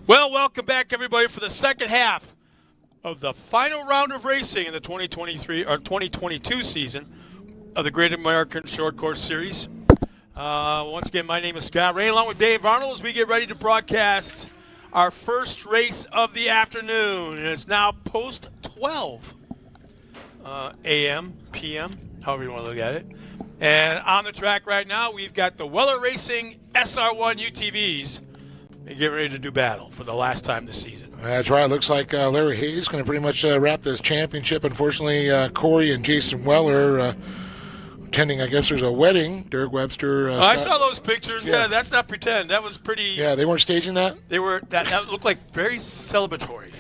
Well, welcome back, everybody, for the second half of the final round of racing in the 2023 or 2022 season of the Great American Short Course Series. Once again, my name is Scott Ray, along with Dave Arnold, as we get ready to broadcast our first race of the afternoon. And it's now post 12 a.m., p.m., however you want to look at it. And on the track right now, we've got the Weller Racing SR1 UTVs. And get ready to do battle for the last time this season. That's right. Looks like Larry Hayes is going to pretty much wrap this championship. Unfortunately, Corey and Jason Weller attending, I guess there's a wedding. Derek Webster. I saw those pictures. Yeah, that's not pretend. That was pretty. Yeah, they weren't staging that? They were. That looked like very celebratory.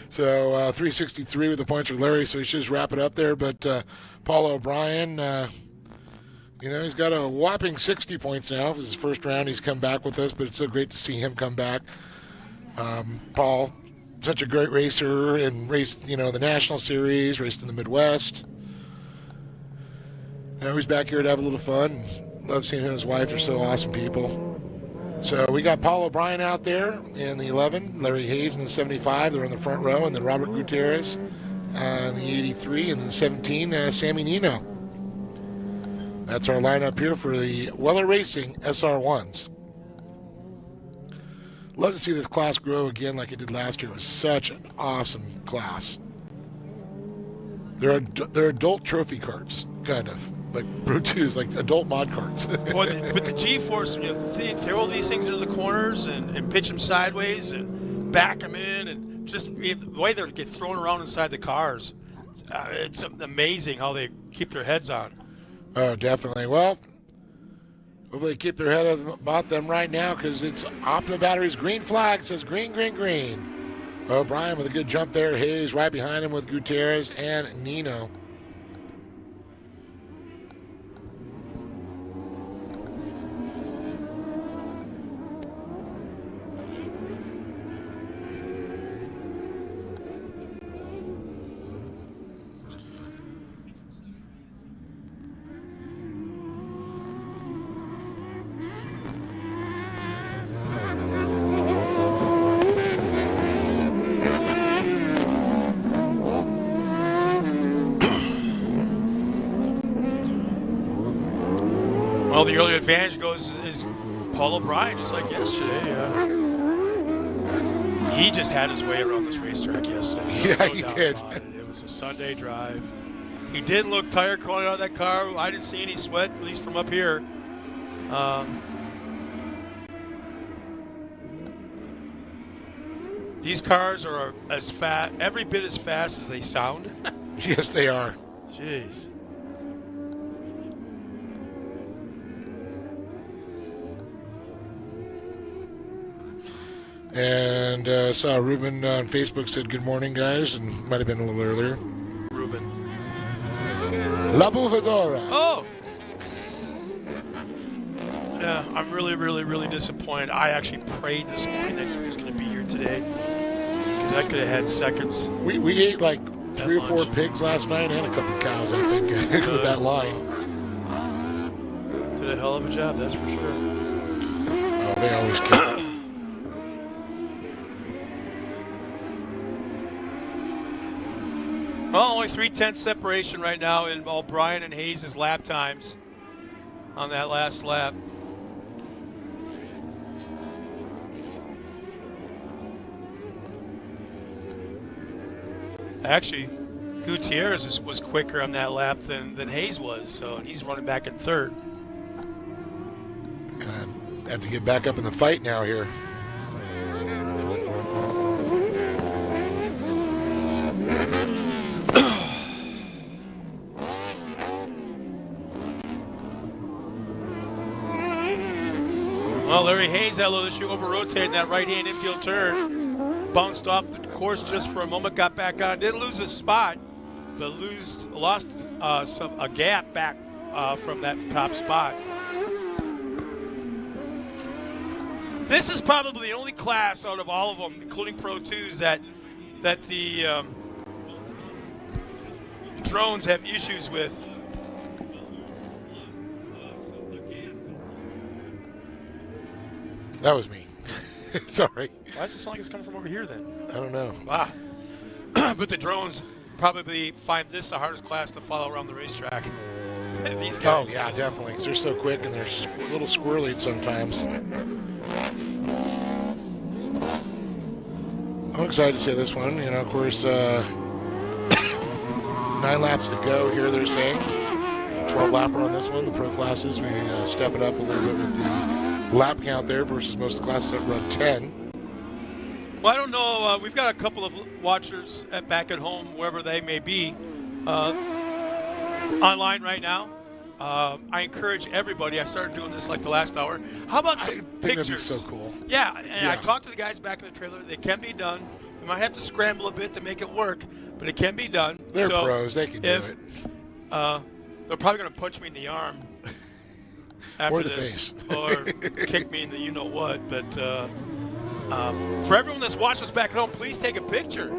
So 363 with the points for Larry, so he should just wrap it up there. But Paul O'Brien. He's got a whopping 60 points now. This is his first round. He's come back with us, but it's so great to see him come back. Paul, such a great racer, and raced, the National Series, raced in the Midwest. Now he's back here to have a little fun. Love seeing him and his wife. They're so awesome people. So we got Paul O'Brien out there in the 11, Larry Hayes in the 75. They're in the front row, and then Robert Gutierrez in the 83, and then 17, Sammy Nino. That's our lineup here for the Weller Racing SR1s. Love to see this class grow again like it did last year. It was such an awesome class. They're adult trophy carts, kind of. Like Pro 2s, like adult mod carts. With the G-force, throw these things into the corners and pitch them sideways and back them in, and just the way they get thrown around inside the cars. It's amazing how they keep their heads on. Oh, definitely. Well, hopefully they keep their head about them right now, because it's Optima Batteries green flag. Says green, green, green. O'Brien with a good jump there. Hayes right behind him with Gutierrez and Nino. Well, the early advantage is Paul O'Brien, just like yesterday. He just had his way around this racetrack yesterday. Yeah, he did. It was a Sunday drive. He didn't look tired crawling out of that car. I didn't see any sweat, at least from up here. These cars are as fast, every bit as fast as they sound. Yes, they are. Jeez. And saw Ruben on Facebook said good morning, guys, and might have been a little earlier. Ruben. La Bufadora. Oh! Yeah, I'm really, really, really disappointed. I actually prayed this morning that he was going to be here today, because I could have had seconds. We ate like 3 or 4 pigs last night and a couple cows, I think, with that line. Did a hell of a job, that's for sure. Oh, they always can. Well, only 3/10 separation right now in O'Brien and Hayes' lap times on that last lap. Actually, Gutierrez was quicker on that lap than Hayes was, so he's running back in third. Gonna have to get back up in the fight now here. Well, Larry Hayes had a little issue over-rotating that right-hand infield turn. Bounced off the course just for a moment, got back on. Didn't lose a spot, but lost a gap back from that top spot. This is probably the only class out of all of them, including Pro 2s, that the drones have issues with. That was me. Sorry. Why does it sound like it's coming from over here then? I don't know. Wow. But the drones probably find this the hardest class to follow around the racetrack. These guys. Oh, yeah, definitely. Because they're so quick and they're a little squirrely sometimes. I'm excited to see this one. You know, of course, 9 laps to go here, they're saying. 12 lapper on this one. The pro classes, we step it up a little bit with the lap count there versus most of the classes that run 10. Well, I don't know. We've got a couple of watchers back at home, wherever they may be, online right now. I encourage everybody. I started doing this like the last hour. How about some pictures? That'd be so cool. Yeah, and I talked to the guys back in the trailer. They can be done. We might have to scramble a bit to make it work, but it can be done. They're pros. They can do it. They're probably going to punch me in the arm after or the this, face, or kick me in the you-know-what. But for everyone that's watching us back at home, please take a picture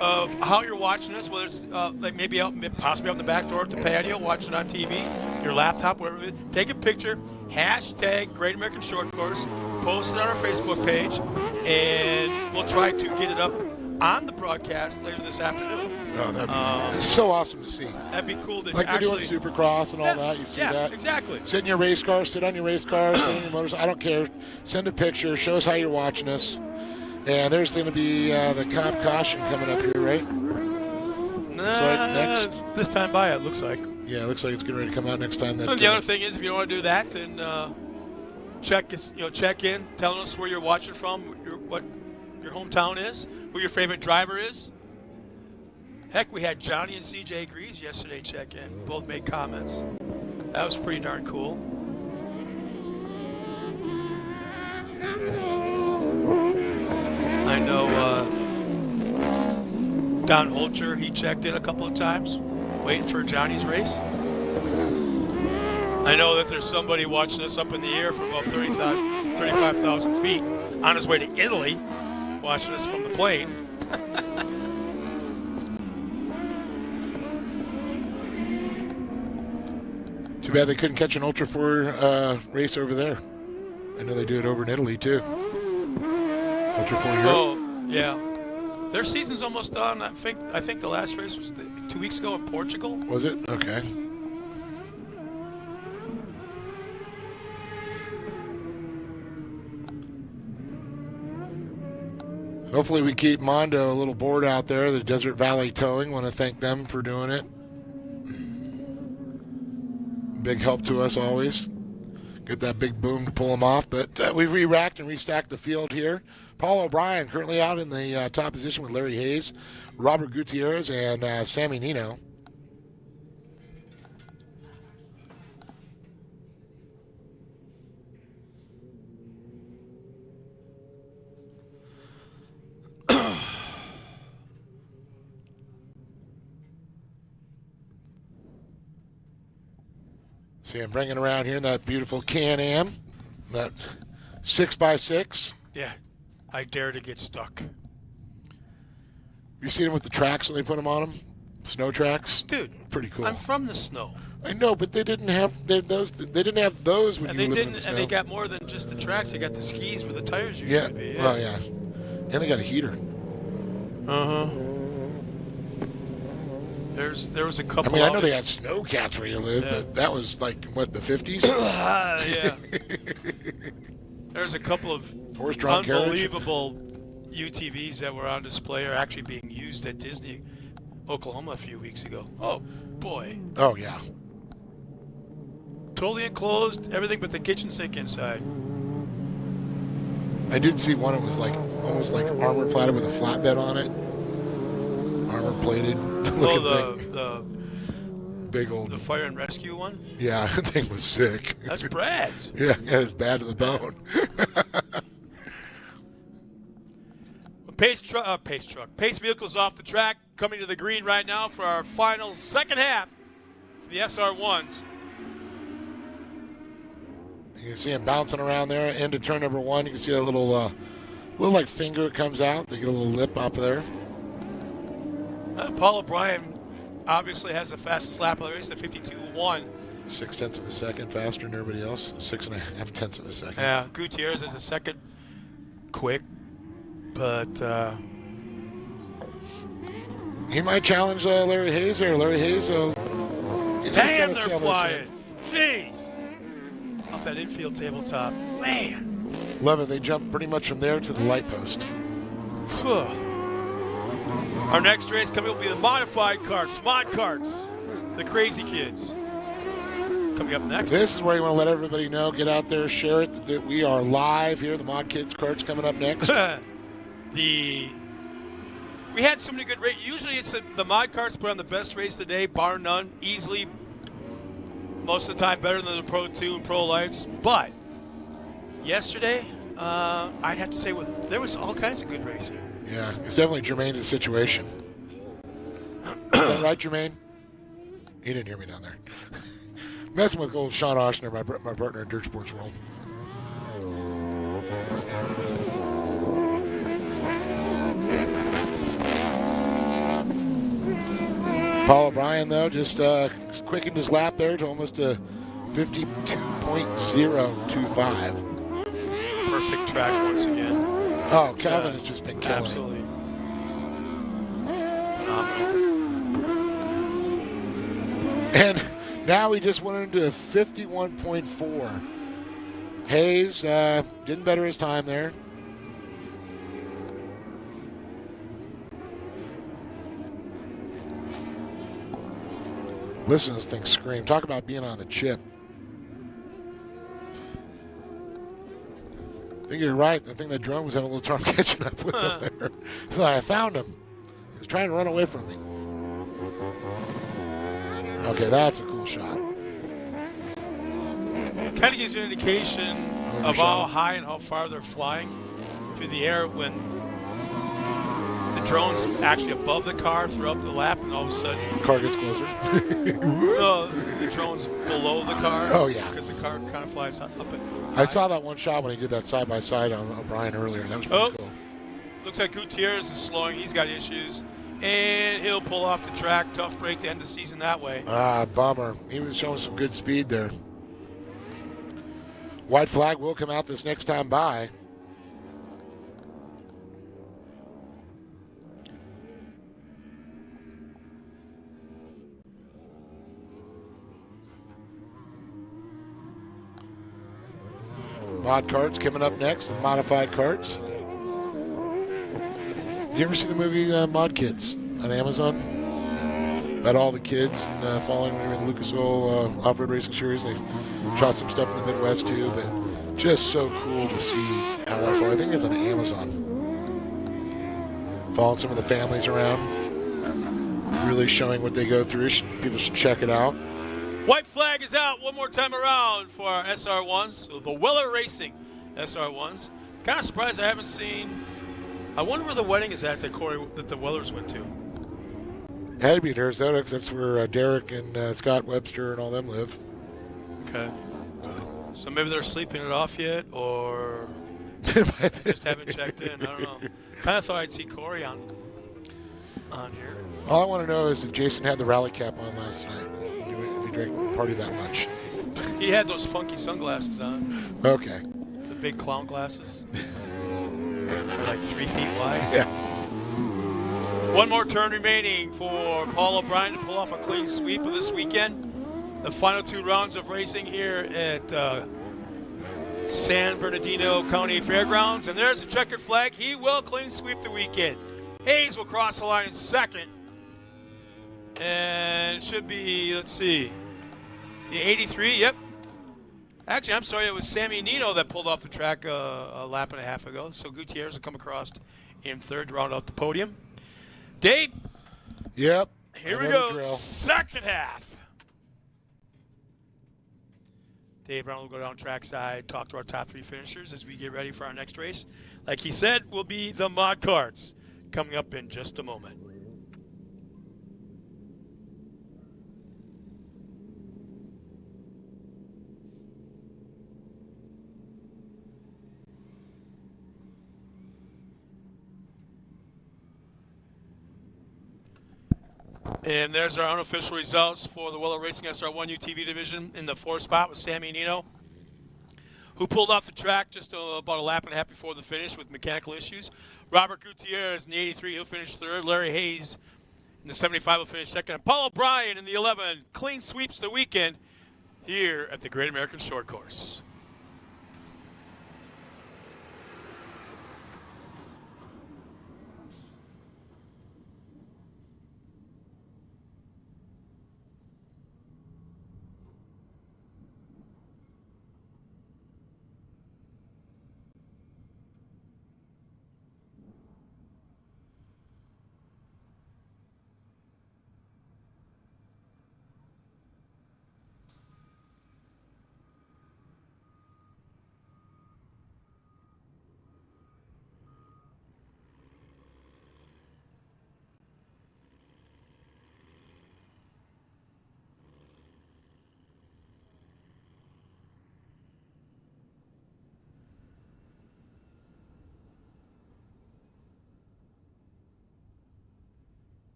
of how you're watching us, whether it's like maybe possibly out the back door of the patio, watching it on TV, your laptop, wherever it is. Take a picture, hashtag Great American Short Course, post it on our Facebook page, and we'll try to get it up on the broadcast later this afternoon. Oh, that'd be so awesome to see. That'd be cool to like actually, they're doing Supercross and all that. You see that? Exactly. Sit in your race car, sit on your race car, sit on your motorcycle. I don't care. Send a picture. Show us how you're watching us. And there's going to be the comp caution coming up here, right? Next. This time by it looks like. Yeah, it looks like it's getting ready to come out next time. That, the other thing is, if you don't want to do that, then check in, telling us where you're watching from, what your hometown is, who your favorite driver is. Heck, we had Johnny and CJ Greaves yesterday check in. Both made comments. That was pretty darn cool. I know Don Holcher, he checked in a couple of times, waiting for Johnny's race. I know that there's somebody watching us up in the air from about 35,000 feet on his way to Italy, watching us from the plane. Too bad they couldn't catch an Ultra 4 race over there. I know they do it over in Italy, too. Ultra 4 Europe. Oh, yeah. Their season's almost done. I think the last race was 2 weeks ago in Portugal. Was it? Okay. Hopefully we keep Mondo a little bored out there, the Desert Valley Towing. Want to thank them for doing it. Big help to us always. Get that big boom to pull them off. But we've re-racked and restacked the field here. Paul O'Brien currently out in the top position with Larry Hayes, Robert Gutierrez, and Sammy Nino. See, I'm bringing around here in that beautiful Can-Am, that 6x6. Yeah, I dare to get stuck. You seen them with the tracks when they put them on them? Snow tracks? Dude, pretty cool. I'm from the snow. I know, but they didn't have those. They didn't have those when you were living in the snow. And they got more than just the tracks. They got the skis where the tires used to be. Yeah. Well, yeah. And they got a heater. Uh-huh. There was a couple. I mean, I know they had snow cats where you live, but that was like what, the 50s? Yeah. There's a couple of unbelievable UTVs that were on display or actually being used at Disney, Oklahoma a few weeks ago. Oh boy. Oh yeah. Totally enclosed, everything but the kitchen sink inside. I did see one. It was like almost like armor plated with a flatbed on it. Armor plated. The big old. The fire and rescue one? Yeah, that thing was sick. That's Brad's. Yeah, it's bad to the bone. Pace vehicles off the track, coming to the green right now for our final second half for the SR1s. You can see him bouncing around there into turn number 1. You can see a little like finger comes out. They get a little lip up there. Paul O'Brien obviously has the fastest lap of the race, the 52.1. 0.6 of a second faster than everybody else. 6.5 tenths of a second. Yeah, Gutierrez has a second quick, but he might challenge Larry Hayes there. Larry Hayes, damn, they're flying. Jeez. Off that infield tabletop. Man. Love it. They jump pretty much from there to the light post. Our next race coming up will be the modified karts, mod karts, the crazy kids. Coming up next. This is where you want to let everybody know. Get out there, share it, that we are live here. The Mod Kids karts coming up next. We had so many good races. Usually it's the mod karts put on the best race of the day, bar none. Easily, most of the time, better than the Pro 2 and Pro Lights. But yesterday, I'd have to say there was all kinds of good racing. Yeah, it's definitely germane to the situation. Is that right, Jermaine? He didn't hear me down there. Messing with old Sean Oshner, my partner in Dirt Sports World. Paul O'Brien, though, just quickened his lap there to almost a 52.025. Perfect track once again. Oh, Calvin has just been killing absolutely. it. Phenomenal. And now he just went into a 51.4. Hayes didn't better his time there. Listen to this thing scream. Talk about being on the chip. I think you're right. I think that drone was having a little trouble catching up with him there. So I found him. He was trying to run away from me. Okay, that's a cool shot. Kind of gives you an indication of how high and how far they're flying through the air when the drone's actually above the car throughout the lap, and all of a sudden the car gets closer. No, the drone's below the car. Oh, yeah. Because the car kind of flies up it. I saw that one shot when he did that side-by-side on O'Brien earlier. That was pretty cool. Looks like Gutierrez is slowing. He's got issues. And he'll pull off the track. Tough break to end the season that way. Bummer. He was showing some good speed there. White flag will come out this next time by. Mod karts coming up next, the modified karts. Did you ever see the movie Mod Kids on Amazon? About all the kids and following the Lucasville off-road racing series. They shot some stuff in the Midwest too, but just so cool to see how that far. I think it's on Amazon. Following some of the families around, really showing what they go through. People should check it out. White flag is out one more time around for our SR1s, the Weller Racing SR1s. Kind of surprised I haven't seen. I wonder where the wedding is at that the Wellers went to. Had to be in Arizona because that's where Derek and Scott Webster and all them live. Okay. So maybe they're sleeping it off yet, or just haven't checked in. I don't know. Kind of thought I'd see Corey on here. All I want to know is if Jason had the rally cap on last night. If he drank party that much. He had those funky sunglasses on. Okay. The big clown glasses. They're like 3 feet wide. Yeah. One more turn remaining for Paul O'Brien to pull off a clean sweep of this weekend. The final 2 rounds of racing here at San Bernardino County Fairgrounds. And there's a checkered flag. He will clean sweep the weekend. Hayes will cross the line in second. And it should be, let's see, the 83, yep. Actually, I'm sorry, it was Sammy Nino that pulled off the track a lap and a half ago. So Gutierrez will come across in third to round out the podium. Dave? Yep. Here we go, second half. Dave Brown will go down trackside, talk to our top 3 finishers as we get ready for our next race. Like he said, will be the mod karts coming up in just a moment. And there's our unofficial results for the Weller Racing SR1 UTV division. In the 4th spot with Sammy Nino. who pulled off the track just about a lap and a half before the finish with mechanical issues. Robert Gutierrez in the 83, he'll finish third. Larry Hayes in the 75 will finish second. And Paul O'Brien in the 11 clean sweeps the weekend here at the Great American Short Course.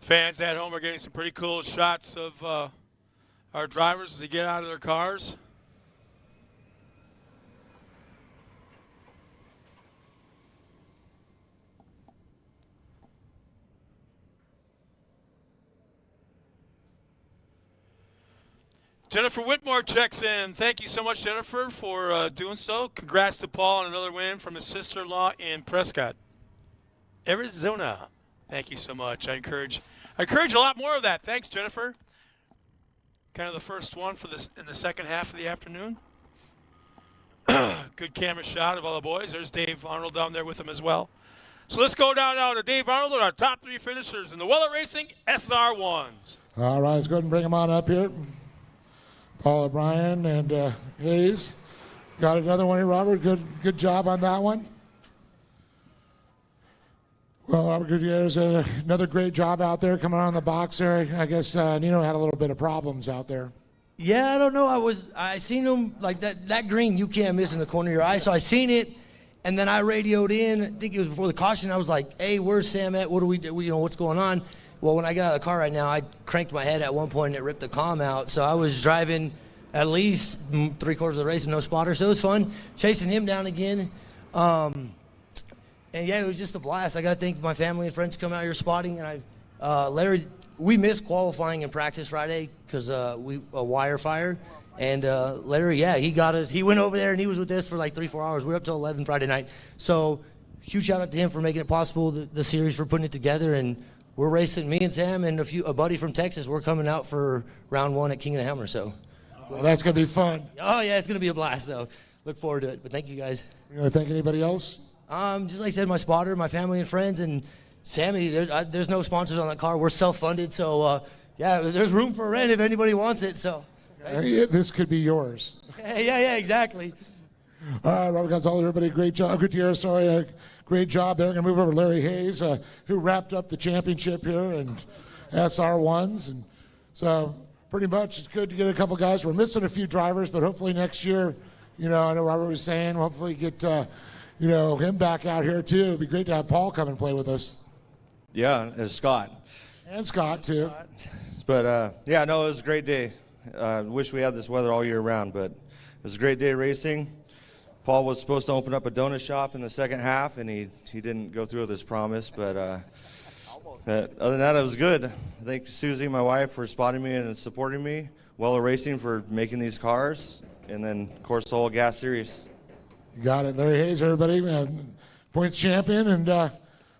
Fans at home are getting some pretty cool shots of our drivers as they get out of their cars. Jennifer Whitmore checks in. Thank you so much, Jennifer, for doing so. Congrats to Paul on another win from his sister-in-law in Prescott, Arizona. Thank you so much. I encourage a lot more of that. Thanks, Jennifer. Kind of the first one for this in the second half of the afternoon. Good camera shot of all the boys. There's Dave Arnold down there with them as well. So let's go down now to Dave Arnold and our top three finishers in the Weller Racing SR1s. All right, let's go ahead and bring them on up here. Paul O'Brien and Hayes. Got another one here, Robert. Good job on that one. Well, Robert Gutierrez did another great job out there coming on the box there. I guess Nino had a little bit of problems out there. Yeah, I don't know. I seen him like that green you can't miss in the corner of your eye. So I seen it, and then I radioed in. I think it was before the caution. I was like, "Hey, where's Sam at? What do we do? What's going on?" Well, when I got out of the car right now, I cranked my head at one point and it ripped the comm out. So I was driving at least 3/4 of the race with no spotter. So it was fun chasing him down again. And yeah, it was just a blast. I got to thank my family and friends come out here spotting. And Larry, we missed qualifying in practice Friday because a wire fire. And Larry, yeah, he got us. He went over there and he was with us for like 3-4 hours. We were up till 11 Friday night. So huge shout out to him for making it possible, the series, for putting it together. And we're racing, me and Sam and a buddy from Texas. We're coming out for round 1 at King of the Hammer. So well, that's going to be fun. Oh, yeah, it's going to be a blast. So look forward to it. But thank you, guys. You want to thank anybody else? Just like I said, my spotter, my family and friends, and Sammy. There's no sponsors on that car. We're self-funded, so yeah, there's room for rent if anybody wants it. So this could be yours. Yeah, exactly. Robert Gonzalez, everybody, great job. Gutierrez, sorry, great job there. We're going to move over to Larry Hayes, who wrapped up the championship here and SR1s, and so pretty much it's good to get a couple guys. We're missing a few drivers, but hopefully next year, I know Robert was saying, hopefully get. Him back out here, too. It'd be great to have Paul come and play with us. Yeah, and Scott. And Scott, too. But, yeah, no, it was a great day. Wish we had this weather all year round, but it was a great day racing. Paul was supposed to open up a donut shop in the second half, and he didn't go through with his promise. But other than that, it was good. Thank Susie, my wife, for spotting me and supporting me. Weller Racing for making these cars. And then, of course, the whole gas series. Got it. Larry Hayes, everybody, points champion. And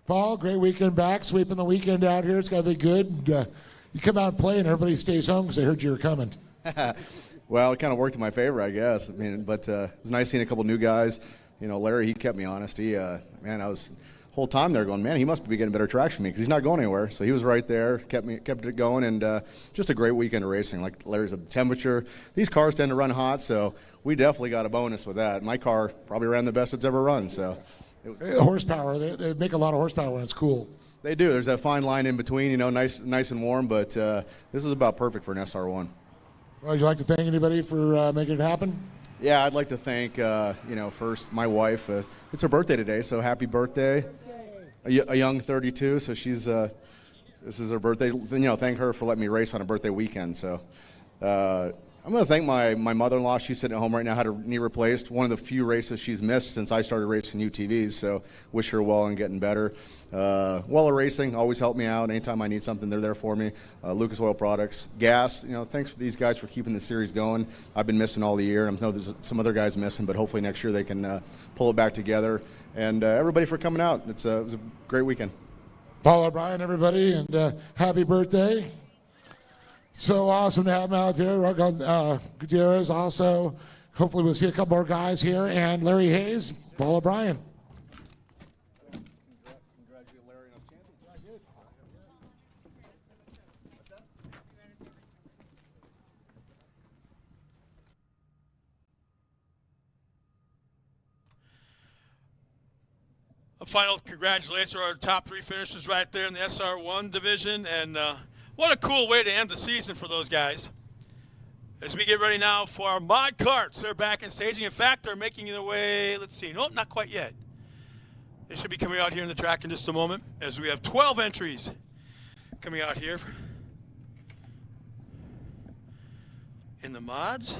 Paul, great weekend back, sweeping the weekend out here. It's got to be good. You come out and play, and everybody stays home because they heard you were coming. Well, it kind of worked in my favor, I guess. But it was nice seeing a couple new guys. Larry, he kept me honest. I was whole time there going, man, he must be getting better traction than me because he's not going anywhere. So he was right there, kept it going, and just a great weekend of racing. Like Larry said, the temperature, these cars tend to run hot, so we definitely got a bonus with that. My car probably ran the best it's ever run. So horsepower, they make a lot of horsepower when it's cool. They do. There's that fine line in between, you know, nice and warm, but this is about perfect for an SR1. Well, would you like to thank anybody for making it happen? Yeah, I'd like to thank, first my wife. It's her birthday today, so happy birthday. A young 32, so she's this is her birthday. Thank her for letting me race on a birthday weekend. So I'm going to thank my mother-in-law. She's sitting at home right now, had her knee replaced. One of the few races she's missed since I started racing UTVs, so wish her well and getting better. Weller Racing always help me out. Anytime I need something, they're there for me. Lucas Oil Products. Gas, thanks for these guys for keeping the series going. I've been missing all the year. I know there's some other guys missing, but hopefully next year they can pull it back together. And everybody for coming out. It was a great weekend. Paul O'Brien, everybody, and happy birthday. So awesome to have him out there. Gutierrez also. Hopefully we'll see a couple more guys here. And Larry Hayes, Paul O'Brien. A final congratulations to our top 3 finishers right there in the SR1 division. And what a cool way to end the season for those guys. As we get ready now for our mod carts. They're back in staging. In fact, they're making their way, let's see, nope, not quite yet. They should be coming out here in the track in just a moment, as we have 12 entries coming out here in the mods.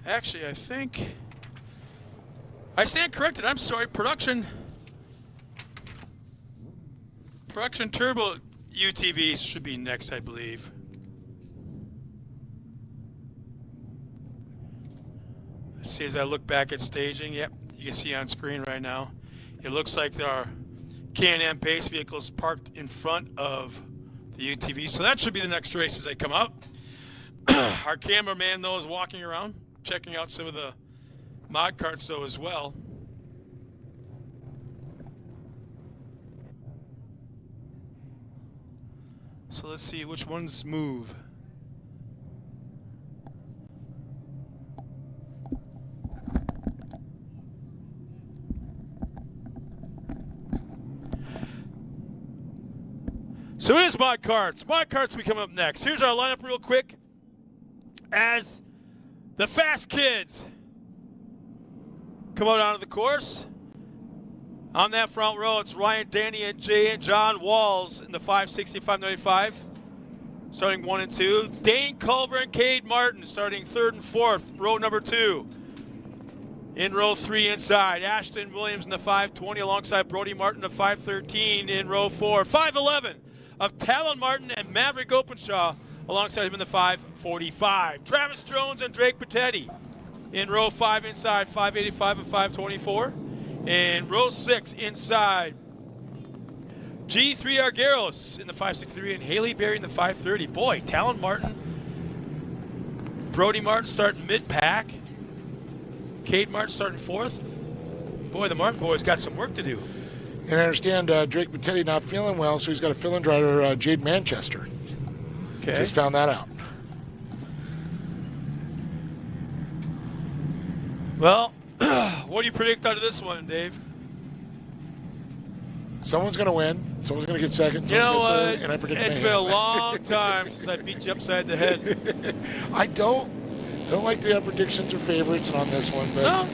Actually, I think I stand corrected. I'm sorry. Production Turbo UTVs should be next, I believe. Let's see as I look back at staging. Yep, you can see on screen right now. It looks like there are K&M pace vehicles parked in front of the UTV. So that should be the next race as they come out. Our cameraman, though, is walking around, checking out some of the mod carts, though, as well. So let's see which ones move. So it is mod carts. Mod carts will be coming up next. Here's our lineup real quick. As the fast kids come out onto the course. On that front row, it's Ryan, Danny, and Jay and John Walls in the 560, 595, starting 1 and 2. Dane Culver and Cade Martin starting 3rd and 4th, row number 2. In row 3 inside, Ashton Williams in the 520 alongside Brody Martin, the 513 in row 4. 511 of Talon Martin and Maverick Openshaw alongside him in the 545. Travis Jones and Drake Patetti in row 5 inside, 585 and 524. In row 6 inside, G3 Argeros in the 563 and Haley Berry in the 530. Boy, Talon Martin, Brody Martin starting mid-pack. Cade Martin starting 4th. Boy, the Martin boys got some work to do. And I understand Drake Patetti not feeling well, so he's got a fill-in driver, Jade Manchester. Okay. Just found that out. Well, what do you predict out of this one, Dave? Someone's going to win. Someone's going to get second. You know what? And I predict it's been a long time since I beat you upside the head. I don't like the predictions or favorites on this one, but no,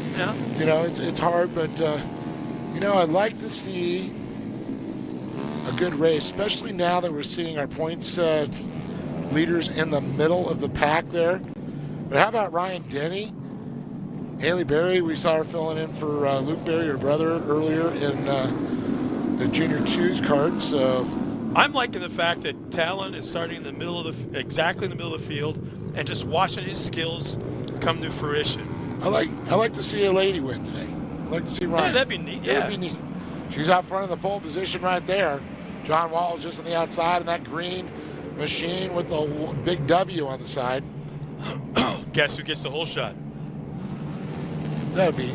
yeah. It's hard, but I'd like to see a good race, especially now that we're seeing our points leaders in the middle of the pack there. But how about Ryan Denny? Haley Berry, we saw her filling in for Luke Berry, her brother, earlier in the Junior 2's kart. So I'm liking the fact that Talon is starting in the middle of exactly in the middle of the field, and just watching his skills come to fruition. I like to see a lady win today. I'd like to see Ryan. Yeah, that'd be neat. That'd be neat. She's out front in the pole position right there. John Walls just on the outside, and that green machine with the big W on the side. Guess who gets the whole shot? That would be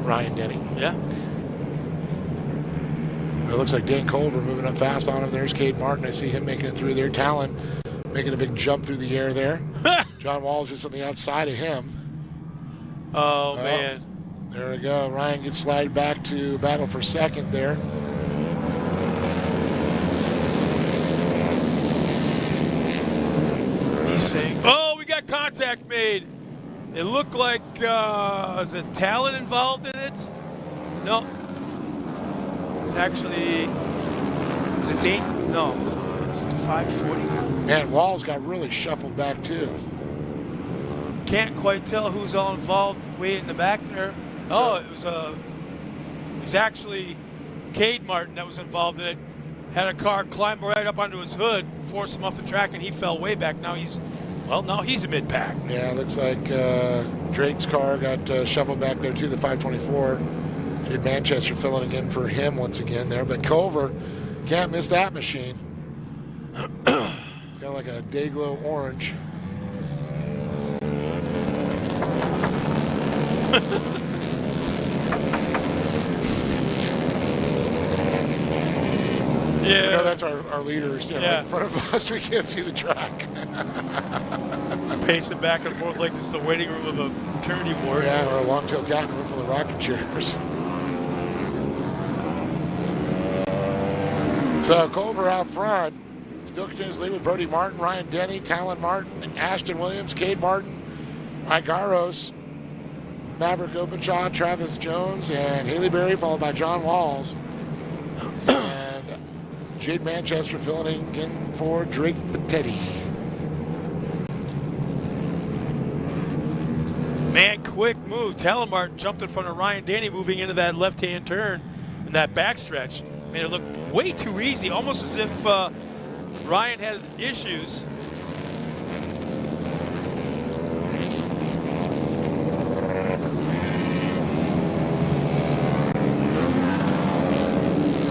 Ryan Denny. Yeah. It looks like Dan Culver moving up fast on him. There's Cade Martin. I see him making it through there. Talon making a big jump through the air there. John Walls just on the outside of him. Oh, man. There we go. Ryan gets slided back to battle for second there. He's saying, oh, we got contact made. It looked like, is it Talon involved in it? No. It's actually, is it Dane? No. Is it 540? Man, Walls got really shuffled back too. Can't quite tell who's all involved way in the back there. Oh, it was actually Cade Martin that was involved in it. Had a car climb right up onto his hood, forced him off the track, and he fell way back. Now he's a mid-pack. Yeah, it looks like Drake's car got shuffled back there too, the 524. Jade Manchester filling again for him once again there, but Culver can't miss that machine. It's got like a Dayglow orange. Yeah. You know, that's our leaders right in front of us. We can't see the track. Pacing back and forth like it's the waiting room of a maternity ward. Yeah, or a long-tail cat in the room full of rocking chairs. So Culver out front. Still continues to lead with Brody Martin, Ryan Denny, Talon Martin, Ashton Williams, Cade Martin, Mike Garros, Maverick Openshaw, Travis Jones, and Haley Berry, followed by John Walls. And Jade Manchester filling in for Drake Patetti. Man, quick move. Talon Martin jumped in front of Ryan Danny moving into that left-hand turn in that backstretch. Made it look way too easy, almost as if Ryan had issues.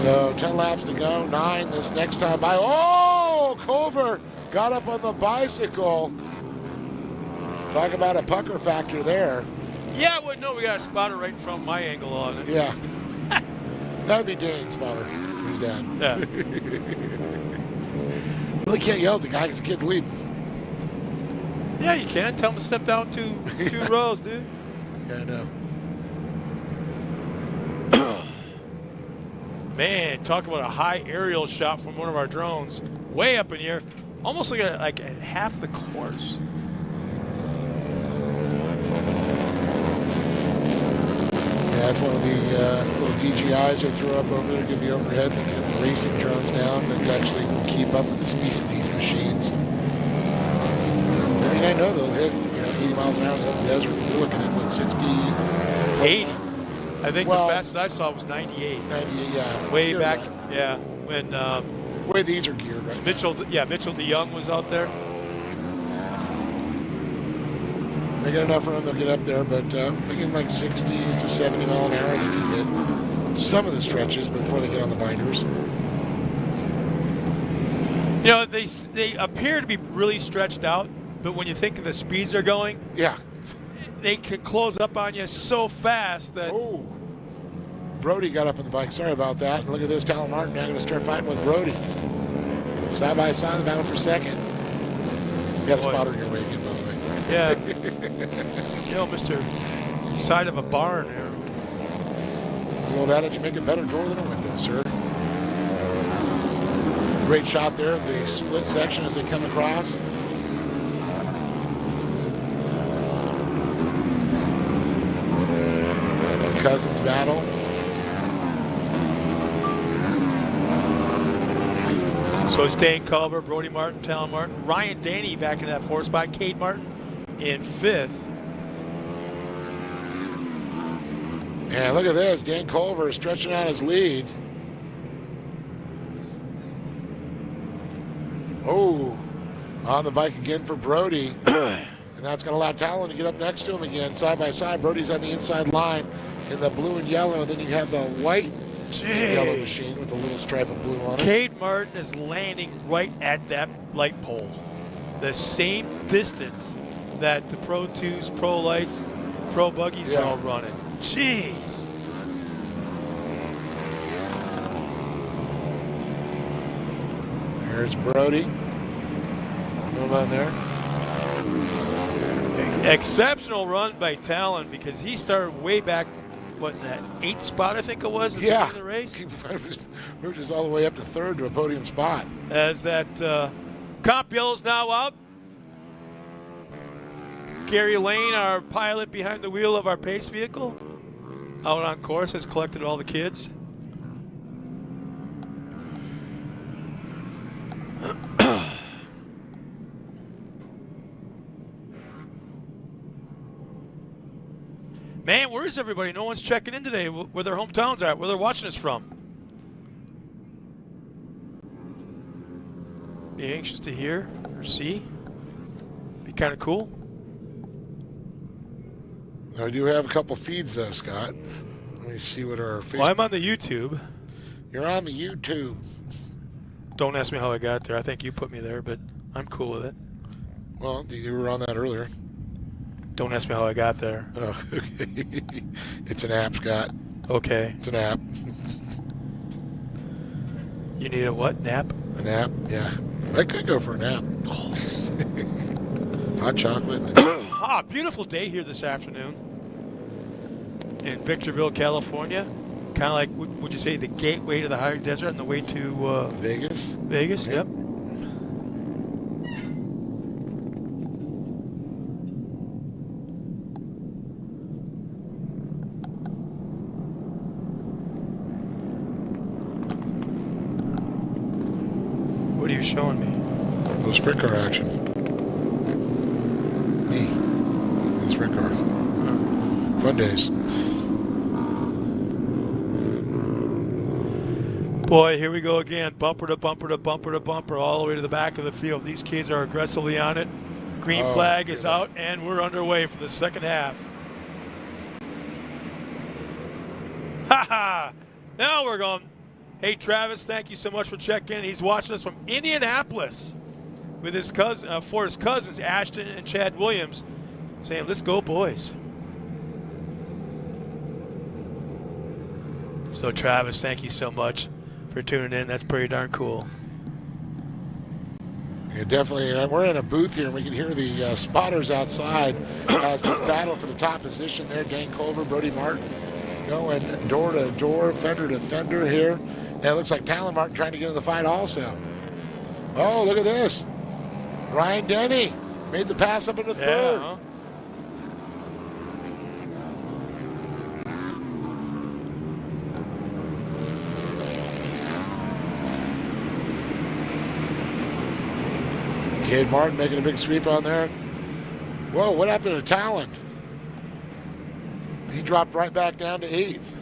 So 10 laps to go, 9 this next time by. Oh, Culver got up on the bicycle. Talk about a pucker factor there. Yeah, well, no, we got a spotter right from my angle on it. Yeah. That would be Dane's spotter, his dad. Yeah. Really can't yell at the guy because the kid's leading. Yeah, you can. Tell him to step down two rows, dude. Yeah, I know. Man, talk about a high aerial shot from one of our drones. Way up in here. Almost like at half the course. Yeah, it's one of the little DJIs they throw up over there to give the overhead and get the racing drones down and actually keep up with the speeds of these machines. I mean, I know they'll hit 80 miles an hour in the open desert. You're looking at, what, 60? 80. I think the fastest I saw was 98. 98, yeah. Way back, yeah. When the way these are geared right Mitchell DeYoung was out there. They get enough room, they'll get up there, but thinking like 60s to 70 mile an hour, they can hit some of the stretches before they get on the binders. You know, they appear to be really stretched out, but when you think of the speeds they're going, yeah, they could close up on you so fast that. Oh, Brody got up on the bike. Sorry about that. And look at this, Talon Martin now going to start fighting with Brody. Side by side, the battle for second. You got a spotter in your way again, by the way. Yeah. You know, Mr. Side of a barn there. There's a little adage, you make a better door than a window, sir. Great shot there of the split section as they come across. The Cousins battle. So it's Dane Culver, Brody Martin, Talon Martin, Ryan Danny back in that fourth spot, Cade Martin in fifth. And look at this, Dan Culver stretching out his lead. Oh, on the bike again for Brody. And that's going to allow Talon to get up next to him again, side by side. Brody's on the inside line. in the blue and yellow, and then you have the white yellow machine with a little stripe of blue on it. Cade Martin is landing right at that light pole. The same distance that the Pro 2s, Pro Lights, Pro Buggies are all running. Jeez. There's Brody. Move on there. Exceptional run by Talon because he started way back, what, in that 8th spot, I think it was, at the beginning of the race? Moved us all the way up to 3rd to a podium spot. As that comp yellow's now out. Gary Lane, our pilot behind the wheel of our pace vehicle, out on course, has collected all the kids. Man, where is everybody? No one's checking in today where their hometowns are, where they're watching us from. Be anxious to hear or see. Be kind of cool. I do have a couple feeds though, Scott. Let me see what our Facebook. Well, I'm on the YouTube. You're on the YouTube. Don't ask me how I got there. I think you put me there, but I'm cool with it. Well, you were on that earlier. Don't ask me how I got there. Oh, okay. It's an app, Scott. Okay. It's an app. You need a what? Nap? An app, yeah. I could go for a nap. Hot chocolate. Beautiful day here this afternoon in Victorville, California. Kind of like, would you say, the gateway to the higher desert on the way to Vegas? Vegas, yep. What are you showing me? A little sprint car action. Me. In the sprint car. Fun days. Boy, here we go again. Bumper to bumper to bumper to bumper, all the way to the back of the field. These kids are aggressively on it. Green flag is out, and we're underway for the second half. Ha ha! Now we're going. Hey, Travis, thank you so much for checking in. He's watching us from Indianapolis with his cousin, for his cousins, Ashton and Chad Williams, saying, let's go, boys. So, Travis, thank you so much for tuning in. That's pretty darn cool. Yeah, definitely. We're in a booth here, and we can hear the spotters outside as this battle for the top position there. Dan Culver, Brody Martin going door to door, fender to fender here. And it looks like Talon Martin trying to get in the fight also. Oh, look at this. Ryan Denny made the pass up into third. Huh? Cade Martin making a big sweep on there. Whoa, what happened to Talon? He dropped right back down to 8th.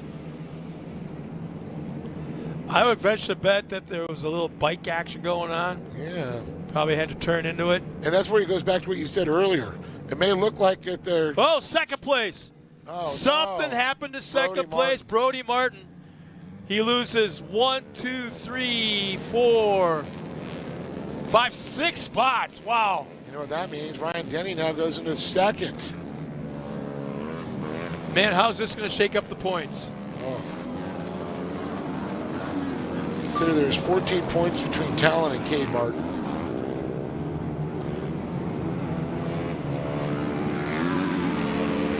I would venture to bet that there was a little bike action going on. Yeah. Probably had to turn into it. And that's where he goes back to what you said earlier. It may look like that they're... Oh, second place. Oh, Something no. happened to second Brody place. Martin. Brody Martin. He loses 1, 2, 3, 4, 5, 6 spots. Wow. You know what that means? Ryan Denny now goes into second. Man, how's this going to shake up the points? Oh. Consider there's 14 points between Talon and Cade Martin.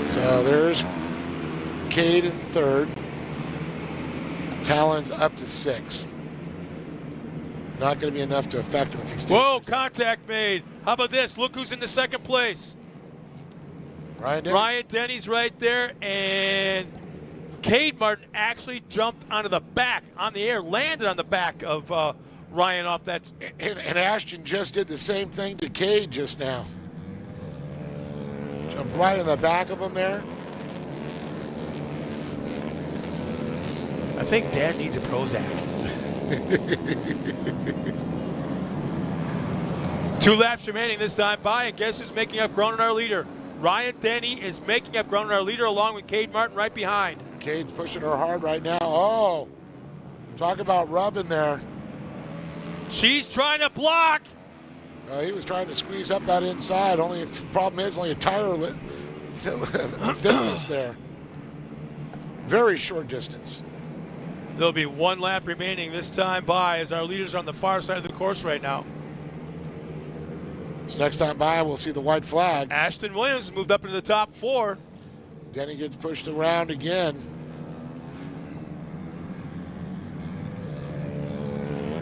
So there's Cade in third. Talon's up to 6th. Not going to be enough to affect him if he stays. Whoa, contact made. How about this? Look who's in the second place. Ryan Denny. Ryan Denny's right there, and Cade Martin actually jumped onto the back, on the air, landed on the back of Ryan off that. And Ashton just did the same thing to Cade just now. Jumped right in the back of him there. I think Dad needs a Prozac. 2 laps remaining this time by, and guess who's making up ground on our leader? Ryan Denny is making up ground on our leader along with Cade Martin right behind. Cade's pushing her hard right now. Oh, talk about rubbing there. She's trying to block. He was trying to squeeze up that inside. Only problem is only a tire thickness there. Very short distance. There'll be one lap remaining this time by as our leaders are on the far side of the course right now. So next time by, we'll see the white flag. Ashton Williams moved up into the top 4. Denny gets pushed around again.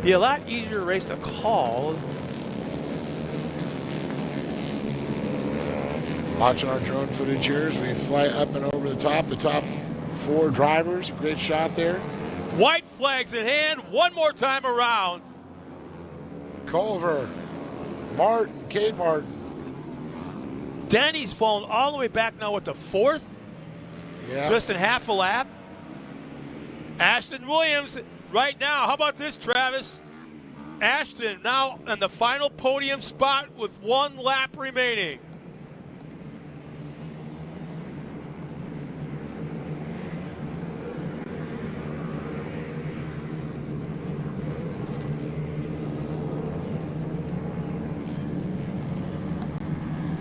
Be a lot easier race to call. Watching our drone footage here as we fly up and over the top 4 drivers. Great shot there. White flags in hand, one more time around. Culver, Martin, Cade Martin. Denny's fallen all the way back now with the 4th. Yeah. Just in half a lap. Ashton Williams right now. How about this, Travis? Ashton now in the final podium spot with 1 lap remaining.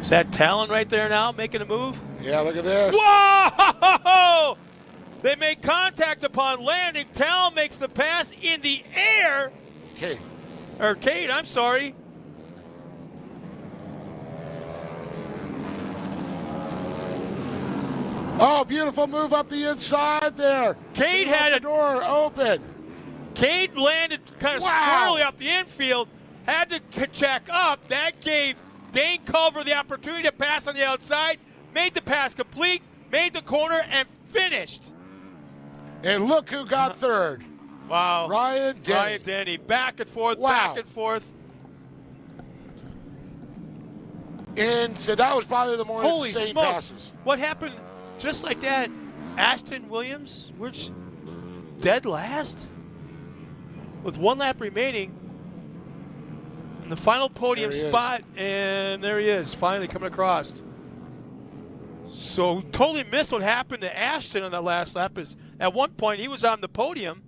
Is that Talon right there now making a move? Yeah, look at this. Whoa! They make contact upon landing. Talon makes the pass in the air. Cade. Or Cade, I'm sorry. Oh, beautiful move up the inside there. Cade had the a door open. Cade landed kind of squirrely off the infield. Had to check up. That gave Dane Culver the opportunity to pass on the outside. Made the pass complete. Made the corner and finished. And look who got third. Wow. Ryan Denny. Ryan Denny. Back and forth, Wow. back and forth. And so that was probably the more Holy insane smokes. passes. What happened just like that? Ashton Williams, which dead last with 1 lap remaining in the final podium spot, and there he is, finally coming across. So totally missed what happened to Ashton on that last lap. Is at one point he was on the podium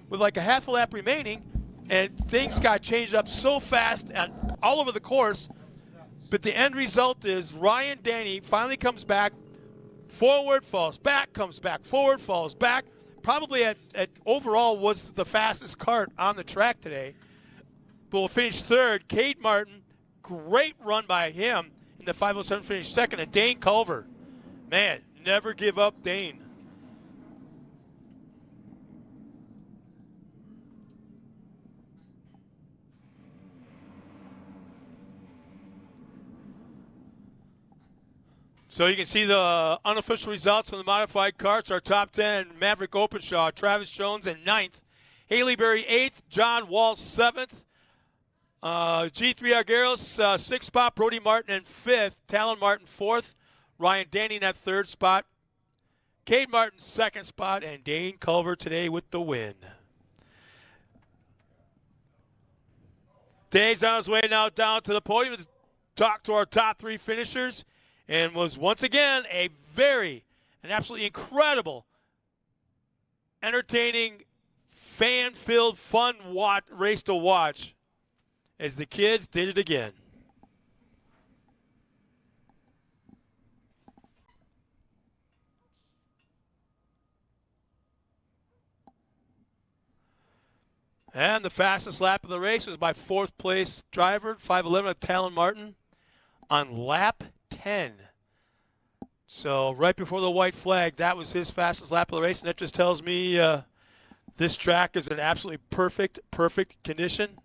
with like a half a lap remaining, and things got changed up so fast and all over the course. But the end result is Ryan Denny finally comes back, forward, falls back, comes back, forward, falls back. Probably at overall was the fastest kart on the track today. But will finish 3rd. Cade Martin, great run by him in the 507, finished 2nd. And Dane Culver, man, never give up, Dane. So you can see the unofficial results from the modified karts. Our top 10, Maverick Openshaw, Travis Jones in 9th, Haley Berry 8th, John Wall 7th, G3 Argueros 6th spot, Brody Martin in 5th, Talon Martin 4th, Ryan Denny in that 3rd spot, Cade Martin 2nd spot, and Dane Culver today with the win. Dave's on his way now down to the podium to talk to our top 3 finishers. And was once again an absolutely incredible, entertaining, fan-filled, fun race to watch as the kids did it again. And the fastest lap of the race was by 4th place driver, 5'11" of Talon Martin on lap 10. So right before the white flag, that was his fastest lap of the race, and that just tells me this track is in absolutely perfect condition.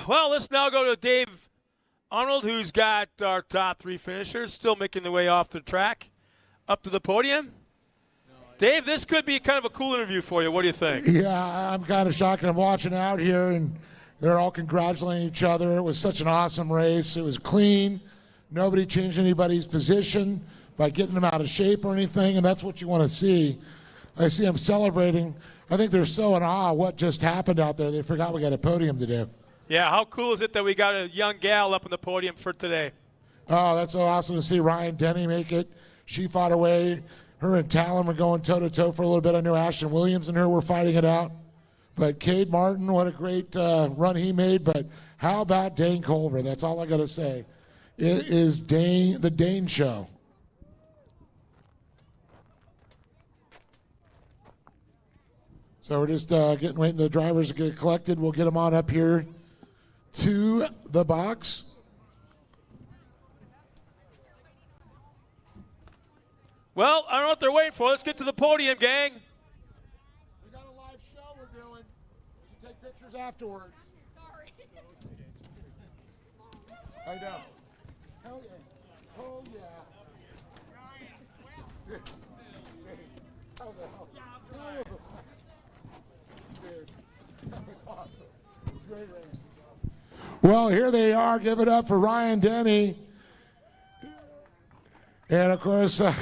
Well, let's now go to Dave Arnold, who's got our top 3 finishers still making their way off the track up to the podium. Dave, this could be kind of a cool interview for you. What do you think? Yeah, I'm kind of shocked. I'm watching out here, and they're all congratulating each other. It was such an awesome race. It was clean. Nobody changed anybody's position by getting them out of shape or anything, and that's what you want to see. I see them celebrating. I think they're so in awe of what just happened out there. They forgot we got a podium to do. Yeah, how cool is it that we got a young gal up on the podium for today? Oh, that's so awesome to see Ryan Denny make it. She fought away. Her and Talon were going toe-to-toe for a little bit. I knew Ashton Williams and her were fighting it out. But Cade Martin, what a great run he made. But how about Dane Culver? That's all I got to say. It is the Dane show. So we're just waiting the drivers to get collected. We'll get them on up here to the box. Well, I don't know what they're waiting for. Let's get to the podium, gang. We got a live show we're doing. You can take pictures afterwards. Sorry. I know. Hell yeah. Oh yeah. Ryan, how the hell? Dude, that was awesome. Great race. Well, here they are. Give it up for Ryan Denny. And, of course, I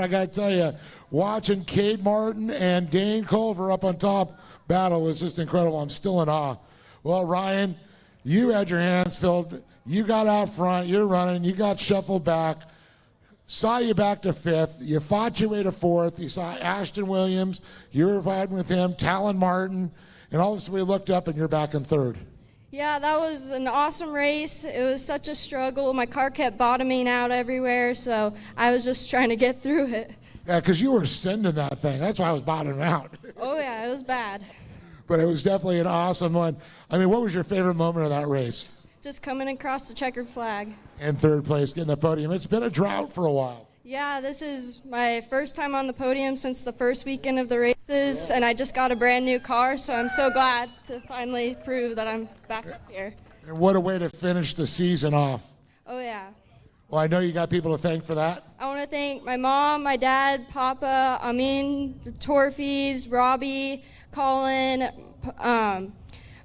got to tell you, watching Cade Martin and Dane Culver up on top battle was just incredible. I'm still in awe. Well, Ryan, you had your hands filled. You got out front. You're running. You got shuffled back. Saw you back to 5th. You fought your way to 4th. You saw Ashton Williams. You were fighting with him, Talon Martin. And all of a sudden we looked up and you're back in 3rd. Yeah, that was an awesome race. It was such a struggle. My car kept bottoming out everywhere, so I was just trying to get through it. Yeah, because you were sending that thing. That's why I was bottoming out. Oh, yeah, it was bad. But it was definitely an awesome one. I mean, what was your favorite moment of that race? Just coming across the checkered flag. And 3rd place, getting the podium. It's been a drought for a while. Yeah, this is my first time on the podium since the first weekend of the races, and I just got a brand new car, so I'm so glad to finally prove that I'm back up here. And what a way to finish the season off. Oh, yeah. Well, I know you got people to thank for that. I want to thank my mom, my dad, Papa, Amin, the Torfies, Robbie, Colin,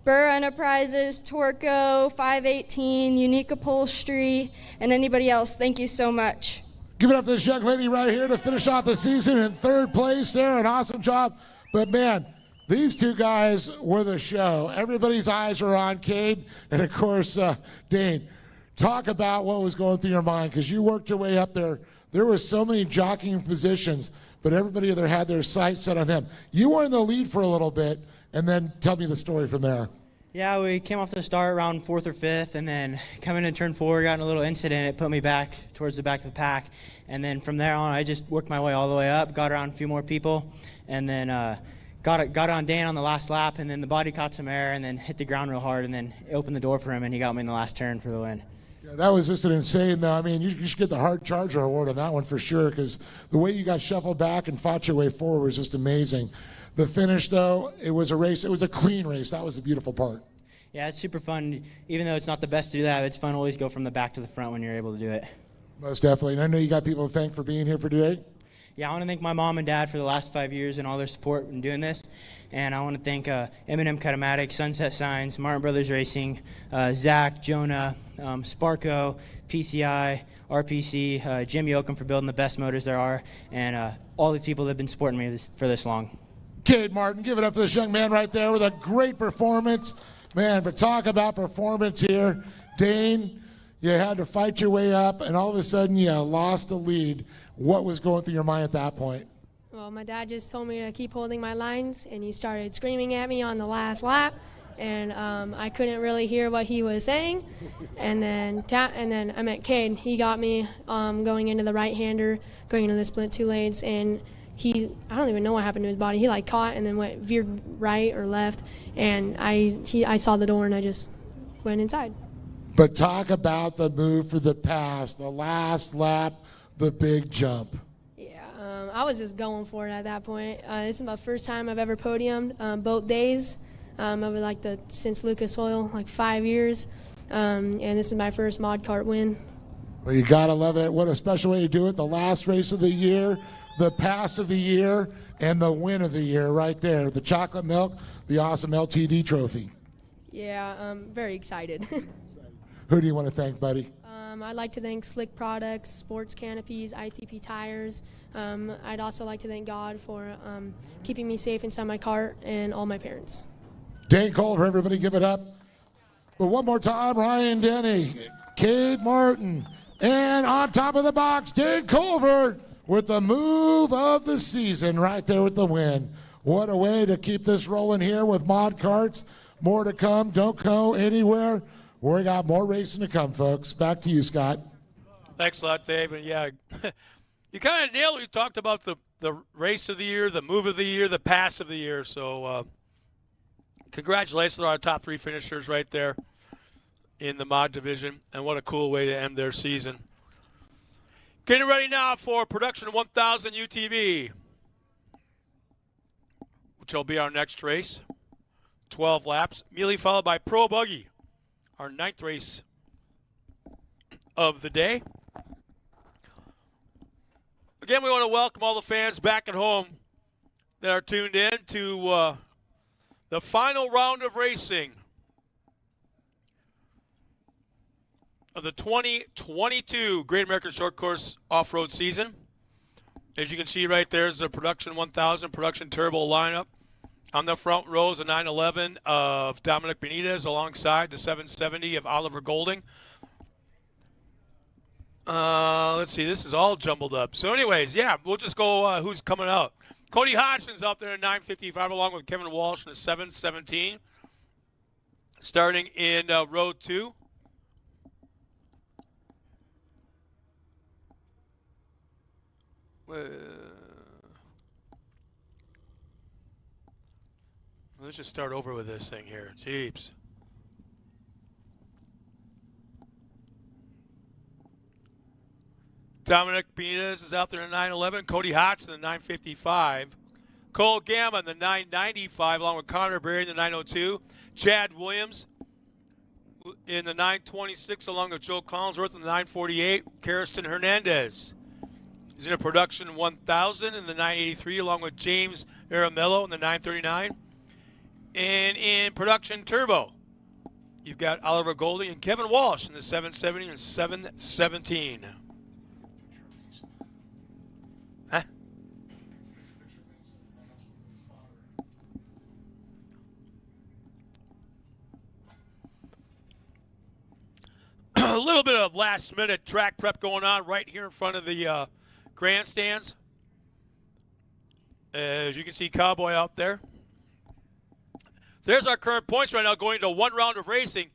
Burr Enterprises, Torco, 518, Unique Upholstery, and anybody else. Thank you so much. Give it up to this young lady right here to finish off the season in 3rd place there. An awesome job. But, man, these two guys were the show. Everybody's eyes were on Cade and, of course, Dane. Talk about what was going through your mind because you worked your way up there. There were so many jockeying positions, but everybody there had their sights set on them. You were in the lead for a little bit, and then tell me the story from there. Yeah, we came off the start around 4th or 5th, and then coming into turn 4, got in a little incident. It put me back towards the back of the pack. And then from there on, I just worked my way all the way up, got around a few more people, and then got on Dan on the last lap, and then the body caught some air and then hit the ground real hard, and then it opened the door for him, and he got me in the last turn for the win. Yeah, that was just an insane, though. I mean, you should get the Hard Charger award on that one for sure because the way you got shuffled back and fought your way forward was just amazing. The finish, though, it was a race. It was a clean race. That was the beautiful part. Yeah, it's super fun. Even though it's not the best to do that, it's fun to always go from the back to the front when you're able to do it. Most definitely. And I know you got people to thank for being here for today. Yeah, I want to thank my mom and dad for the last 5 years and all their support in doing this. And I want to thank M&M Cutomatic, Sunset Signs, Martin Brothers Racing, Zach, Jonah, Sparco, PCI, RPC, Jim Yoakum for building the best motors there are, and all the people that have been supporting me for this long. Cade Martin, give it up for this young man right there with a great performance. Man, but talk about performance here. Dane, you had to fight your way up, and all of a sudden you lost the lead. What was going through your mind at that point? Well, my dad just told me to keep holding my lines, and he started screaming at me on the last lap, and I couldn't really hear what he was saying. And then I met Cade. He got me going into the right-hander, going into the split 2 lanes, and I don't even know what happened to his body. He caught and then veered right or left, and I saw the door and I just went inside. But talk about the move for the pass, the last lap, the big jump. Yeah, I was just going for it at that point. This is my first time I've ever podiumed both days. over like since Lucas Oil, like 5 years. And this is my first mod kart win. Well, you got to love it. What a special way to do it. The last race of the year, the pass of the year, and the win of the year right there. The chocolate milk, the awesome LTD trophy. Yeah, I'm very excited. Who do you want to thank, buddy? I'd like to thank Slick Products, Sports Canopies, ITP Tires. I'd also like to thank God for keeping me safe inside my cart, and all my parents. Dane Culver, everybody give it up. But one more time, Ryan Denny, Cade Martin, and on top of the box, Dane Culver with the move of the season right there with the win. What a way to keep this rolling here with mod carts. More to come. Don't go anywhere. We got more racing to come, folks. Back to you, Scott. Thanks a lot, Dave. And yeah, you kind of nailed it. You talked about the race of the year, the move of the year, the pass of the year. So congratulations on our top 3 finishers right there in the mod division. And what a cool way to end their season. Getting ready now for Production 1000 UTV, which will be our next race. 12 laps, immediately followed by Pro Buggy, our 9th race of the day. Again, we want to welcome all the fans back at home that are tuned in to the final round of racing of the 2022 Great American Short Course Off-Road season. As you can see right there is the Production 1000 Production Turbo lineup. On the front row is the 911 of Dominic Benitez alongside the 770 of Oliver Golding. Let's see, this is all jumbled up. So anyways, yeah, we'll just go who's coming out. Cody Hodgson's out there in 955 along with Kevin Walsh in the 717. Starting in row 2. Let's just start over with this thing here. Jeeps. Dominic Benitez is out there in 911. Cody Hodgson in 955. Cole Gamma in the 995 along with Connor Berry in the 902. Chad Williams in the 926 along with Joe Collinsworth in the 948. Karsten Hernandez is in a Production 1000 in the 983 along with James Aramello in the 939. And in Production Turbo, you've got Oliver Golding and Kevin Walsh in the 770 and 717. Huh? A little bit of last-minute track prep going on right here in front of the grandstands. As you can see, Cowboy out there. There's our current points right now going into one round of racing.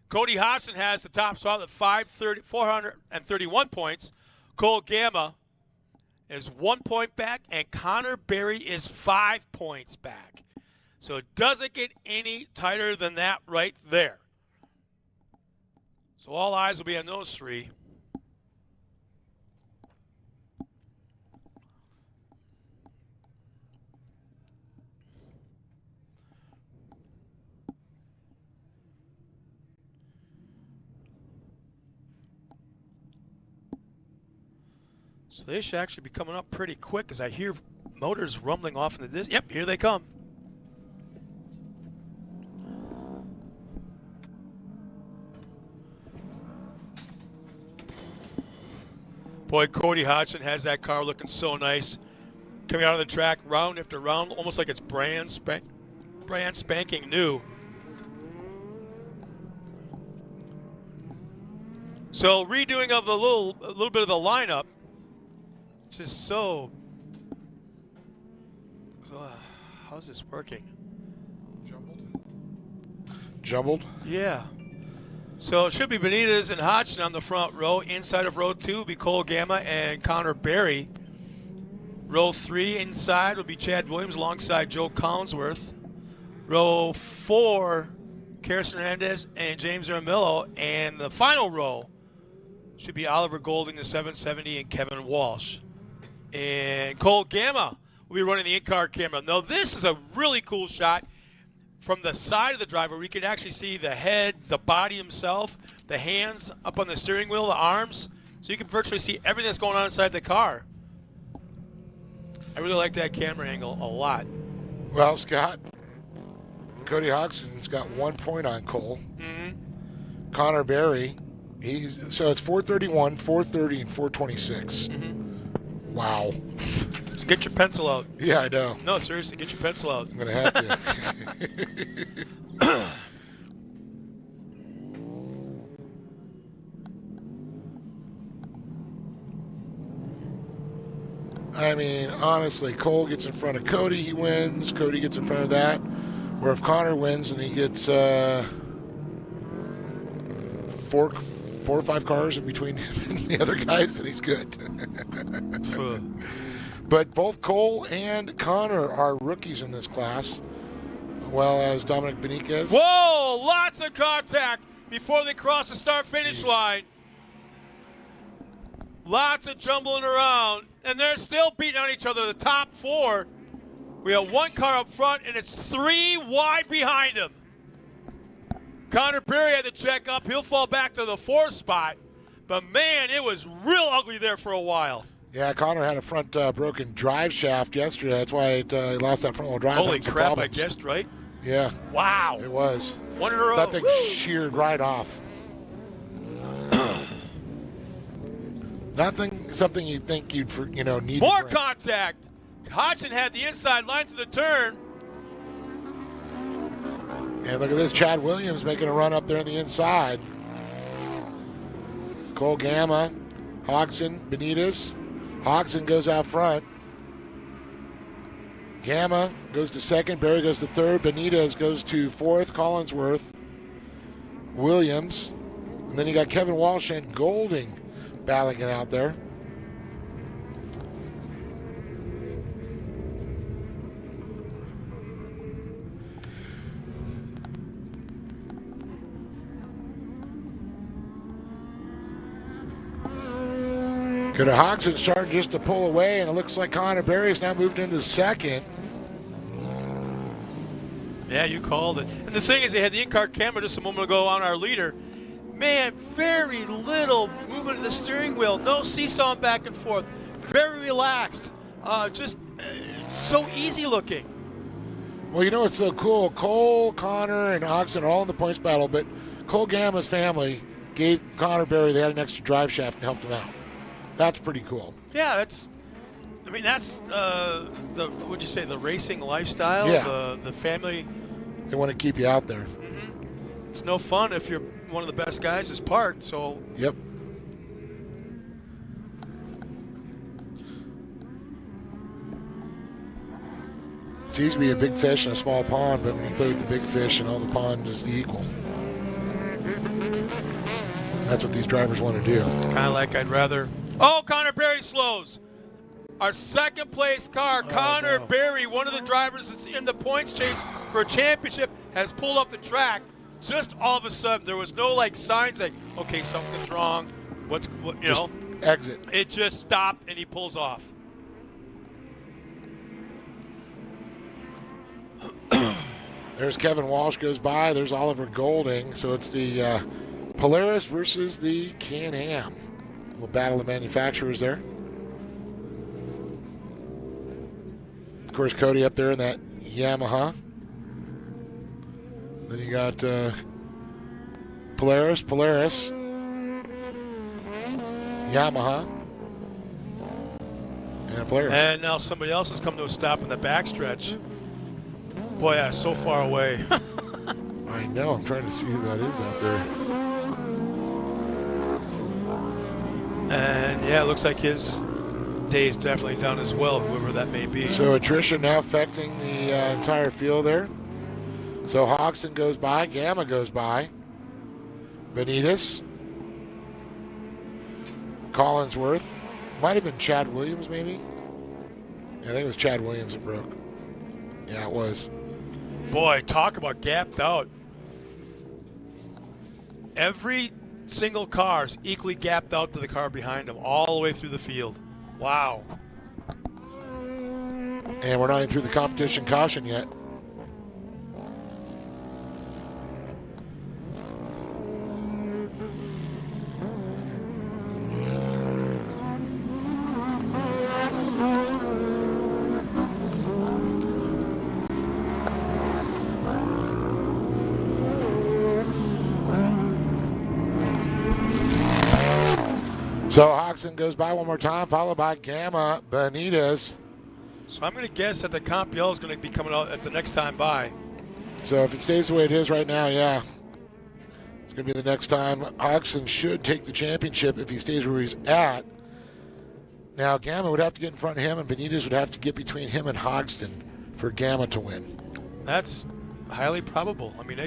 Cody Hodgson has the top spot at 431 points. Cole Gamma is 1 point back, and Connor Berry is 5 points back. So it doesn't get any tighter than that right there. So all eyes will be on those 3. So they should actually be coming up pretty quick as I hear motors rumbling off in the distance. Yep, here they come. Boy, Cody Hodgson has that car looking so nice. Coming out of the track round after round, almost like it's brand spanking new. So redoing of a little bit of the lineup. Just so. How's this working? Jumbled? Yeah. So it should be Benitez and Hodgson on the front row. Inside of row 2 will be Cole Gamma and Connor Berry. Row 3 inside will be Chad Williams alongside Joe Collinsworth. Row 4, Karsten Hernandez and James Armillo. And the final row should be Oliver Golding, the 770, and Kevin Walsh. And Cole Gamma will be running the in-car camera. Now, this is a really cool shot. from the side of the driver, we can actually see the head, the body himself, the hands up on the steering wheel, the arms. So you can virtually see everything that's going on inside the car. I really like that camera angle a lot. Well, Scott, Cody Hodgson's got 1 point on Cole. Mm-hmm. Connor Berry, so it's 431, 430, and 426. Mm-hmm. Wow. So get your pencil out. Yeah, I know. No, seriously, get your pencil out. I'm going to have to. I mean, honestly, Cole gets in front of Cody, he wins. Cody gets in front of that. Or if Connor wins and he gets four or five cars in between him and the other guys, then he's good. But both Cole and Connor are rookies in this class, well as Dominic Benitez. Whoa, lots of contact before they cross the start-finish line. Lots of jumbling around, and they're still beating on each other, the top four. We have one car up front, and it's 3 wide behind him. Connor Berry had to check up. He'll fall back to the 4th spot. But, man, it was real ugly there for a while. Yeah, Connor had a front broken drive shaft yesterday. That's why he lost that front-wheel drive. Holy crap, I guessed right. Yeah. Wow. It was. One in a row. That thing Woo! sheared right off. Something you think you'd need. More contact. Hodgson had the inside line to the turn. And look at this, Chad Williams making a run up there on the inside. Cole Gamma, Hodgson, Benitez. Hodgson goes out front. Gamma goes to 2nd. Berry goes to 3rd. Benitez goes to 4th. Collinsworth, Williams. And then you got Kevin Walsh and Golding battling it out there. Good. Hodgson starting just to pull away, and it looks like Connor Berry's now moved into 2nd. Yeah, you called it. And the thing is, they had the in-car camera just a moment ago on our leader. Man, very little movement of the steering wheel. No seesawing back and forth. Very relaxed. Just so easy looking. Well, you know what's so cool? Cole, Connor, and Hodgson are all in the points battle, but Cole Gamma's family gave Connor Berry, they had an extra drive shaft and helped him out. That's pretty cool. Yeah, that's what'd you say, the racing lifestyle? Yeah. The family. They want to keep you out there. Mm-hmm. It's no fun if you're one of the best guys is parked, so. Yep. It's easy to be a big fish in a small pond, but when you play with the big fish and all the pond is the equal. That's what these drivers want to do. It's kind of like I'd rather. Oh, Connor Berry slows. Our 2nd place car, Connor Berry, one of the drivers that's in the points chase for a championship, has pulled off the track. Just all of a sudden, there was no signs like, okay, something's wrong. Just exit. It just stopped and he pulls off. There's Kevin Walsh goes by. There's Oliver Golding. So it's the Polaris versus the Can-Am. We'll battle the manufacturers there. Of course, Cody up there in that Yamaha. Then you got Polaris, Yamaha, and Polaris. And now somebody else has come to a stop in the backstretch. Boy, yeah, so far away. I know. I'm trying to see who that is out there. And, yeah, it looks like his day is definitely done as well, whoever that may be. So attrition now affecting the entire field there. So Hodgson goes by, Gamma goes by, Benitez, Collinsworth, might have been Chad Williams maybe. Yeah, I think it was Chad Williams that broke. Yeah, it was. Boy, talk about gapped out. Every single car is equally gapped out to the car behind them all the way through the field. Wow. And we're not even through the competition caution yet. So Hodgson goes by one more time, followed by Gamma Benitez. So I'm going to guess that the comp yellow is going to be coming out at the next time by. So if it stays the way it is right now, yeah. It's going to be the next time. Hodgson should take the championship if he stays where he's at. Now, Gamma would have to get in front of him, and Benitez would have to get between him and Hodgson for Gamma to win. That's highly probable. I mean,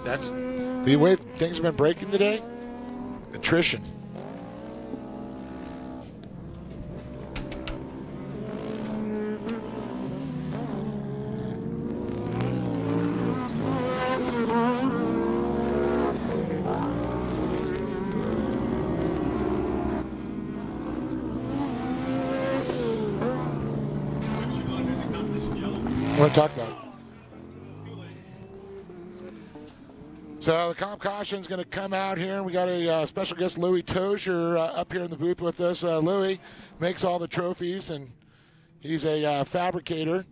that's... The way things have been breaking today, attrition. I want to talk about it. So the comp caution is going to come out here, and we got a special guest, Louis Tozier, up here in the booth with us. Louis makes all the trophies, and he's a fabricator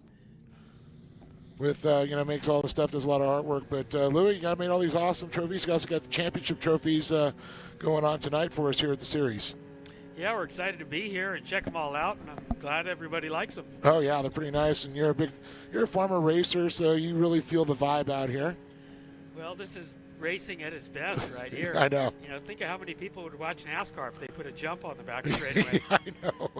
with, makes all the stuff, does a lot of artwork. But Louis, you got made all these awesome trophies. You also got the championship trophies going on tonight for us here at the series. Yeah, we're excited to be here and check them all out, and I'm glad everybody likes them. Oh yeah, they're pretty nice, and you're a former racer, so you really feel the vibe out here. Well, this is racing at its best right here. I know. You know, think of how many people would watch NASCAR if they put a jump on the back straightaway. I know.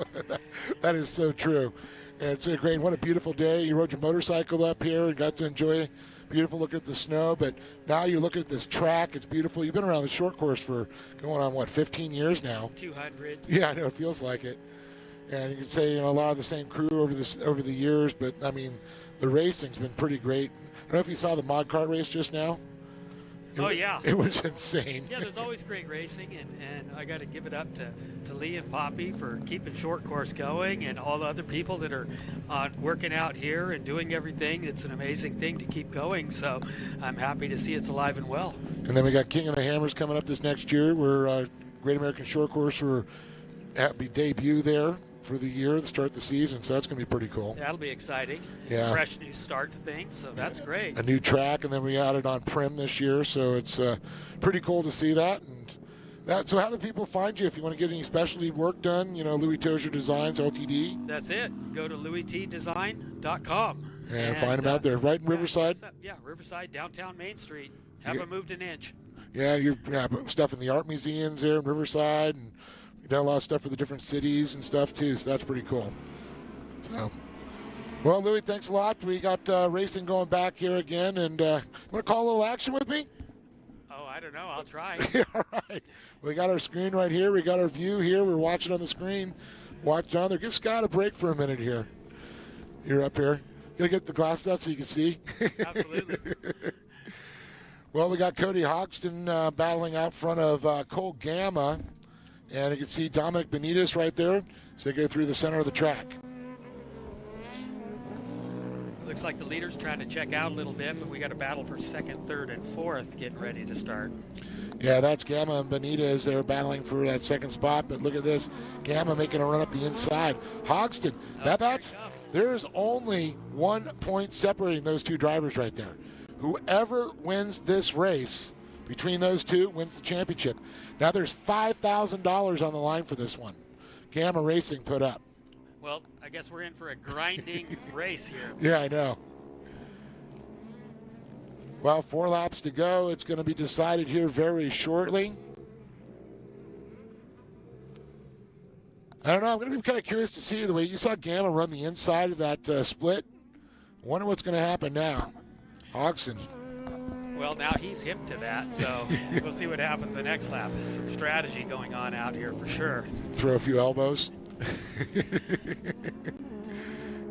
That is so true. And it's great. What a beautiful day. You rode your motorcycle up here and got to enjoy beautiful look at the snow, but now you're looking at this track. It's beautiful. You've been around the short course for going on, 15 years now? 200. Yeah, I know. It feels like it. And you can say, a lot of the same crew over the years, but, I mean, the racing's been pretty great. I don't know if you saw the mod kart race just now. Yeah. It was insane. Yeah, there's always great racing, and I got to give it up to Lee and Poppy for keeping short course going, and all the other people that are working out here and doing everything. It's an amazing thing to keep going, so I'm happy to see it's alive and well. And then we got King of the Hammers coming up this next year. We're Great American Short Course will be debut there for the year to start the season, so that's going to be pretty cool. That'll be exciting. Yeah. Fresh new start to things, so that's great. A new track, and then we added on Prim this year, so it's pretty cool to see that. So how do people find you if you want to get any specialty work done? Louis Tozier Designs, LTD. That's it. Go to louistdesign.com. And find them out there, right in Riverside? Yeah, Riverside, downtown Main Street. Haven't moved an inch. Yeah, you have stuff in the art museums there in Riverside, and done a lot of stuff for the different cities and stuff too, so that's pretty cool. So, well, Louis, thanks a lot. We got racing going back here again, and you want to call a little action with me? Oh, I don't know. I'll try. All right. We got our screen right here. We got our view here. We're watching on the screen. Watch down there. Give Scott a break for a minute here. You're up here. Gonna get the glasses out so you can see. Absolutely. Well, we got Cody Hodgson battling out front of Cole Gamma. And you can see Dominic Benitez right there. So they go through the center of the track. Looks like the leader's trying to check out a little bit, but we got a battle for second, third, and fourth getting ready to start. Yeah, that's Gamma and Benitez. They're battling for that second spot. But look at this. Gamma making a run up the inside. Hodgson. There's only 1 point separating those two drivers right there. Whoever wins this race between those two wins the championship. Now there's $5,000 on the line for this one. Gamma Racing put up. Well, I guess we're in for a grinding race here. Yeah, I know. Well, 4 laps to go. It's going to be decided here very shortly. I don't know. I'm going to be kind of curious to see the way you saw Gamma run the inside of that split. I wonder what's going to happen now. Hodgson. Well, now he's hip to that, so we'll see what happens the next lap. There's some strategy going on out here for sure. Throw a few elbows.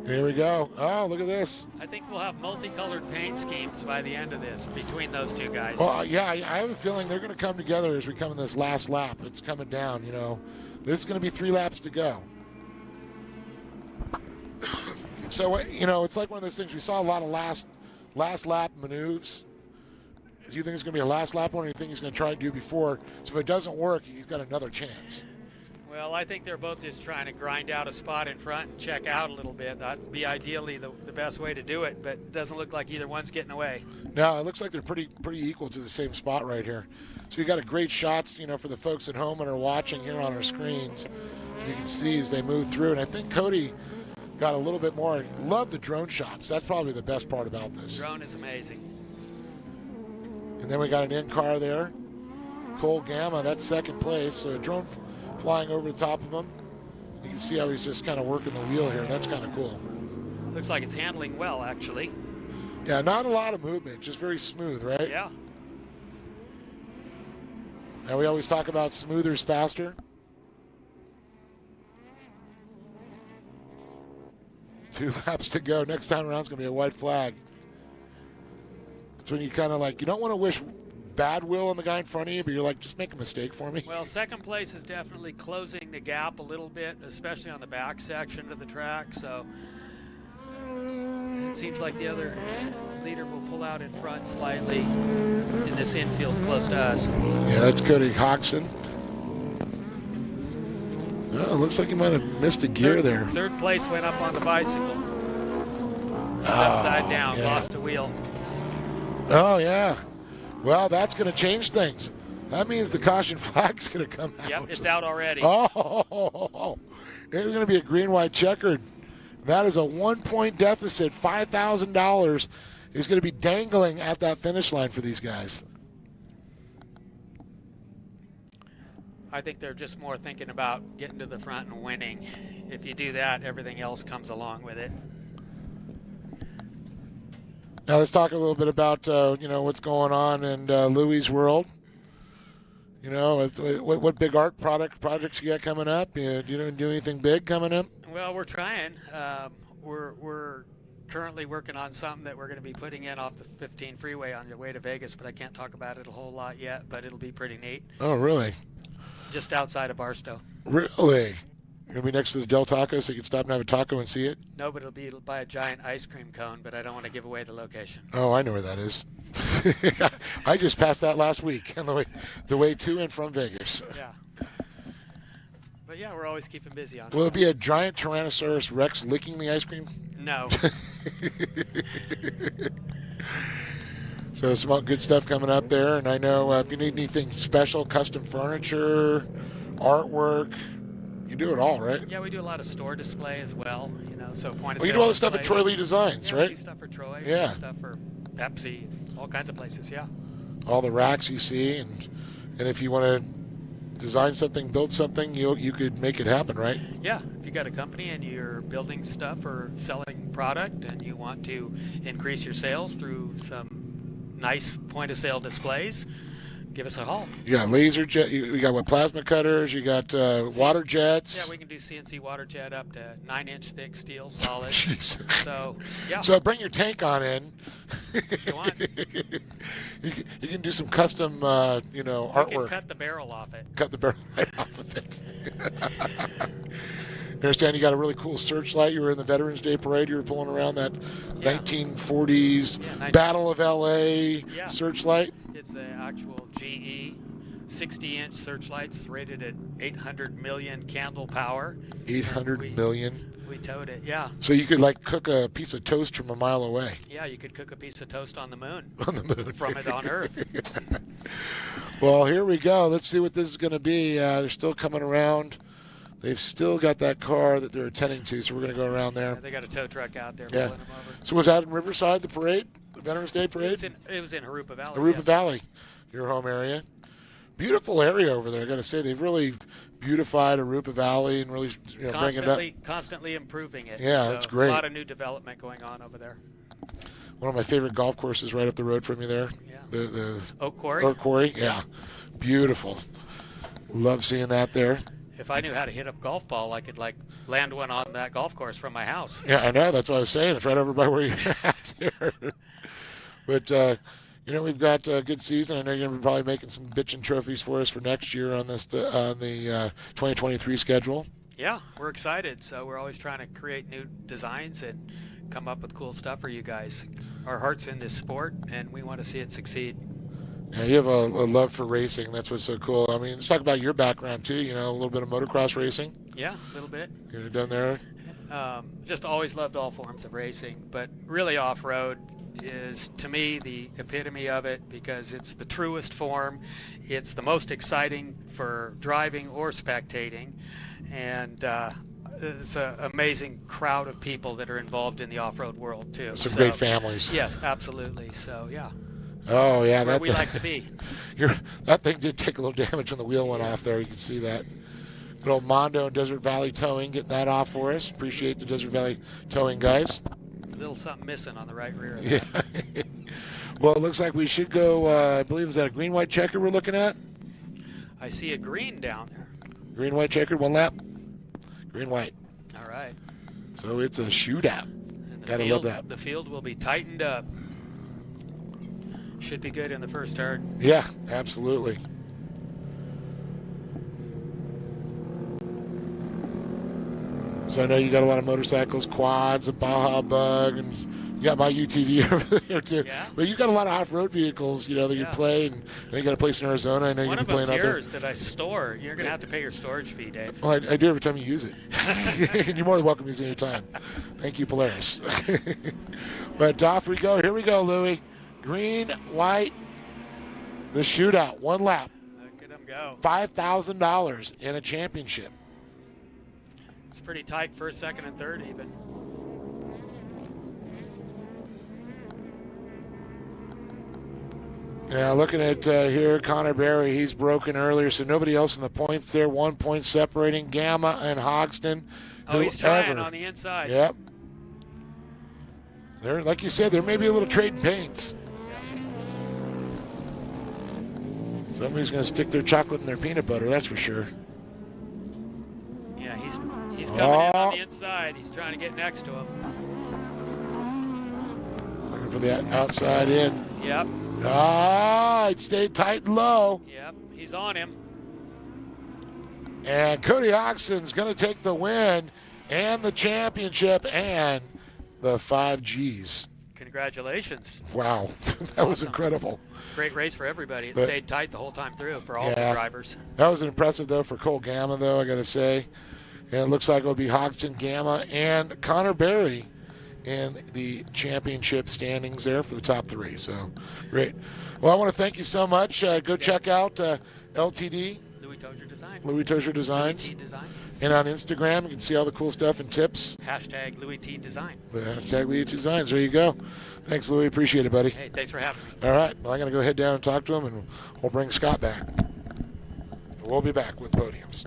Here we go. Oh, look at this. I think we'll have multicolored paint schemes by the end of this between those two guys. Well, yeah, I have a feeling they're going to come together as we come in this last lap. It's coming down, This is going to be 3 laps to go. So, it's like one of those things. We saw a lot of last lap maneuvers. Do you think it's going to be a last lap one, or do you think he's going to try to do before? So if it doesn't work, he's got another chance. Well, I think they're both just trying to grind out a spot in front and check out a little bit. That'd be ideally the best way to do it, but it doesn't look like either one's getting away. No, it looks like they're pretty equal to the same spot right here. So you got a great shots, for the folks at home and are watching here on our screens. You can see as they move through, and I think Cody got a little bit more. Love the drone shots. That's probably the best part about this. Drone is amazing. And then we got an in-car there. Cole Gamma, that's second place. So a drone flying over the top of him. You can see how he's just kind of working the wheel here. That's kind of cool. Looks like it's handling well, actually. Yeah, not a lot of movement, just very smooth, right? Yeah. Now we always talk about smoothers faster. 2 laps to go. Next time around is going to be a white flag. It's when you kind of you don't want to wish bad will on the guy in front of you, but you're like, just make a mistake for me. Well, second place is definitely closing the gap a little bit, especially on the back section of the track. So it seems like the other leader will pull out in front slightly in this infield close to us. Yeah, that's Cody Hodgson. Oh, it looks like he might have missed a gear there. Third place went up on the bicycle. He's upside down, yeah. Lost the wheel. Oh, yeah. Well, that's going to change things. That means the caution flag's going to come out. Yep, it's out already. Oh, it's going to be a green-white checkered. That is a 1-point deficit. $5,000 is going to be dangling at that finish line for these guys. I think they're just more thinking about getting to the front and winning. If you do that, everything else comes along with it. Now let's talk a little bit about what's going on in Louis' world. What big art projects you got coming up? Do you do anything big coming up? Well, we're trying. We're currently working on something that we're going to be putting in off the 15 freeway on your way to Vegas, but I can't talk about it a whole lot yet. But it'll be pretty neat. Oh, really? Just outside of Barstow. Really? Gonna be next to the Del Taco, so you can stop and have a taco and see it? No, but it'll be by a giant ice cream cone, but I don't want to give away the location. Oh, I know where that is. I just passed that last week on the way to and from Vegas. Yeah. But yeah, we're always keeping busy on Will it be a giant Tyrannosaurus Rex licking the ice cream? No. So some good stuff coming up there, and I know if you need anything special, custom furniture, artwork, you do it all, right? Yeah, we do a lot of store display as well. So point of Well, you sale do all the stuff at displays. Troy Lee Designs, Yeah, right? We do stuff for Troy. Yeah. We do stuff for Pepsi, all kinds of places. Yeah. All the racks you see, and if you want to design something, build something, you could make it happen, right? Yeah. If you got a company and you're building stuff or selling product, and you want to increase your sales through some nice point of sale displays, give us a call. You got laser jet. You got plasma cutters. You got water jets. Yeah, we can do CNC water jet up to 9-inch thick steel, solid. Jesus. So yeah. So bring your tank on in. If you want. You can do some custom, artwork. You can cut the barrel off it. Cut the barrel right off of it. I understand you got a really cool searchlight. You were in the Veterans Day Parade. You were pulling around that 1940s Battle of L.A. searchlight. It's the actual GE 60-inch searchlights rated at 800 million candle power. 800 million. We towed it, yeah. So you could cook a piece of toast from a mile away. Yeah, you could cook a piece of toast on the moon. On the moon. From it on Earth. Well, here we go. Let's see what this is going to be. They're still coming around. They've still got that car that they're attending to, so we're going to go around there. Yeah, they got a tow truck out there Yeah. pulling them over. So was that in Riverside, the parade? The Veterans Day Parade? It was in Harupa Valley. Arupa yes. Valley, your home area. Beautiful area over there, I got to say. They've really beautified Arupa Valley and really bring it up. Constantly improving it. Yeah, so that's great. A lot of new development going on over there. One of my favorite golf courses right up the road from you there. Yeah. The Oak Quarry? Oak Quarry, yeah. Beautiful. Love seeing that there. If I knew how to hit a golf ball, I could land one on that golf course from my house. Yeah, I know. That's what I was saying. It's right over by where you're at here. But, we've got a good season. I know you're going to be probably making some bitchin' trophies for us for next year on this on the 2023 schedule. Yeah, we're excited. So we're always trying to create new designs and come up with cool stuff for you guys. Our heart's in this sport, and we want to see it succeed. Yeah, you have a love for racing. That's what's so cool. I mean, let's talk about your background too. You know, a little bit of motocross racing. Yeah, a little bit. You've done there. Just always loved all forms of racing, but really off-road is, to me, the epitome of it because it's the truest form. It's the most exciting for driving or spectating, and it's an amazing crowd of people that are involved in the off-road world too. Some great families. Yes, absolutely. So yeah. Oh yeah, that's where we like to be. That thing did take a little damage when the wheel went off there. You can see that. Good old Mondo and Desert Valley Towing getting that off for us. Appreciate the Desert Valley Towing guys. A little something missing on the right rear of yeah. that. Well, it looks like we should go, I believe, is that a green-white checker we're looking at? I see a green down there. Green-white checkered, 1 lap? Green-white. All right. So it's a shootout. Gotta love that. The field will be tightened up. Should be good in the first turn. Yeah, absolutely. So I know you got a lot of motorcycles, quads, a Baja Bug, and you got my UTV over there too. Yeah. But you got a lot of off-road vehicles, you know, that you play, and you got a place in Arizona. I know you've been playing out there. One of them's yours that I store. You're going to have to pay your storage fee, Dave. Well, I do every time you use it. And you're more than welcome to use it any time. Thank you, Polaris. But off we go. Here we go, Louie. Green, white, the shootout, 1 lap. Look at them go. $5,000 in a championship. It's pretty tight, first, second, and third even. Yeah, looking at here, Connor Berry, he's broken earlier, so nobody else in the points there. 1 point separating Gamma and Hogston. Oh, he's trying on the inside. Yep. There, like you said, there may be a little trade in paints. Somebody's going to stick their chocolate in their peanut butter, that's for sure. Yeah, he's coming in on the inside. He's trying to get next to him. Looking for the outside in. Yep. It stayed tight and low. Yep, he's on him. And Cody Hoxton's going to take the win and the championship and the 5Gs. Congratulations. Wow, that was incredible. Great race for everybody. It stayed tight the whole time through for all the drivers. That was impressive, though, for Cole Gamma, though, I got to say. And it looks like it'll be Hogston, Gamma, and Connor Berry in the championship standings there for the top 3. So, great. Well, I want to thank you so much. Go check out LTD. Louis Tozier Design. Louis Tozier Designs. Louis T Design. And on Instagram, you can see all the cool stuff and tips. Hashtag Louis T Design. Hashtag Louis T Designs. There you go. Thanks, Louis. Appreciate it, buddy. Hey, thanks for having me. All right. Well, I'm going to go head down and talk to him, and we'll bring Scott back. We'll be back with Podiums.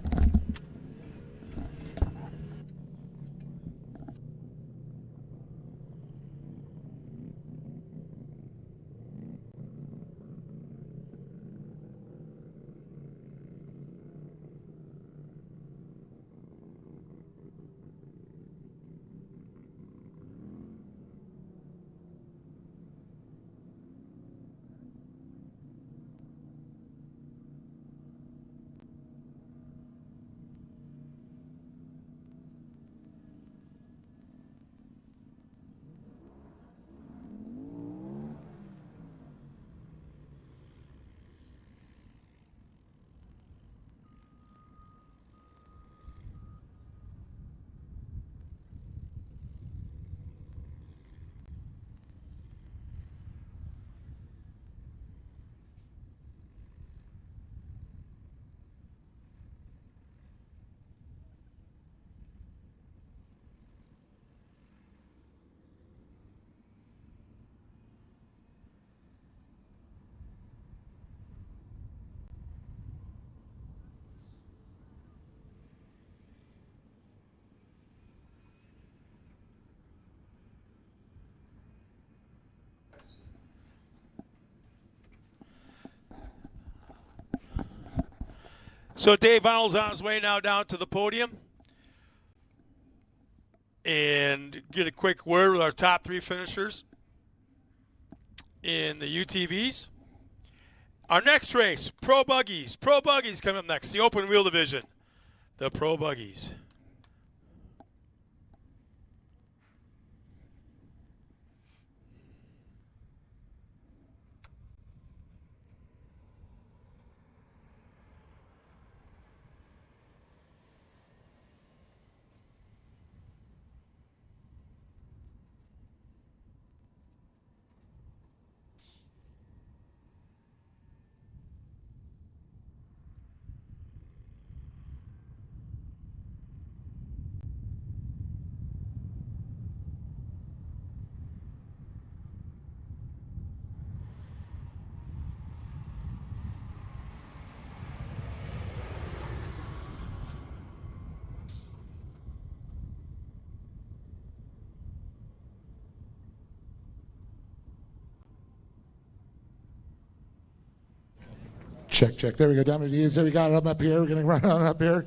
So Dave Arnold's on his way now down to the podium. And get a quick word with our top 3 finishers in the UTVs. Our next race, Pro Buggies. Pro Buggies coming up next, the open wheel division. The Pro Buggies. Check. There we go. Dominique, there we got it up here. We're going to run on up here.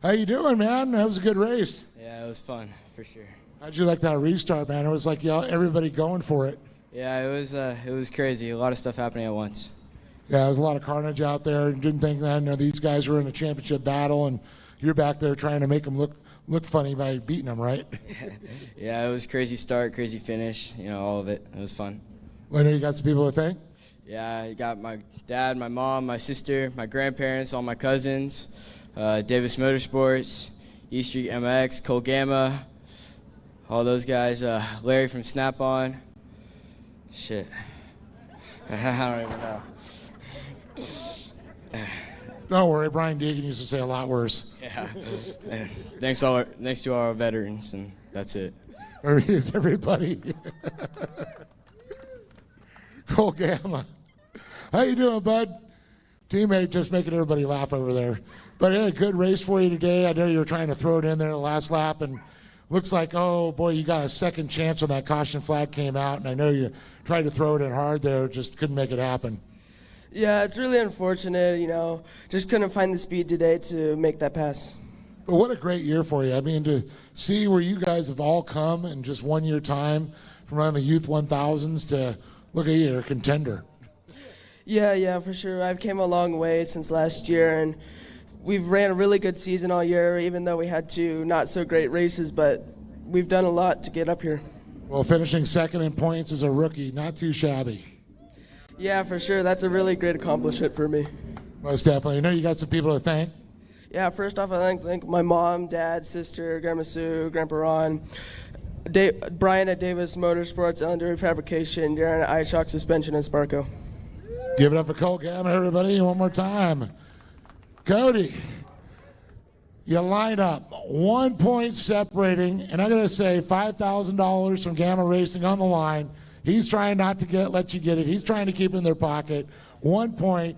How you doing, man? That was a good race. Yeah, it was fun, for sure. How'd you like that restart, man? It was like everybody going for it. Yeah, it was crazy. A lot of stuff happening at once. Yeah, there was a lot of carnage out there. Didn't think that these guys were in a championship battle, and you're back there trying to make them look funny by beating them, right? Yeah, it was crazy start, crazy finish. All of it. It was fun. Well, I know you got some people to thank. Yeah, I got my dad, my mom, my sister, my grandparents, all my cousins, Davis Motorsports, E Street MX, Cole Gamma, all those guys. Larry from Snap-on. Shit. I don't even know. Don't worry, Brian Deegan used to say a lot worse. Yeah. Thanks to our veterans, and that's it. There he is, everybody. Cole Gamma. How you doing, bud? Teammate just making everybody laugh over there. But yeah, good race for you today. I know you were trying to throw it in there the last lap, and looks like, oh boy, you got a second chance when that caution flag came out, and I know you tried to throw it in hard there, just couldn't make it happen. Yeah, it's really unfortunate, just couldn't find the speed today to make that pass. But what a great year for you. I mean, to see where you guys have all come in just 1 year time from running the Youth 1000s to look at you, you're a contender. Yeah, for sure. I've came a long way since last year, and we've ran a really good season all year, even though we had two not so great races, but we've done a lot to get up here. Well, finishing second in points as a rookie, not too shabby. Yeah, for sure. That's a really great accomplishment for me. Most definitely. I know you got some people to thank. Yeah, first off, I thank my mom, dad, sister, Grandma Sue, Grandpa Ron, Brian at Davis Motorsports, Ellen Fabrication, Darren at iShock Suspension, and Sparko. Give it up for Cole Gamma, everybody, one more time. Cody, you line up 1 point separating, and I'm going to say $5,000 from Gamma Racing on the line. He's trying not to let you get it. He's trying to keep it in their pocket. 1 point,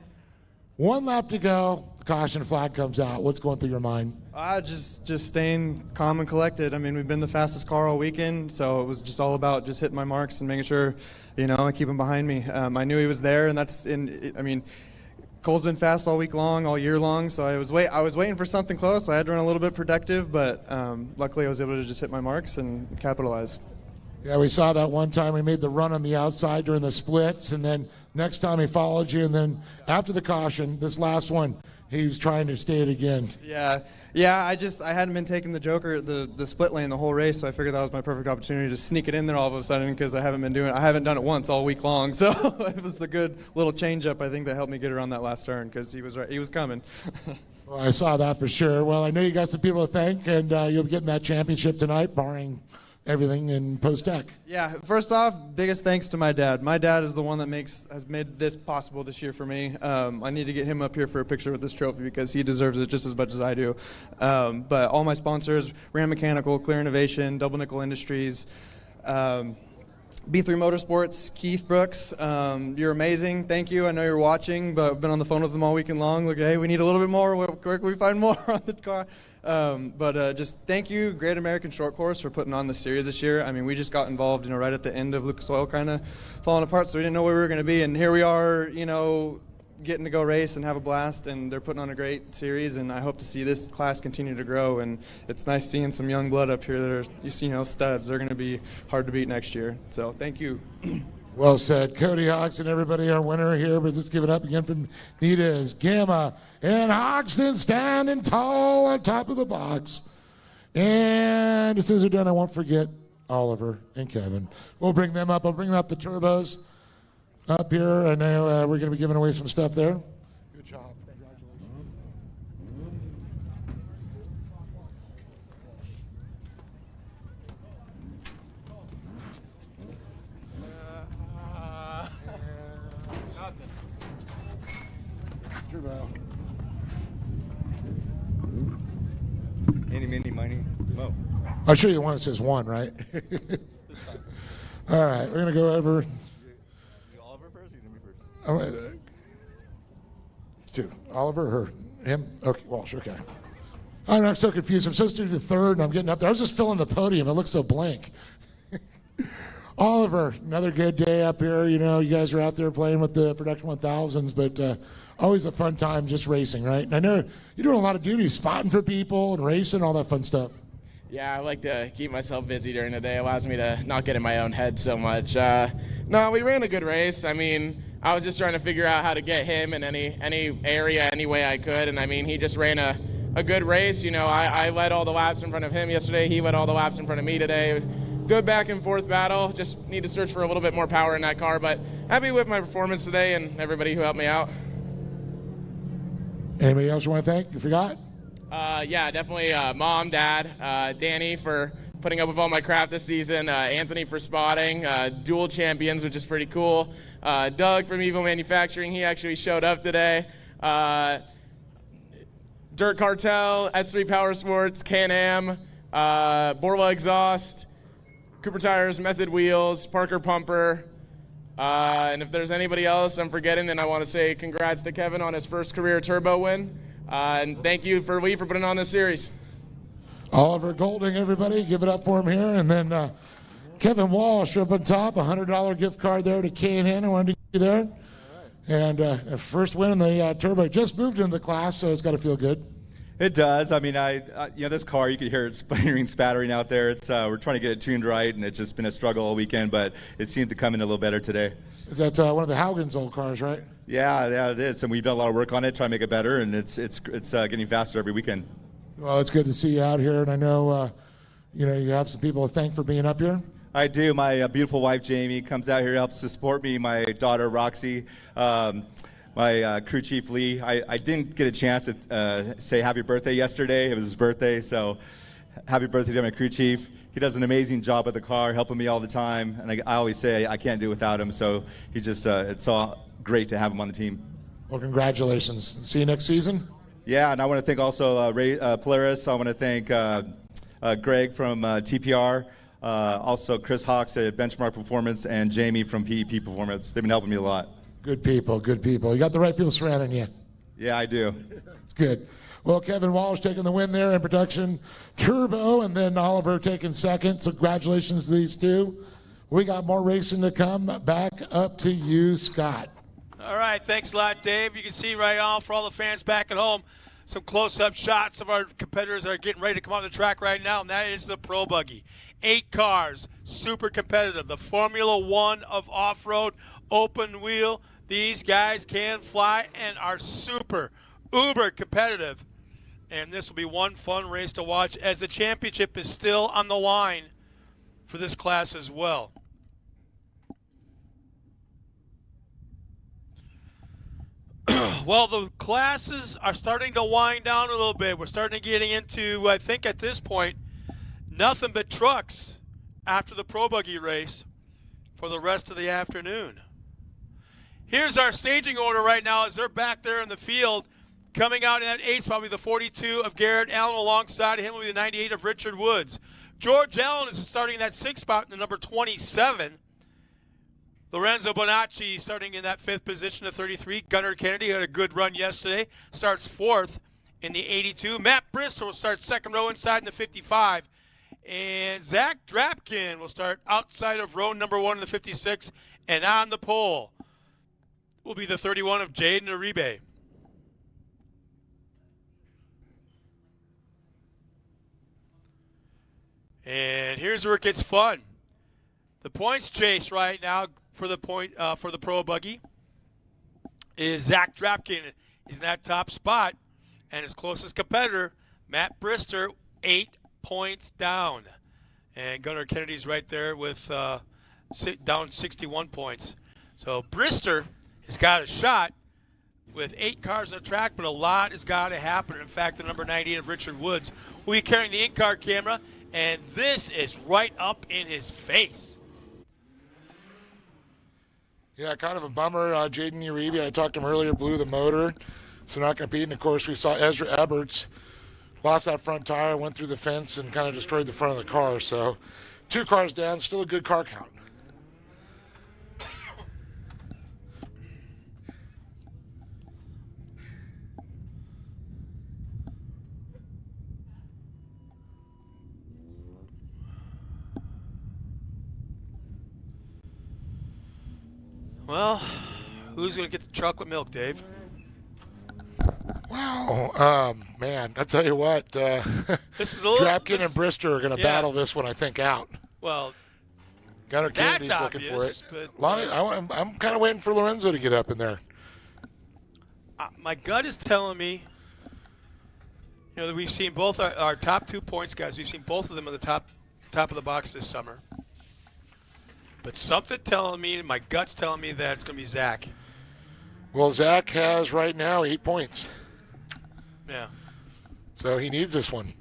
1 lap to go. The caution flag comes out. What's going through your mind? Just staying calm and collected. I mean, we've been the fastest car all weekend, so it was just all about just hitting my marks and making sure, I keep him behind me. I knew he was there, and Cole's been fast all week long, all year long, so I was waiting for something close. I had to run a little bit productive, but luckily I was able to just hit my marks and capitalize. Yeah, we saw that one time. We made the run on the outside during the splits, and then next time he followed you, and then after the caution, this last one, he was trying to stay it again. Yeah. I hadn't been taking the joker, the split lane the whole race, so I figured that was my perfect opportunity to sneak it in there all of a sudden because I haven't done it once all week long. So it was the good little change up, I think, that helped me get around that last turn because he was coming. Well, I saw that for sure. Well, I know you got some people to thank, and you'll be getting that championship tonight, barring everything in post-tech. Yeah, first off, biggest thanks to my dad. My dad is the one that has made this possible this year for me. I need to get him up here for a picture with this trophy because he deserves it just as much as I do. But all my sponsors, Ram Mechanical, Clear Innovation, Double Nickel Industries, B3 Motorsports, Keith Brooks, you're amazing. Thank you. I know you're watching, but I've been on the phone with them all weekend long. Look, hey, we need a little bit more. Where can we find more on the car? Just thank you, Great American Short Course, for putting on this series this year. I mean, we just got involved, right at the end of Lucas Oil kind of falling apart, so we didn't know where we were going to be. And here we are, getting to go race and have a blast, and they're putting on a great series, and I hope to see this class continue to grow. And it's nice seeing some young blood up here that are, studs. They're going to be hard to beat next year. So thank you. Well said. Cody Hodgson, everybody, our winner here, but let's give it up again from Nita's Gamma and Hodgson standing tall on top of the box. And as soon as they're done, I won't forget Oliver and Kevin. We'll bring them up. I'll bring up the turbos up here. I know we're going to be giving away some stuff there. Good job. Congratulations. Turbo. Any, mini, miny, mo. I'll show you the one that says 1, right? All right, we're going to go over. Oliver first or you do me first? Dude, Oliver, her, him? Okay, Walsh, okay. I'm so confused. I'm supposed to do the third, and I'm getting up there. I was just filling the podium. It looks so blank. Oliver, another good day up here. You guys are out there playing with the Production 1000s, but always a fun time just racing, right? And I know you're doing a lot of duties, spotting for people and racing, all that fun stuff. Yeah, I like to keep myself busy during the day. It allows me to not get in my own head so much. No, we ran a good race. I mean, I was just trying to figure out how to get him in any area, any way I could. And I mean, he just ran a good race. You know, I led all the laps in front of him yesterday. He led all the laps in front of me today. Good back and forth battle. Just need to search for a little bit more power in that car. But happy with my performance today and everybody who helped me out. Anybody else you want to thank? You forgot? Yeah, definitely Mom, Dad, Danny for putting up with all my crap this season, Anthony for spotting, dual champions, which is pretty cool, Doug from Evo Manufacturing, he actually showed up today, Dirt Cartel, S3 Power Sports, Can-Am, Borla Exhaust, Cooper Tires, Method Wheels, Parker Pumper, and if there's anybody else I'm forgetting, then I want to say congrats to Kevin on his first career turbo win. And thank you for Lee for putting on this series. Oliver Golding, everybody, give it up for him here. And then Kevin Walsh up on top, $100 gift card there to K&N. I wanted to get you there. And first win in the turbo. Just moved into the class, so it's got to feel good. It does. I mean, you know, this car, you can hear it sputtering, spattering out there. It's we're trying to get it tuned right, and it's just been a struggle all weekend, but it seemed to come in a little better today. Is that one of the Haugen's old cars, right? Yeah, it is. And we've done a lot of work on it, trying to make it better, and it's getting faster every weekend. Well, it's good to see you out here, and I know, you have some people to thank for being up here. I do. My beautiful wife, Jamie, comes out here, helps to support me. My daughter, Roxy, my crew chief, Lee. I didn't get a chance to say happy birthday yesterday. It was his birthday, so happy birthday to my crew chief. He does an amazing job with the car, helping me all the time, and I always say I can't do it without him, so he just, it's all great to have him on the team. Well, congratulations. See you next season. Yeah, and I want to thank also Polaris. I want to thank Greg from TPR, also Chris Hawks at Benchmark Performance, and Jamie from PEP Performance. They've been helping me a lot. Good people, good people. You got the right people surrounding you. Yeah, I do. It's good. Well, Kevin Walsh taking the win there in production turbo, and then Oliver taking second. So congratulations to these two. We got more racing to come. Back up to you, Scott. All right, thanks a lot, Dave. You can see right on for all the fans back at home, some close-up shots of our competitors that are getting ready to come on the track right now, and that is the Pro Buggy. 8 cars, super competitive. The Formula One of off-road, open wheel. These guys can fly and are super, uber competitive. And this will be one fun race to watch as the championship is still on the line for this class as well. Well, the classes are starting to wind down a little bit. We're starting to get into, I think at this point, nothing but trucks after the Pro Buggy race for the rest of the afternoon. Here's our staging order right now as they're back there in the field. Coming out in that 8 spot will be the 42 of Garrett Allen. Alongside him will be the 98 of Richard Woods. George Allen is starting in that 6th spot in the number 27. Lorenzo Bonacci starting in that 5th position at 33. Gunnar Kennedy had a good run yesterday. Starts 4th in the 82. Matt Bristol will start 2nd row inside in the 55. And Zach Drapkin will start outside of row number 1 in the 56. And on the pole will be the 31 of Jaden Uribe. And here's where it gets fun. The points chase right now for the Pro Buggy is Zach Drapkin. He's in that top spot, and his closest competitor, Matt Brister, 8 points down. And Gunnar Kennedy's right there with down 61 points. So Brister has got a shot with 8 cars on the track, but a lot has got to happen. In fact, the number 98 of Richard Woods will be carrying the in-car camera. And this is right up in his face. Yeah, kind of a bummer. Jaden Uribe, I talked to him earlier, blew the motor, so not competing. Of course, we saw Ezra Eberts lost that front tire, went through the fence, and kind of destroyed the front of the car. So 2 cars down, still a good car count. Well, who's going to get the chocolate milk, Dave? Wow. Man, I tell you what, This is a little. Drapkin and Brister are going to battle this one, I think, out. Well, Gunnar Kennedy's that's looking obvious, for it. but, I'm kind of waiting for Lorenzo to get up in there. My gut is telling me, that we've seen both our top 2 points guys. We've seen both of them at the top of the box this summer. But something telling me, my gut's telling me that it's going to be Zach. Well, Zach has right now 8 points. Yeah. So he needs this one.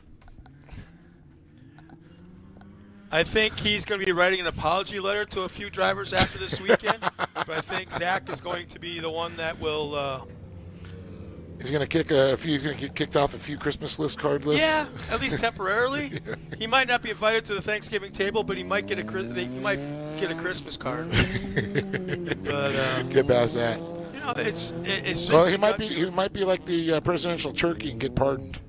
I think he's going to be writing an apology letter to a few drivers after this weekend. But I think Zach is going to be the one that will. He's going to kick a few. He's going to get kicked off a few Christmas card lists. Yeah, at least temporarily. Yeah. He might not be invited to the Thanksgiving table, but he might get a Christmas card. But get past that. It's just. Well, he might be like the presidential turkey and get pardoned.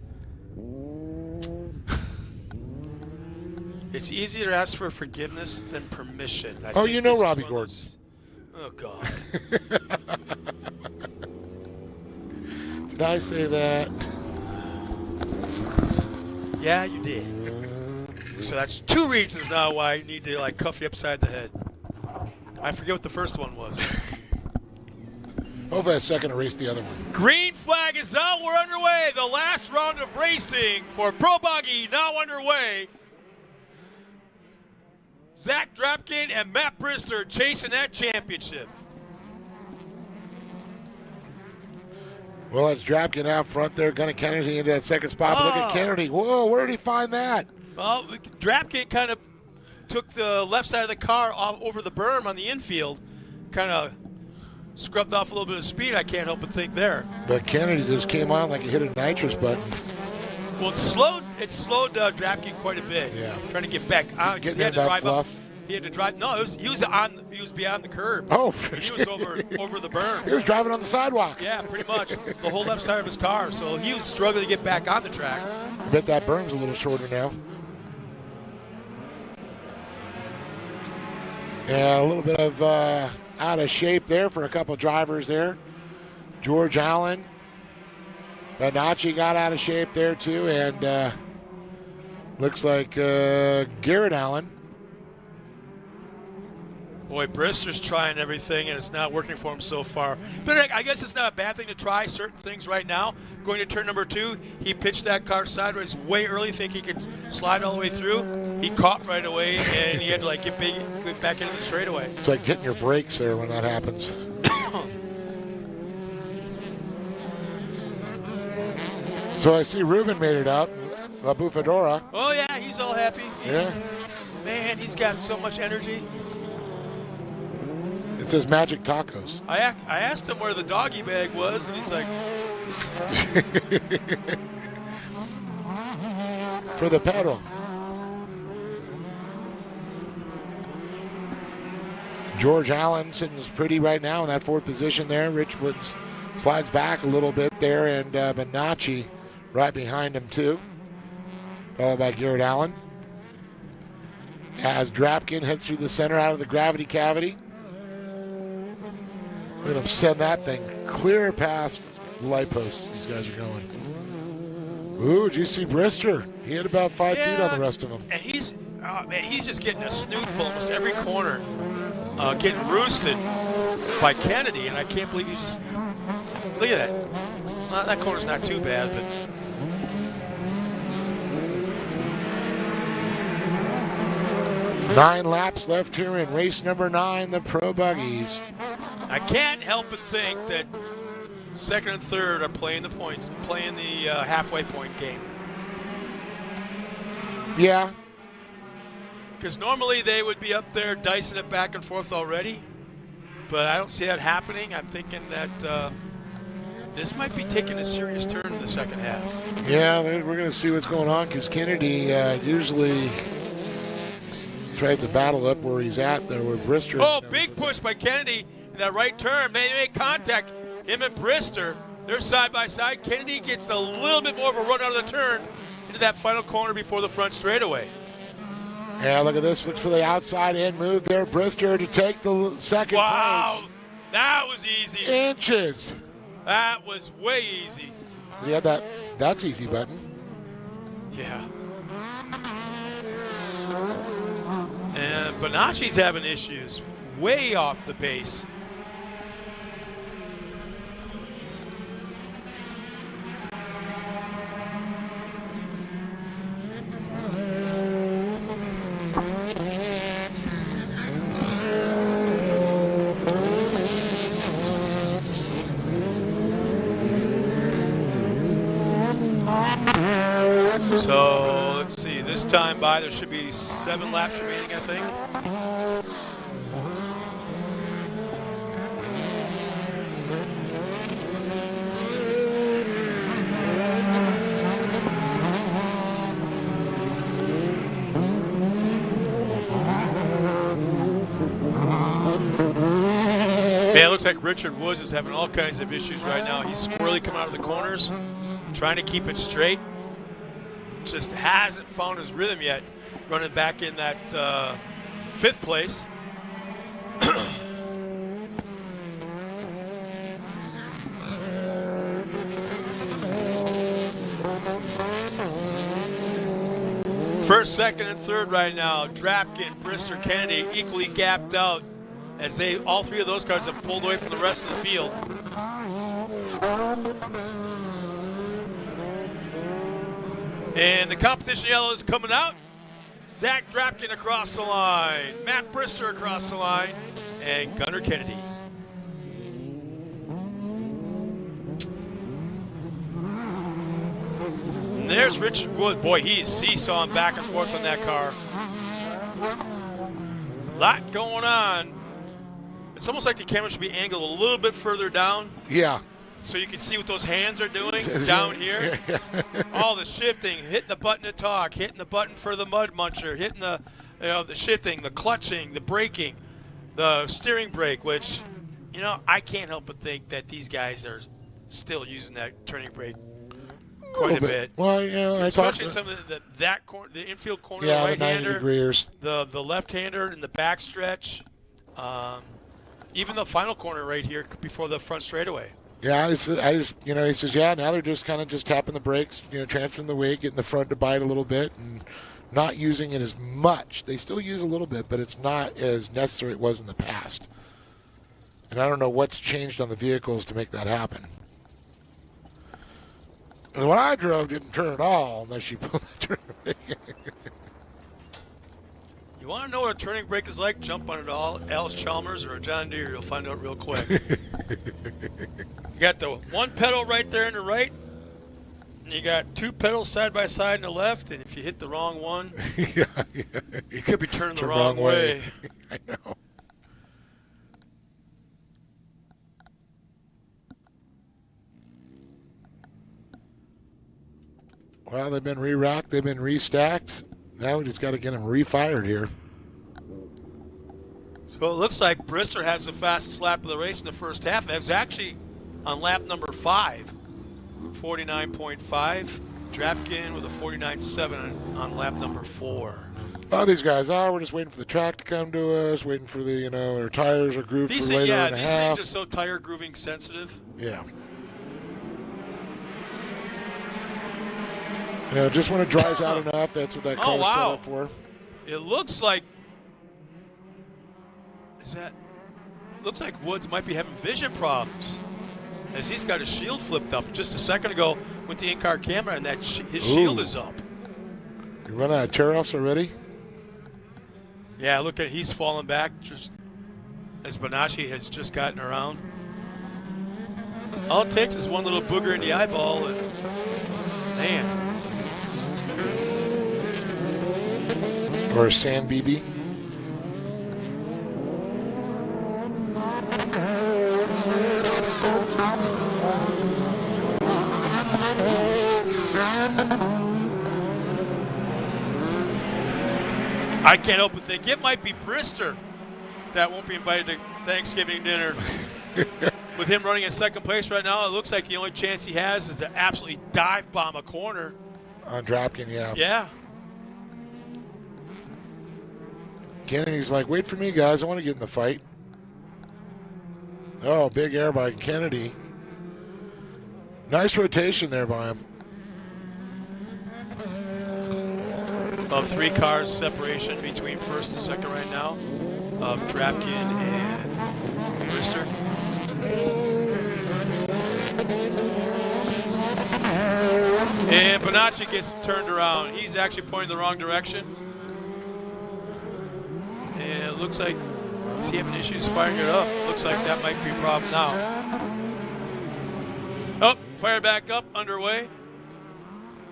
It's easier to ask for forgiveness than permission. Robbie Gordon. Oh God. Did I say that? Yeah, you did. So that's 2 reasons now why I need to cuff you upside the head. I forget what the first one was. Hopefully that second erase the other one. Green flag is out. We're underway. The last round of racing for Pro Buggy now underway. Zach Drapkin and Matt Brister chasing that championship. Well, it's Drapkin out front there. Gunnar Kennedy into that second spot. But look at Kennedy. Whoa, where did he find that? Well, Drapkin kind of took the left side of the car over the berm on the infield. Kind of scrubbed off a little bit of speed, I can't help but think there. But Kennedy just came on like he hit a nitrous button. Well, it slowed Drapkin quite a bit. Yeah. Trying to get back on. Getting in that fluff. He had to drive. No, he was beyond the curb. Oh, he was over the berm. He was driving on the sidewalk. Yeah, pretty much the whole left side of his car. So he was struggling to get back on the track. I bet that berm's a little shorter now. And a little bit of out of shape there for a couple of drivers there. George Allen, Benacci got out of shape there too, and looks like Garrett Allen. Boy, Brister's trying everything, and it's not working for him so far. But I guess it's not a bad thing to try certain things right now. Going to turn number 2, he pitched that car sideways way early, think he could slide all the way through. He caught right away, and he had to get back into the straightaway. It's like hitting your brakes there when that happens. So I see Ruben made it out. La Bufadora. Oh, yeah, he's all happy. Man, he's got so much energy. It says Magic Tacos. I asked him where the doggy bag was, and he's like... For the pedal. George Allen sitting pretty right now in that 4th position there. Rich Woods slides back a little bit there, and Benacci right behind him too. Followed by Garrett Allen. As Drapkin heads through the center out of the gravity cavity. Look at him send that thing clear past the light posts. These guys are going. Ooh, did you see Brister? He had about 5 feet on the rest of them. And he's just getting a snootful almost every corner. Getting roosted by Kennedy, and I can't believe he's just... Look at that. Well, that corner's not too bad, but... Nine laps left here in race number 9, the Pro Buggies. I can't help but think that second and third are playing the points, playing the halfway point game. Yeah. Because normally they would be up there dicing it back and forth already, but I don't see that happening. I'm thinking that this might be taking a serious turn in the second half. Yeah, we're going to see what's going on because Kennedy usually tries to battle up where he's at there with Brister. Oh, big push by Kennedy in that right turn. They make contact. Him and Brister, they're side by side. Kennedy gets a little bit more of a run out of the turn into that final corner before the front straightaway. Yeah, look at this. Looks for the outside in move there. Brister to take the second place. That was easy. Inches. That was way easy. He had that that's easy button. Yeah. And Bonacci's having issues. Way off the pace. So let's see, this time by there should be 7 laps remaining, I think. Man, it looks like Richard Woods is having all kinds of issues right now. He's squirrely coming out of the corners, trying to keep it straight. Just hasn't found his rhythm yet, running back in that 5th place. First, second, and third right now. Drapkin, Brister, Kennedy equally gapped out as all 3 of those cars have pulled away from the rest of the field. And the competition yellow is coming out. Zach Drapkin across the line, Matt Brister across the line, and Gunnar Kennedy. And there's Richard Wood. Boy, he is seesawing back and forth on that car. Lot going on. It's almost like the camera should be angled a little bit further down. Yeah. So you can see what those hands are doing down here. All the shifting, hitting the button to talk, hitting the button for the mud muncher, hitting the shifting, the clutching, the braking, the steering brake, which, I can't help but think that these guys are still using that turning brake quite a bit. Well, especially some of the infield corner, the right-hander, the left-hander in the backstretch, even the final corner right here before the front straightaway. Yeah, he says, now they're just kind of just tapping the brakes, transferring the weight, getting the front to bite a little bit, and not using it as much. They still use a little bit, but it's not as necessary it was in the past. And I don't know what's changed on the vehicles to make that happen. And when I drove, didn't turn at all unless you pulled the turn brake. You want to know what a turning brake is like? Jump on it all, Alice Chalmers or a John Deere. You'll find out real quick. You got the one pedal right there in the right, and you got 2 pedals side by side in the left, and if you hit the wrong one, you could be turning the wrong way. I know. Well, they've been re-racked, they've been restacked. Now we just got to get them refired here. So it looks like Brister has the fastest lap of the race in the first half. That was actually on lap number 5, 49.5. Drapkin with a 49.7 on lap number 4. Oh, these guys, we're just waiting for the track to come to us, waiting for the, our tires are grooved for later in the half. These things are so tire grooving sensitive. Yeah. Just when it dries out enough, that's what that car is set up for. It looks like looks like Woods might be having vision problems, as he's got his shield flipped up. Just a second ago, went the in-car camera, and that his shield is up. You run out of tear-offs already? Yeah, look at he's falling back just as Bonacci has just gotten around. All it takes is one little booger in the eyeball, and man. Or a sand BB. I can't help but think it might be Brister that won't be invited to Thanksgiving dinner. With him running in second place right now, it looks like the only chance he has is to absolutely dive bomb a corner. On Drapkin, yeah. Yeah. Kennedy's like, wait for me, guys. I want to get in the fight. Oh, big air by Kennedy. Nice rotation there by him. Of 3 cars separation between first and second right now of Drapkin and Brister. And Bonacci gets turned around. He's actually pointing the wrong direction. And it looks like he's having issues firing it up. Looks like that might be a problem now. Oh, fire back up, underway.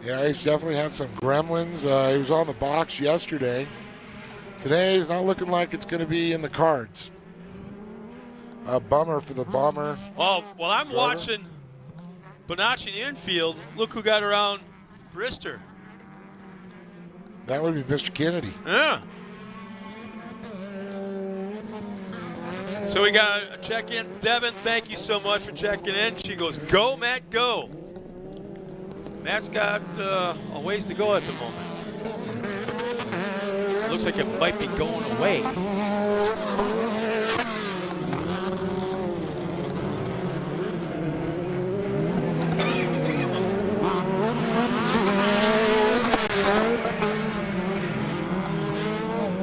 Yeah, he's definitely had some gremlins. He was on the box yesterday. Today he's not looking like it's going to be in the cards. A bummer for the bomber. Oh, well, I'm watching Bonacci in the infield. Look who got around Brister. That would be Mr. Kennedy. Yeah. So we got a check-in. Devin, thank you so much for checking in. She goes, go, Matt, go. Matt's got a ways to go at the moment. Looks like it might be going away.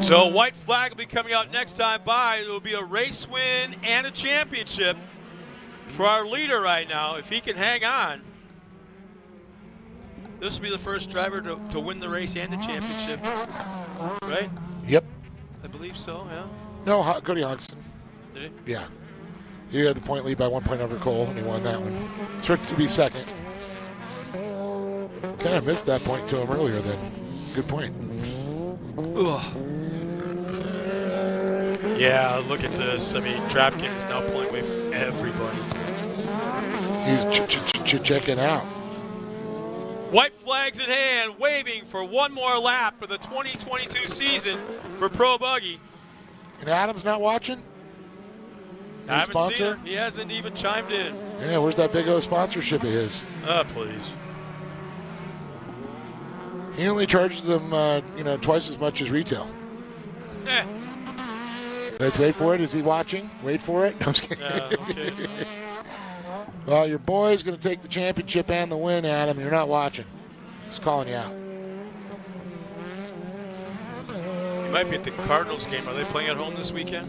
So white flag will be coming out next time by. It will be a race win and a championship for our leader right now. If he can hang on, this will be the first driver to win the race and the championship, right? Yep. I believe so, yeah. No, Cody Hodgson. Did he? Yeah. He had the point lead by 1 point over Cole, and he won that one. Tricked to be second. Kind of missed that point to him earlier then. Good point. Ugh. Yeah, look at this. I mean, Drapkin is now pulling away from everybody. He's checking out. White flags in hand, waving for one more lap of the 2022 season for Pro Buggy. And Adam's not watching? I haven't sponsor? seen him. He hasn't even chimed in. Yeah, where's that big O sponsorship of his? Please. He only charges them, twice as much as retail. Eh. Let's wait for it. Is he watching? Wait for it. I'm just kidding. Okay. Well, your boy's going to take the championship and the win, Adam. You're not watching. Just calling you out. He might be at the Cardinals game. Are they playing at home this weekend?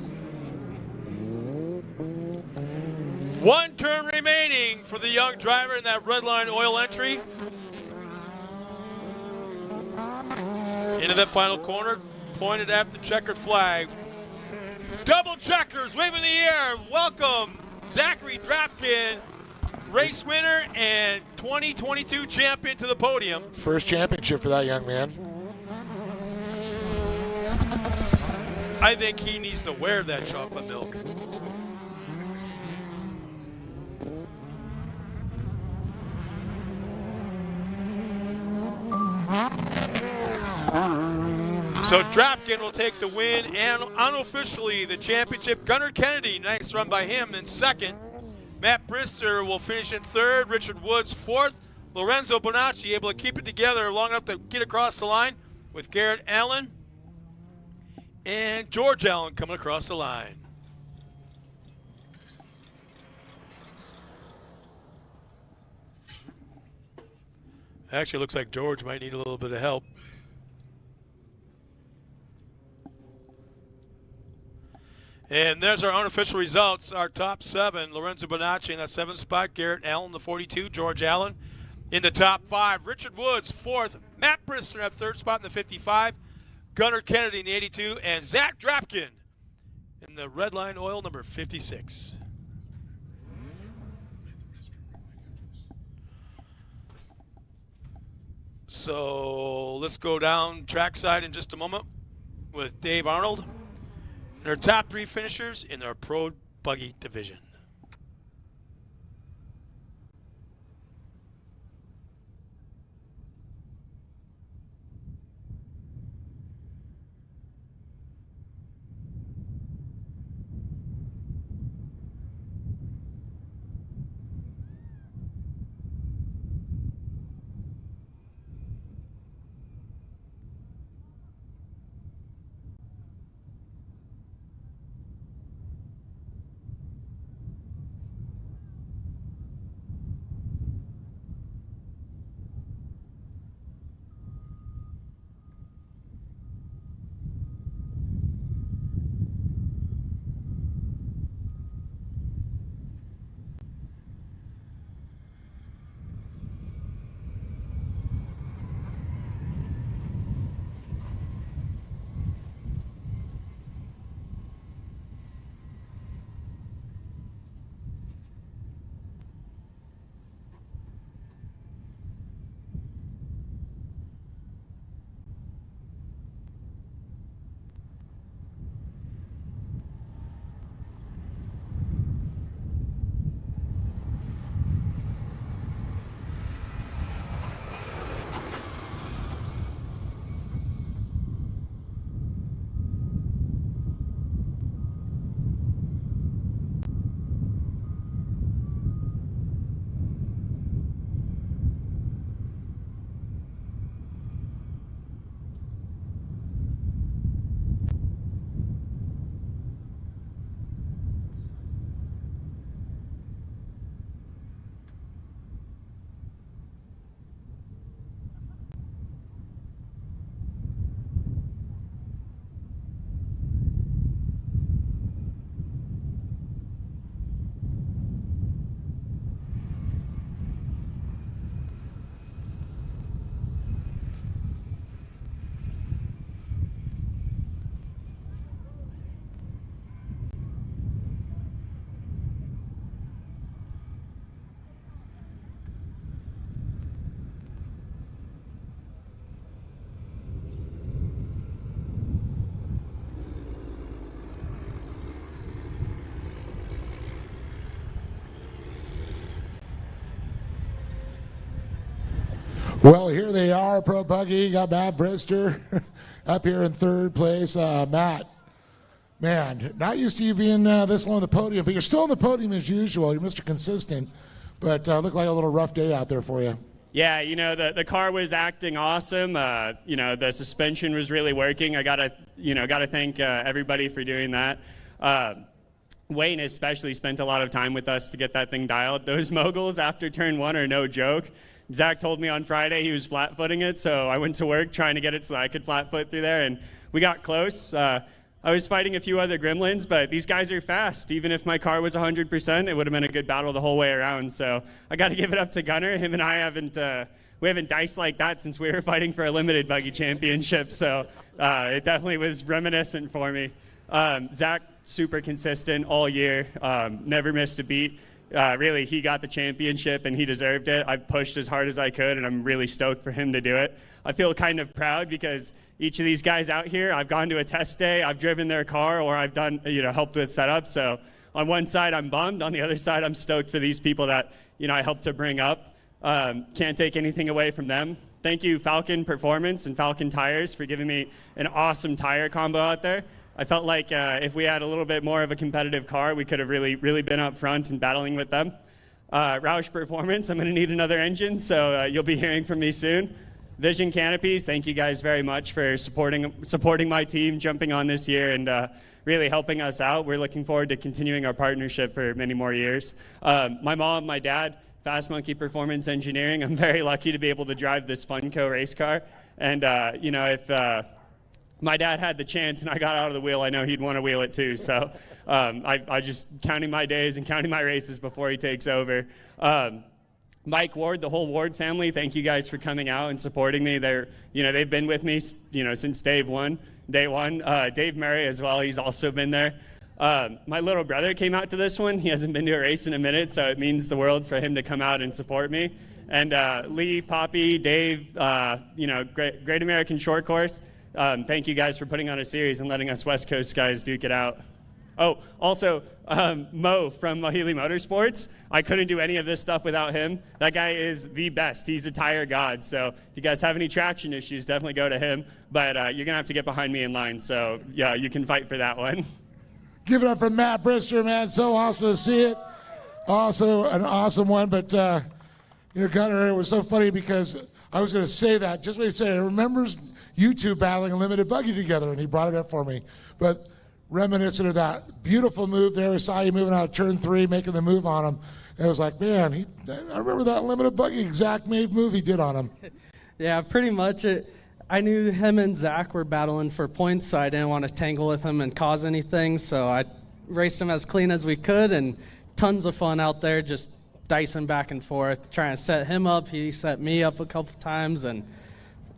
One turn remaining for the young driver in that red line oil entry. Into that final corner, pointed at the checkered flag. Double checkers, waving in the air. Welcome, Zachary Drapkin, race winner and 2022 champion to the podium. First championship for that young man. I think he needs to wear that chocolate milk. So Drapkin will take the win and unofficially the championship. Gunnar Kennedy, nice run by him, in second. Matt Brister will finish in third. Richard Woods fourth. Lorenzo Bonacci able to keep it together long enough to get across the line with Garrett Allen and George Allen coming across the line. Actually, looks like George might need a little bit of help. And there's our unofficial results. Our top seven: Lorenzo Bonacci in that 7th spot, Garrett Allen, the 42, George Allen in the top 5, Richard Woods 4th, Matt Brister at 3rd spot in the 55, Gunnar Kennedy in the 82, and Zach Drapkin in the red line oil number 56. So let's go down trackside in just a moment with Dave Arnold and our top 3 finishers in our Pro Buggy division. Well, here they are, Pro Buggy. Got Matt Brister up here in third place. Matt, man, not used to you being this low on the podium, but you're still on the podium as usual. You're Mr. Consistent, but looked like a little rough day out there for you. Yeah, you know, the car was acting awesome. You know, the suspension was really working. I gotta thank everybody for doing that. Wayne especially spent a lot of time with us to get that thing dialed. Those moguls after turn one are no joke. Zach told me on Friday he was flat-footing it, so I went to work trying to get it so I could flat-foot through there, and we got close. I was fighting a few other gremlins, but these guys are fast. Even if my car was 100%, it would have been a good battle the whole way around. So I got to give it up to Gunnar. Him and I haven't diced like that since we were fighting for a limited buggy championship. So it definitely was reminiscent for me. Zach, super consistent all year, never missed a beat. Really, he got the championship and he deserved it. I pushed as hard as I could, and I'm really stoked for him to do it. I feel kind of proud because each of these guys out here, I've gone to a test day, I've driven their car, or I've done, helped with setup. So on one side, I'm bummed. On the other side, I'm stoked for these people that, I helped to bring up. Can't take anything away from them. Thank you, Falcon Performance and Falcon Tires, for giving me an awesome tire combo out there. I felt like if we had a little bit more of a competitive car, we could have really been up front and battling with them. Roush Performance, I'm going to need another engine, so you'll be hearing from me soon. Vision Canopies, thank you guys very much for supporting my team, jumping on this year, and really helping us out. We're looking forward to continuing our partnership for many more years. My mom, my dad, Fast Monkey Performance Engineering. I'm very lucky to be able to drive this Funko race car, and if my dad had the chance and I got out of the wheel, I know he'd want to wheel it too. So I just counting my days and counting my races before he takes over. Mike Ward, the whole Ward family, thank you guys for coming out and supporting me. They've been with me, since day one. Dave Murray as well, he's also been there. My little brother came out to this one. He hasn't been to a race in a minute, so it means the world for him to come out and support me. And Lee, Poppy, Dave, Great American Short Course. Thank you guys for putting on a series and letting us West Coast guys duke it out. Oh, also, Mo from Mahili Motorsports. I couldn't do any of this stuff without him. That guy is the best. He's a tire god. So if you guys have any traction issues, definitely go to him. But you're going to have to get behind me in line. So, yeah, you can fight for that one. Give it up for Matt Brister, man. So awesome to see it. Also an awesome one. But, Gunnar, it was so funny because I was going to say that. Just what he said, I remembers you two battling a limited buggy together, and he brought it up for me. But reminiscent of that beautiful move there, I saw you moving out of turn 3, making the move on him. And it was like, man, I remember that limited buggy exact move he did on him. Yeah, pretty much. I knew him and Zach were battling for points, so I didn't want to tangle with him and cause anything. So I raced him as clean as we could, and tons of fun out there, just dicing back and forth, trying to set him up. He set me up a couple times, and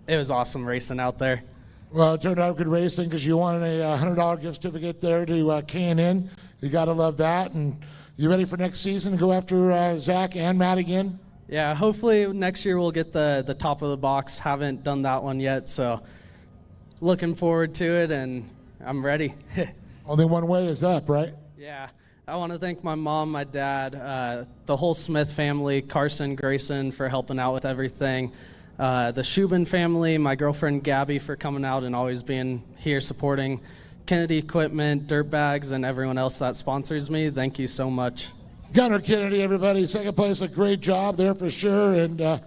it was awesome racing out there. Well, it turned out good racing because you won a $100 gift certificate there to K&N. You got to love that. And you ready for next season to go after Zach and Matt again? Yeah, hopefully next year we'll get the top of the box. Haven't done that one yet, so looking forward to it, and I'm ready. Only one way is up, right? Yeah. I want to thank my mom, my dad, the whole Smith family, Carson, Grayson, for helping out with everything. The Shubin family, my girlfriend Gabby for coming out and always being here supporting Kennedy Equipment, Dirtbags, and everyone else that sponsors me. Thank you so much. Gunnar Kennedy, everybody. Second place, a great job there for sure. And,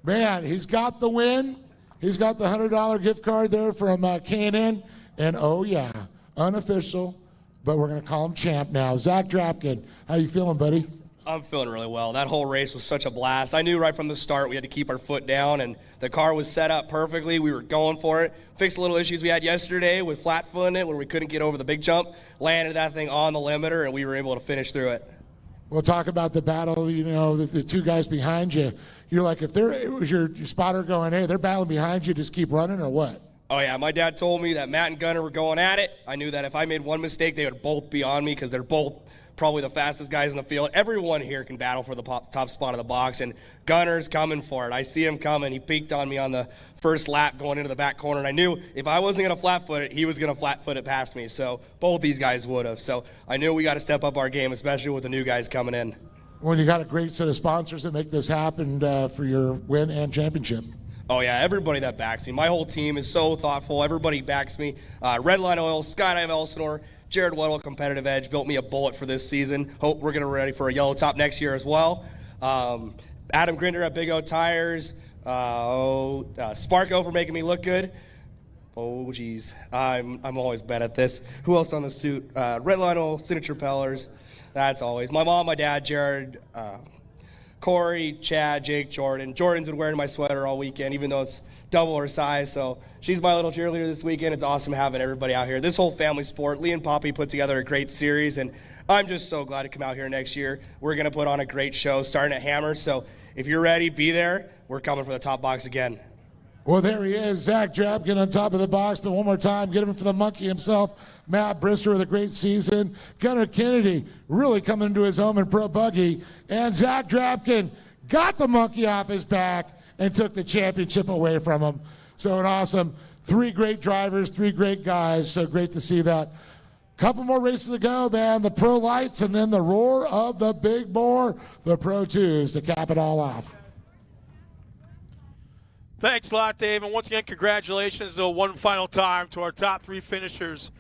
man, he's got the win. He's got the $100 gift card there from K&N. And, oh, yeah, unofficial, but we're going to call him champ now. Zach Drapkin, how you feeling, buddy? I'm feeling really well. That whole race was such a blast. I knew right from the start we had to keep our foot down, and the car was set up perfectly. We were going for it. Fixed the little issues we had yesterday with flat-footing it where we couldn't get over the big jump. Landed that thing on the limiter, and we were able to finish through it. We'll talk about the battle, the two guys behind you. You're like, if it was your spotter going, hey, they're battling behind you, just keep running, or what? Oh, yeah. My dad told me that Matt and Gunnar were going at it. I knew that if I made one mistake, they would both be on me because they're both probably the fastest guys in the field. Everyone here can battle for the top spot of the box, and Gunnar's coming for it. I see him coming. He peeked on me on the first lap going into the back corner, and I knew if I wasn't going to flat-foot it, he was going to flat-foot it past me. So both these guys would have. So I knew we got to step up our game, especially with the new guys coming in. when you got a great set of sponsors that make this happen for your win and championship. Oh, yeah, everybody that backs me. My whole team is so thoughtful. Everybody backs me. Redline Oil, Skydive Elsinore, Jared Weddle, Competitive Edge, built me a bullet for this season. Hope we're going to be ready for a yellow top next year as well. Adam Grinder at Big O Tires. Sparko for making me look good. Oh, geez. I'm always bad at this. Who else on the suit? Redline Oil, Signature Pellers. That's always. My mom, my dad, Jared, Corey, Chad, Jake, Jordan. Jordan's been wearing my sweater all weekend, even though it's double her size. So she's my little cheerleader this weekend. It's awesome having everybody out here. This whole family sport. Lee and Poppy put together a great series, and I'm just so glad to come out here next year. We're going to put on a great show starting at Hammer. So if you're ready, be there. We're coming for the top box again. Well, there he is, Zach Drapkin on top of the box, but one more time, get him for the monkey himself, Matt Brister with a great season, Gunnar Kennedy really coming into his own in Pro Buggy, and Zach Drapkin got the monkey off his back and took the championship away from him. So an awesome, 3 great drivers, 3 great guys, so great to see that. Couple more races to go, man, the Pro Lights and then the roar of the big bore, the Pro 2s to cap it all off. Thanks a lot, Dave. And once again, congratulations one final time to our top 3 finishers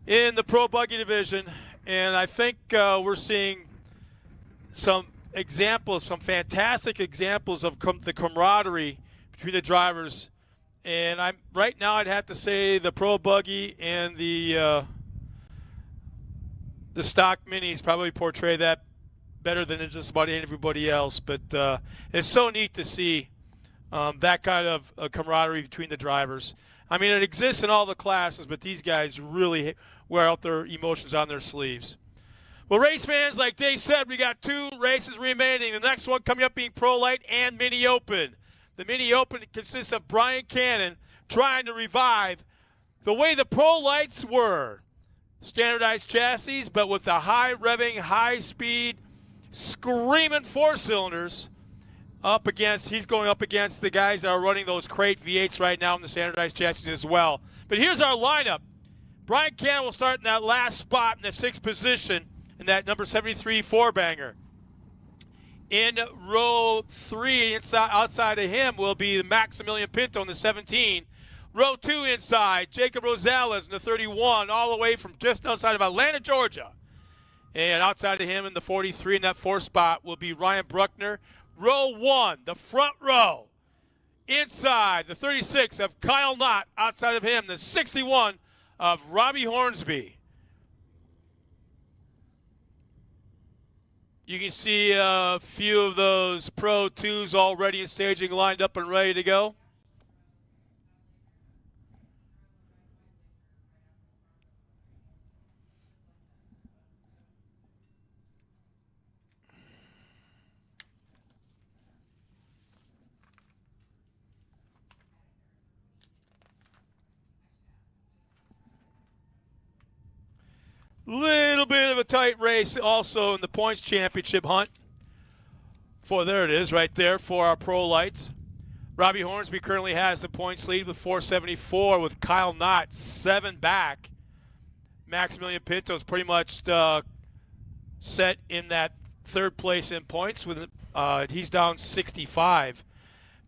in the Pro Buggy division. And I think we're seeing some examples, some fantastic examples of the camaraderie between the drivers. And right now I'd have to say the Pro Buggy and the stock minis probably portray that better than just about everybody else. But it's so neat to see that kind of camaraderie between the drivers. I mean, it exists in all the classes, but these guys really wear out their emotions on their sleeves. Well, race fans, like Dave said, we got 2 races remaining. The next one coming up being Pro Light and Mini Open. The Mini Open consists of Brian Cannon trying to revive the way the Pro Lights were. Standardized chassis, but with the high revving, high speed, screaming 4-cylinders. He's going up against the guys that are running those crate V8s right now in the standardized chassis as well. But here's our lineup. Brian Cannon will start in that last spot in the 6th position in that number 73 4-banger. In row 3, outside of him, will be Maximilian Pinto in the 17. Row 2 inside, Jacob Rosales in the 31, all the way from just outside of Atlanta, Georgia. And outside of him in the 43 in that 4th spot will be Ryan Bruckner. Row 1, the front row. Inside, the 36 of Kyle Knott. Outside of him, the 61 of Robbie Hornsby. You can see a few of those Pro 2s already in staging, lined up and ready to go. Little bit of a tight race also in the points championship hunt. There it is right there for our Pro Lights. Robbie Hornsby currently has the points lead with 474 with Kyle Knott 7 back. Maximilian Pinto's pretty much set in that 3rd place in points. He's down 65.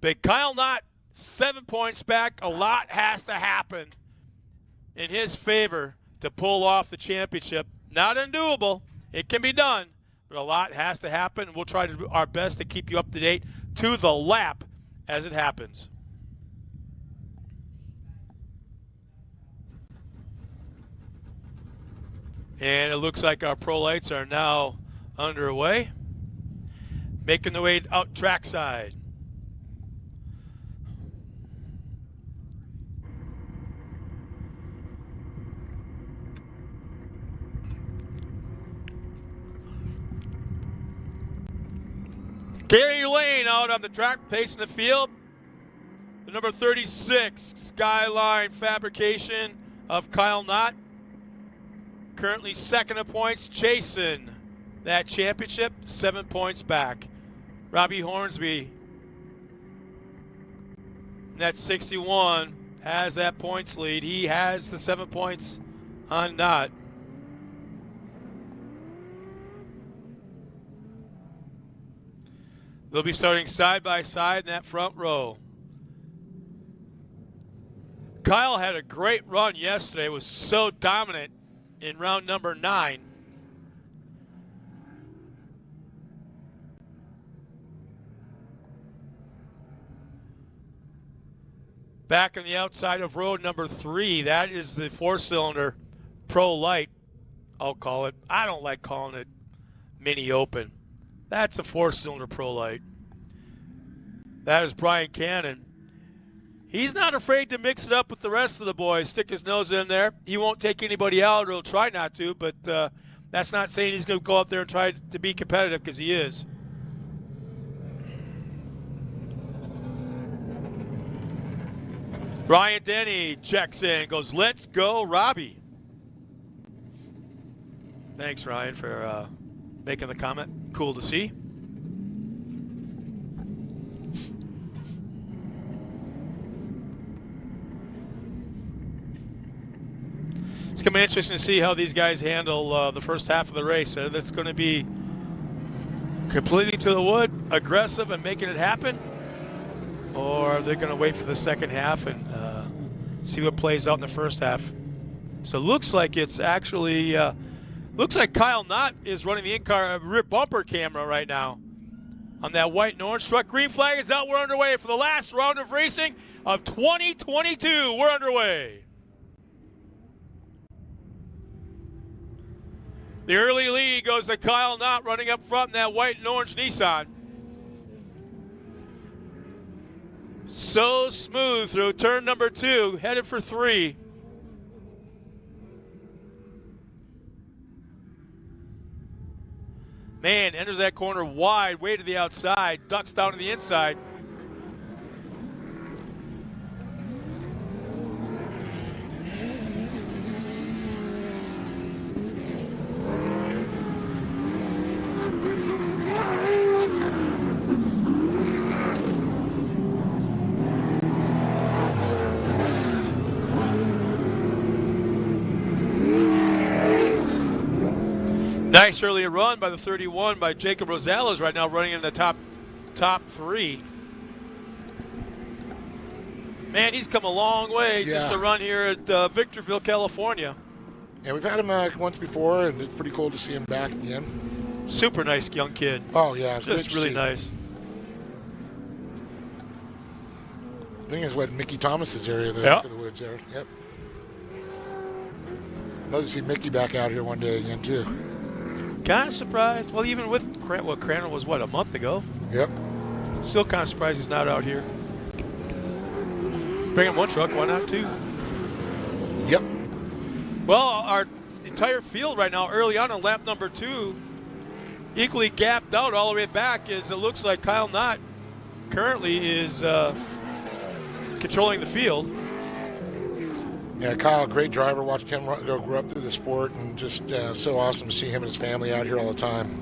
But Kyle Knott 7 points back. A lot has to happen in his favor to pull off the championship. Not undoable. It can be done, but a lot has to happen. We'll try to do our best to keep you up to date to the lap as it happens. And it looks like our Pro Lights are now underway, making their way out trackside. Gary Lane out on the track, pacing the field. The number 36, Skyline Fabrication of Kyle Knott. Currently 2nd in points, chasing that championship, 7 points back. Robbie Hornsby, that 61, has that points lead. He has the 7 points on Knott. They'll be starting side by side in that front row. Kyle had a great run yesterday, was so dominant in round number 9. Back on the outside of row number 3, that is the 4-cylinder Pro Light, I'll call it. I don't like calling it Mini Open. That's a 4-cylinder Pro Light. That is Brian Cannon. He's not afraid to mix it up with the rest of the boys, stick his nose in there. He won't take anybody out, or he'll try not to, but that's not saying he's going to go out there and try to be competitive, because he is. Brian Denny checks in, goes, "Let's go, Robbie." Thanks, Ryan, for making the comment. Cool to see. It's going to be interesting to see how these guys handle the first half of the race. That's going to be completely to the wood, aggressive, and making it happen. Or they're going to wait for the second half and see what plays out in the first half. So it looks like it's actually, looks like Kyle Knott is running the in-car rear bumper camera right now on that white and orange truck. Green flag is out. We're underway for the last round of racing of 2022. We're underway. The early lead goes to Kyle Knott running up front in that white and orange Nissan. So smooth through turn number 2, headed for 3. Man, enters that corner wide, way to the outside, ducks down to the inside. Nice early run by the 31 by Jacob Rosales, right now running in the top 3. Man, he's come a long way just to run here at Victorville, California. Yeah, we've had him once before, and it's pretty cool to see him back again. Super nice young kid. Oh, yeah. Just really nice. I think it's what Mickey Thomas's area, the neck of the woods there. Yep. I'd love to see Mickey back out here one day again, too. Kind of surprised. Well, even with Crandall was, a month ago? Yep. Still kind of surprised he's not out here. Bring him one truck, why not 2? Yep. Well, our entire field right now, early on lap number 2, equally gapped out all the way back, as it looks like Kyle Knott currently is controlling the field. Yeah, Kyle, great driver. Watched him grow up through the sport, and just so awesome to see him and his family out here all the time.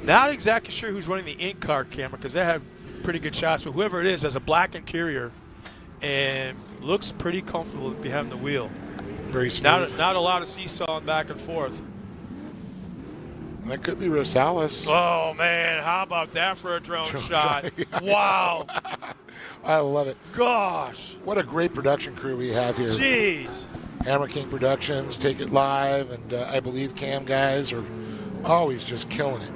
Not exactly sure who's running the in-car camera, because they have pretty good shots, but whoever it is has a black interior and looks pretty comfortable behind the wheel. Very smooth. Not a lot of seesawing back and forth. That could be Rosales. Oh, man, how about that for a drone shot? Wow. I love it. Gosh. What a great production crew we have here. Jeez. Hammer King Productions, Take It Live, and I believe Cam guys are always just killing it.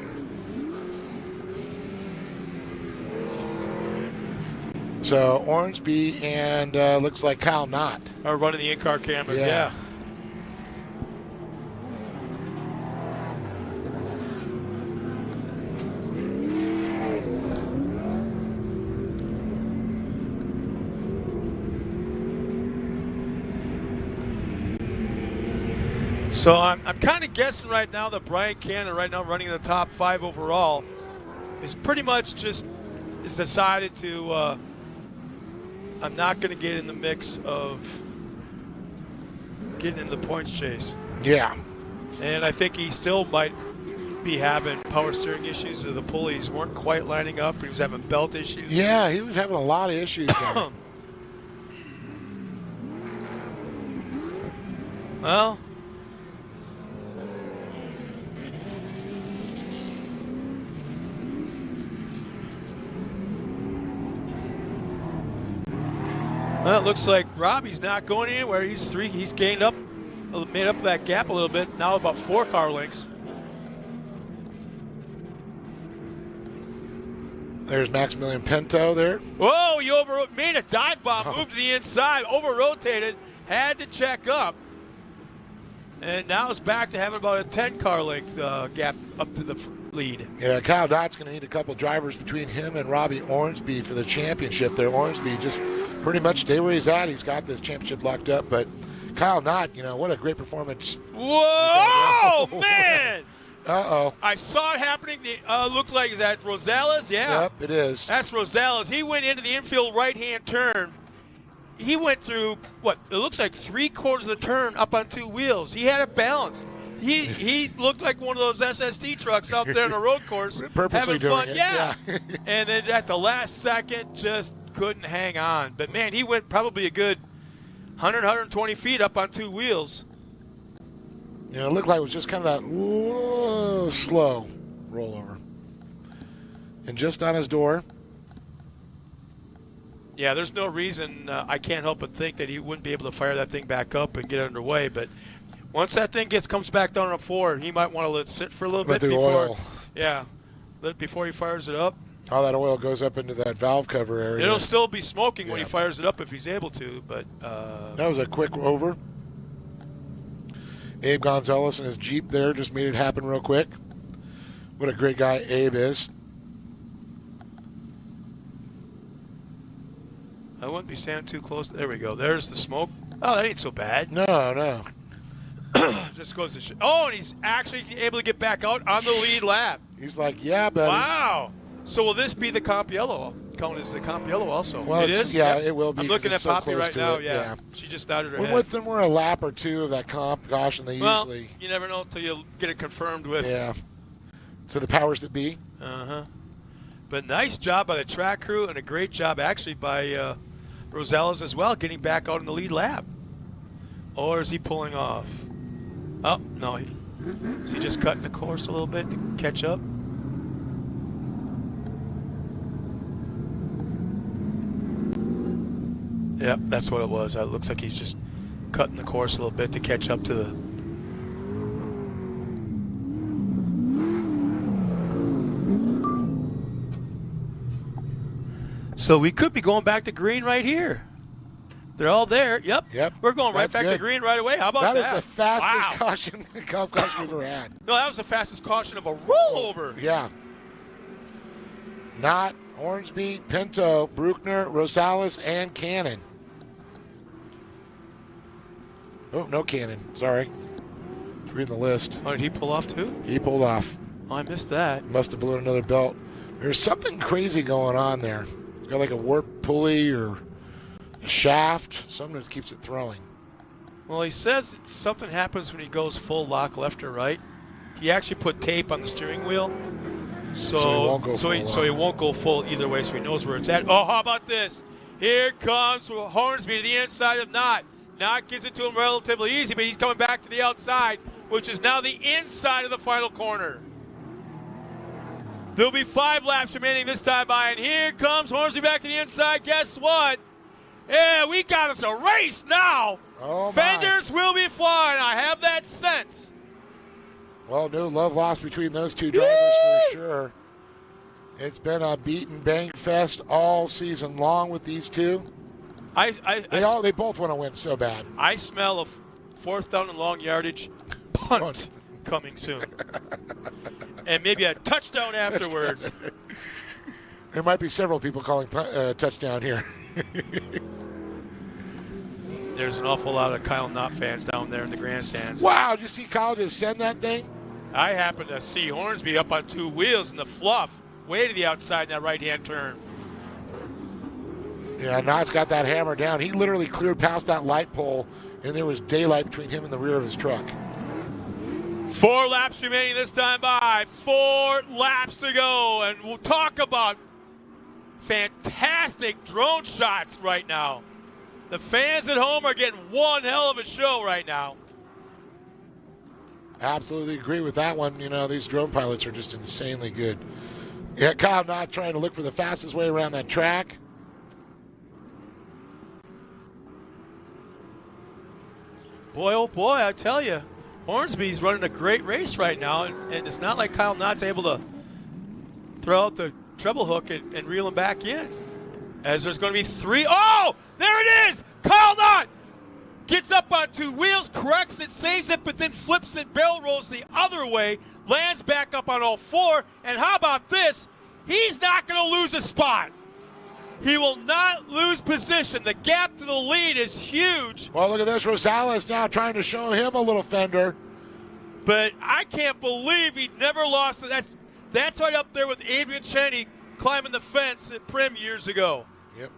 So Ormsby and looks like Kyle Knott are running the in-car cameras, yeah. So I'm kind of guessing right now that Brian Cannon, right now running in the top 5 overall, is pretty much just is decided to. I'm not going to get in the mix of getting in the points chase. Yeah. And I think he still might be having power steering issues. The pulleys weren't quite lining up. He was having belt issues. Yeah, he was having a lot of issues there. Well, Well, it looks like Robbie's not going anywhere. He's gained up, made up that gap a little bit. Now about 4 car lengths. There's Maximilian Pinto there. Whoa, he made a dive bomb, moved to the inside, over-rotated, had to check up. And now it's back to having about a 10 car length gap up to the lead. Yeah, Kyle Dott's going to need a couple drivers between him and Robbie Ormsby for the championship there. Ormsby just pretty much stay where he's at. He's got this championship locked up, but Kyle Knott, what a great performance. Whoa, man! Uh-oh. I saw it happening. Looks like, is that Rosales? Yeah. Yep, it is. That's Rosales. He went into the infield right-hand turn. He went through, it looks like 3/4 of the turn up on 2 wheels. He had it balanced. He looked like one of those SST trucks out there on a road course. Purposely having fun. doing it. Yeah. And then at the last second, just couldn't hang on. But, man, he went probably a good 100, 120 feet up on 2 wheels. It looked like it was just kind of that slow rollover. And just on his door. Yeah, there's no reason I can't help but think that he wouldn't be able to fire that thing back up and get underway. But once that thing comes back down on 4, he might want to let it sit for a little bit before. Oil. Yeah, before he fires it up. All that oil goes up into that valve cover area. It'll still be smoking when he fires it up if he's able to. But that was a quick over. Abe Gonzalez and his Jeep there just made it happen real quick. What a great guy Abe is. I wouldn't be standing too close. There we go. There's the smoke. Oh, that ain't so bad. No. Just goes to and he's actually able to get back out on the lead lap. He's like, yeah, buddy. Wow. So will this be the Campiello? Count as the Campiello also. Well, it is? Yeah, yep. it will be. I'm looking at so Poppy right now. it. Yeah. She just started her head. With them, we're a lap or 2 of that comp. Gosh, and they usually. You never know until you get it confirmed with. Yeah. So the powers that be. Uh-huh. But nice job by the track crew and a great job actually by Rosales as well, getting back out in the lead lap. Or is he pulling off? Oh, no. Is he just cutting the course a little bit to catch up? Yep, that's what it was. It looks like he's just cutting the course a little bit to catch up to the... So we could be going back to green right here. They're all there. Yep. We're going right back to green right away. How about that? That is the fastest caution we've ever had. No, that was the fastest caution of a rollover. Yeah. Knott, Hornsby, Pinto, Bruckner, Rosales, and Cannon. Oh, no Cannon. Sorry. Reading the list. Oh, did he pull off too? He pulled off. Oh, I missed that. Must have blown another belt. There's something crazy going on there. It's got like a warp pulley or a shaft. Something that keeps it throwing. Well, he says something happens when he goes full lock left or right. He actually put tape on the steering wheel. So he won't go full either way, so he knows where it's at. Oh, how about this? Here comes Hornsby to the inside of Knott. Knott gives it to him relatively easy, but he's coming back to the outside, which is now the inside of the final corner. There'll be 5 laps remaining this time by, and here comes Hornsby back to the inside. Guess what? Yeah, we got us a race now. Oh, Fenders will be flying. I have that sense. Well, no love lost between those two drivers for sure. It's been a beat and bang fest all season long with these two. They both want to win so bad. I smell a 4th down and long yardage punt coming soon. And maybe a touchdown afterwards. There might be several people calling touchdown here. There's an awful lot of Kyle Knott fans down there in the grandstands. Wow, did you see Kyle just send that thing? I happened to see Hornsby up on 2 wheels in the fluff, way to the outside in that right-hand turn. Yeah, Knott's got that hammer down. He literally cleared past that light pole, and there was daylight between him and the rear of his truck. 4 laps remaining this time by. 4 laps to go, and we'll talk about fantastic drone shots right now. The fans at home are getting one hell of a show right now. Absolutely agree with that one. You know, these drone pilots are just insanely good. Yeah, Kyle Knott trying to look for the fastest way around that track. Boy, oh boy, I tell you, Hornsby's running a great race right now, and it's not like Kyle Knott's able to throw out the treble hook and reel him back in. As there's going to be 3. Oh, there it is! Kyle Knott gets up on 2 wheels, corrects it, saves it, but then flips it, barrel rolls the other way, lands back up on all 4, and how about this? He's not going to lose a spot. He will not lose position. The gap to the lead is huge. Well, look at this. Rosales now trying to show him a little fender. But I can't believe he never lost. That's right up there with Adrian Cheney climbing the fence at Prim years ago. Yep.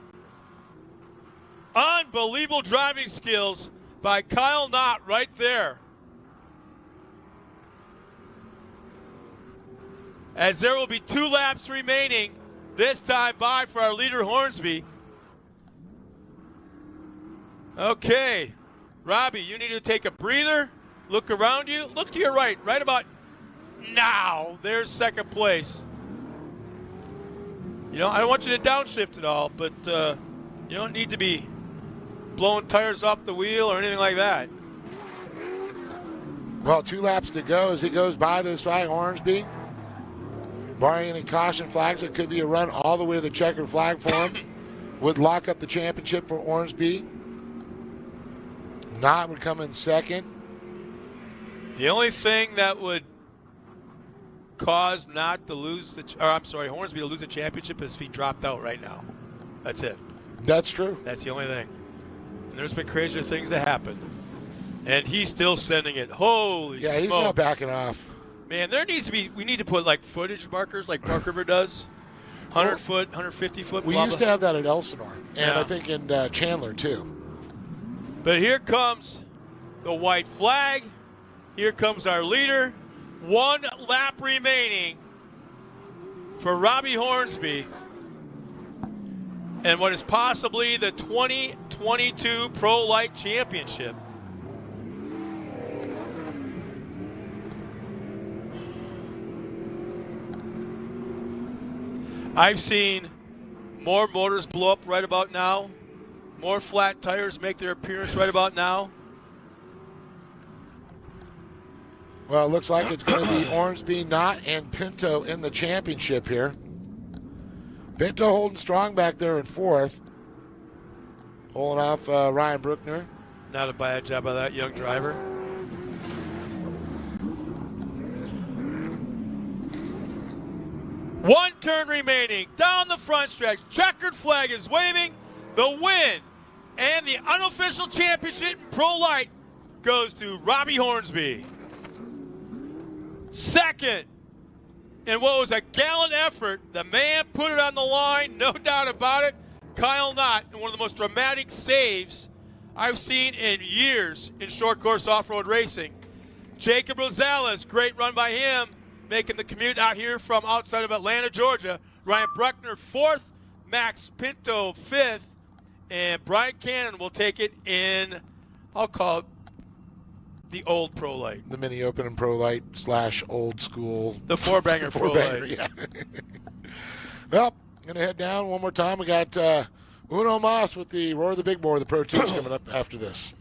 Unbelievable driving skills by Kyle Knott right there. As there will be 2 laps remaining. This time by for our leader, Hornsby. Okay, Robbie, you need to take a breather. Look around you. Look to your right about now. There's second place. You know, I don't want you to downshift at all, but you don't need to be blowing tires off the wheel or anything like that. Well, 2 laps to go as he goes by this guy, Hornsby. Barring any caution flags, it could be a run all the way to the checkered flag for him. Would lock up the championship for Hornsby. Knott would come in second. The only thing that would cause Knott to lose Hornsby to lose the championship is if he dropped out right now. That's it. That's true. That's the only thing. And there's been crazier things that happen. And he's still sending it. Holy smokes. Yeah, he's not backing off. Man, we need to put like footage markers like Park River does. 100 foot, 150 foot. We used to have that at Elsinore, and I think in Chandler too. But here comes the white flag. Here comes our leader. 1 lap remaining for Robbie Hornsby. And what is possibly the 2022 Pro Light Championship. I've seen more motors blow up right about now. More flat tires make their appearance right about now. Well, it looks like it's going to be Hornsby, Knott, and Pinto in the championship here. Pinto holding strong back there in 4th. Holding off Ryan Bruckner. Not a bad job by that young driver. One turn remaining. Down the front stretch. Checkered flag is waving. The win and the unofficial championship in Pro Light goes to Robbie Hornsby. Second, in what was a gallant effort, the man put it on the line, no doubt about it. Kyle Knott, in one of the most dramatic saves I've seen in years in short course off-road racing. Jacob Rosales, great run by him, making the commute out here from outside of Atlanta, Georgia. Ryan Bruckner 4th, Max Pinto 5th, and Brian Cannon will take it in, I'll call it the old Pro Light. The mini open and Pro Light / old school. The four-banger Pro Light. Yeah. Well, going to head down one more time. We got Uno Mas with the Roar of the Big Boy, the Pro Tools coming up after this.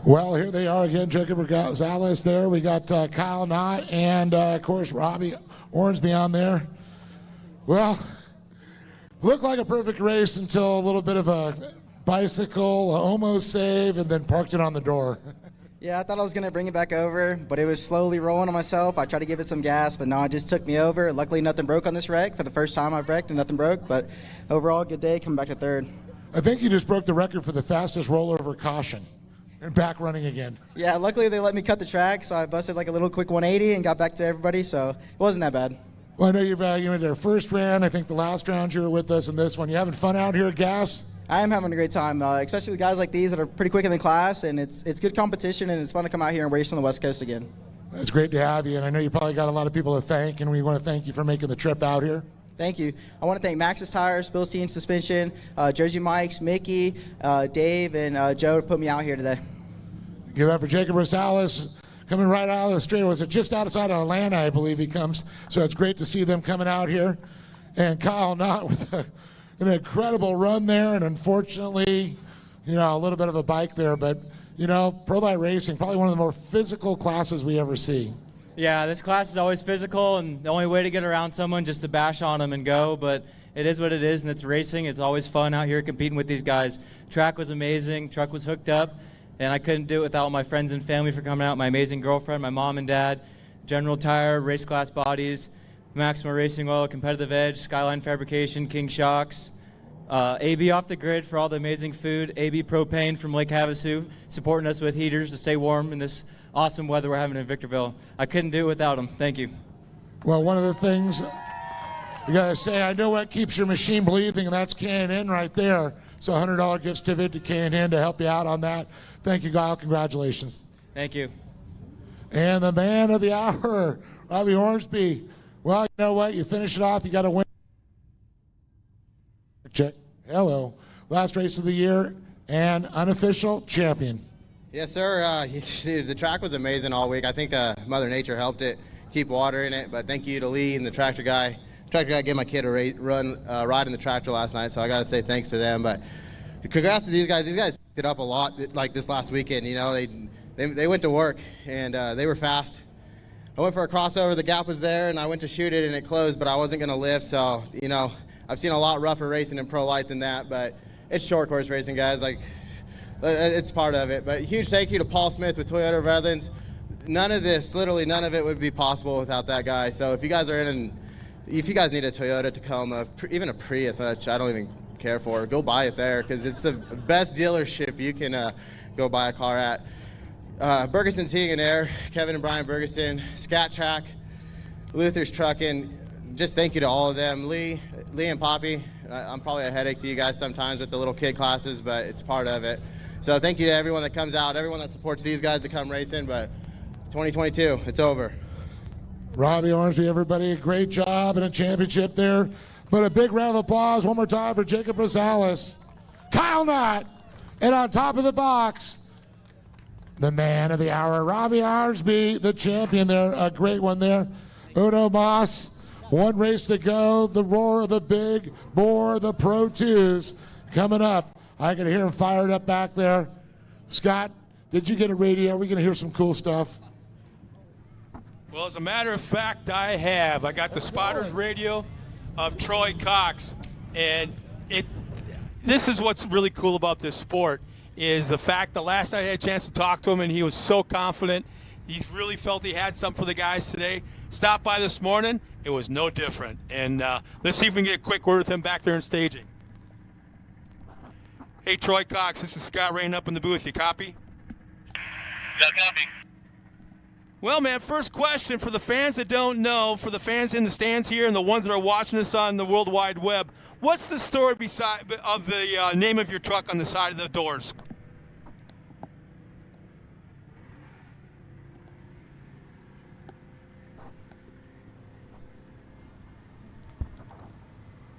Well, here they are again, Jacob Gonzalez there. We got Kyle Knott and, of course, Robbie Ornsby on there. Well, looked like a perfect race until a little bit of a bicycle, almost save, and then parked it on the door. Yeah, I thought I was going to bring it back over, but it was slowly rolling on myself. I tried to give it some gas, but no, it just took me over. Luckily, nothing broke on this wreck. For the first time I've wrecked and nothing broke, but overall, good day, coming back to third. I think you just broke the record for the fastest rollover caution. And back running again. Yeah, luckily they let me cut the track, so I busted like a little quick 180 and got back to everybody, so it wasn't that bad. Well, I know you were there first round. I think the last round you were with us in this one. You having fun out here at Gas? I am having a great time, especially with guys like these that are pretty quick in the class, and it's good competition, and it's fun to come out here and race on the West Coast again. It's great to have you, and I know you probably got a lot of people to thank, and we want to thank you for making the trip out here. Thank you. I want to thank Maxxis Tires, Bilstein Suspension, Jersey Mike's, Mickey, Dave, and Joe to put me out here today. Give it up for Jacob Rosales coming right out of the straight. Was it just outside of Atlanta, I believe he comes. So it's great to see them coming out here. And Kyle Knott with an incredible run there. And unfortunately, a little bit of a bike there. But, Pro Light Racing, probably one of the more physical classes we ever see. Yeah, this class is always physical, and the only way to get around someone just to bash on them and go. But it is what it is, and it's racing. It's always fun out here competing with these guys. Track was amazing. Truck was hooked up. And I couldn't do it without my friends and family for coming out, my amazing girlfriend, my mom and dad, General Tire, Race Class Bodies, Maxima Racing Oil, Competitive Edge, Skyline Fabrication, King Shocks, AB Off the Grid for all the amazing food, AB Propane from Lake Havasu, supporting us with heaters to stay warm in this awesome weather we're having in Victorville. I couldn't do it without them. Thank you. Well, one of the things you got to say, I know what keeps your machine breathing, and that's K&N right there. So $100 gift certificate to K&N to help you out on that. Thank you, Kyle. Congratulations. Thank you. And the man of the hour, Robbie Ornsby. Well, you know what? You finish it off. You got to win. Check. Hello. Last race of the year and unofficial champion. Yes, sir. The track was amazing all week. I think Mother Nature helped it keep water in it. But thank you to Lee and the tractor guy. Tractor guy gave my kid a ride in the tractor last night, so I got to say thanks to them. But congrats to these guys. These guys picked it up a lot like this last weekend. They went to work, and they were fast. I went for a crossover. The gap was there, and I went to shoot it, and it closed, but I wasn't going to lift. So, I've seen a lot rougher racing in Pro Light than that, but it's short course racing, guys. It's part of it. But huge thank you to Paul Smith with Toyota Redlands. Literally none of it would be possible without that guy. So if you guys are if you guys need a Toyota Tacoma, even a Prius, which I don't even care for, go buy it there because it's the best dealership you can go buy a car at. Bergeson's Heating and Air, Kevin and Brian Bergeson, Scat Track, Luther's Trucking. Just thank you to all of them. Lee and Poppy, I'm probably a headache to you guys sometimes with the little kid classes, but it's part of it. So thank you to everyone that comes out, everyone that supports these guys to come racing, but 2022, it's over. Robbie Ornsby, everybody, a great job and a championship there. But a big round of applause one more time for Jacob Rosales. Kyle Knott, and on top of the box, the man of the hour, Robbie Ornsby, the champion there, a great one there. Uno Moss, one race to go, the roar of the big bore, the Pro 2s coming up. I can hear him fired up back there. Scott, did you get a radio? Are we going to hear some cool stuff? Well, as a matter of fact, I have. I got the spotters radio of Troy Cox, and this is what's really cool about this sport is the fact that last night I had a chance to talk to him, and he was so confident. He really felt he had something for the guys today. Stopped by this morning, it was no different. And let's see if we can get a quick word with him back there in staging. Hey, Troy Cox, this is Scott Rain up in the booth. You copy? Yeah, copy. Well, man, first question for the fans that don't know, for the fans in the stands here and the ones that are watching us on the World Wide Web, what's the story of the name of your truck on the side of the doors?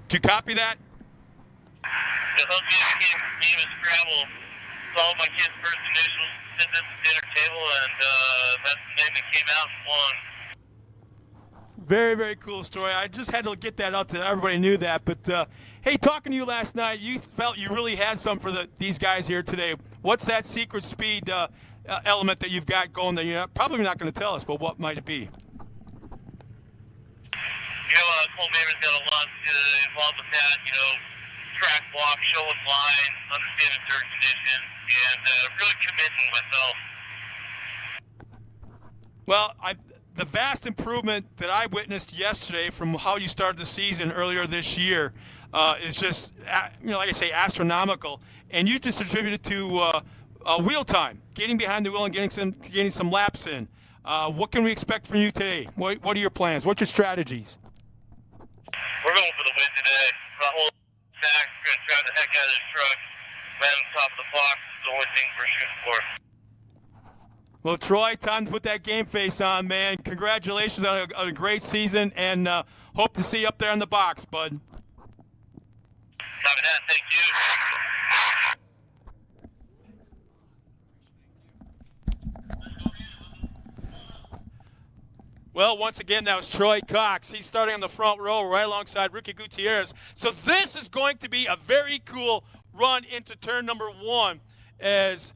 Do you copy that? The whole game is Scrabble. It's all my kids' first initials. Sent this to dinner table, and that's the name that came out and won. Very, very cool story. I just had to get that out to everybody knew that. But, hey, talking to you last night, you felt you really had some for these guys here today. What's that secret speed element that you've got going that you're probably not going to tell us, but what might it be? Cole Mamer's got a lot involved with that, track walk, showing lines, understanding dirt conditions, and really committing myself. Well, the vast improvement that I witnessed yesterday from how you started the season earlier this year is just, like I say, astronomical. And you just attributed to wheel time, getting behind the wheel and getting some laps in. What can we expect from you today? What are your plans? What's your strategies? We're going for the win today. The whole stack, we're going to drive the heck out of this truck. Man on top of the box is the only thing we're shooting for. Well, Troy, time to put that game face on, man. Congratulations on a great season, and hope to see you up there in the box, bud. Copy that. Thank you. Well, once again, that was Troy Cox. He's starting on the front row right alongside Ricky Gutierrez. So this is going to be a very cool run into turn number 1, as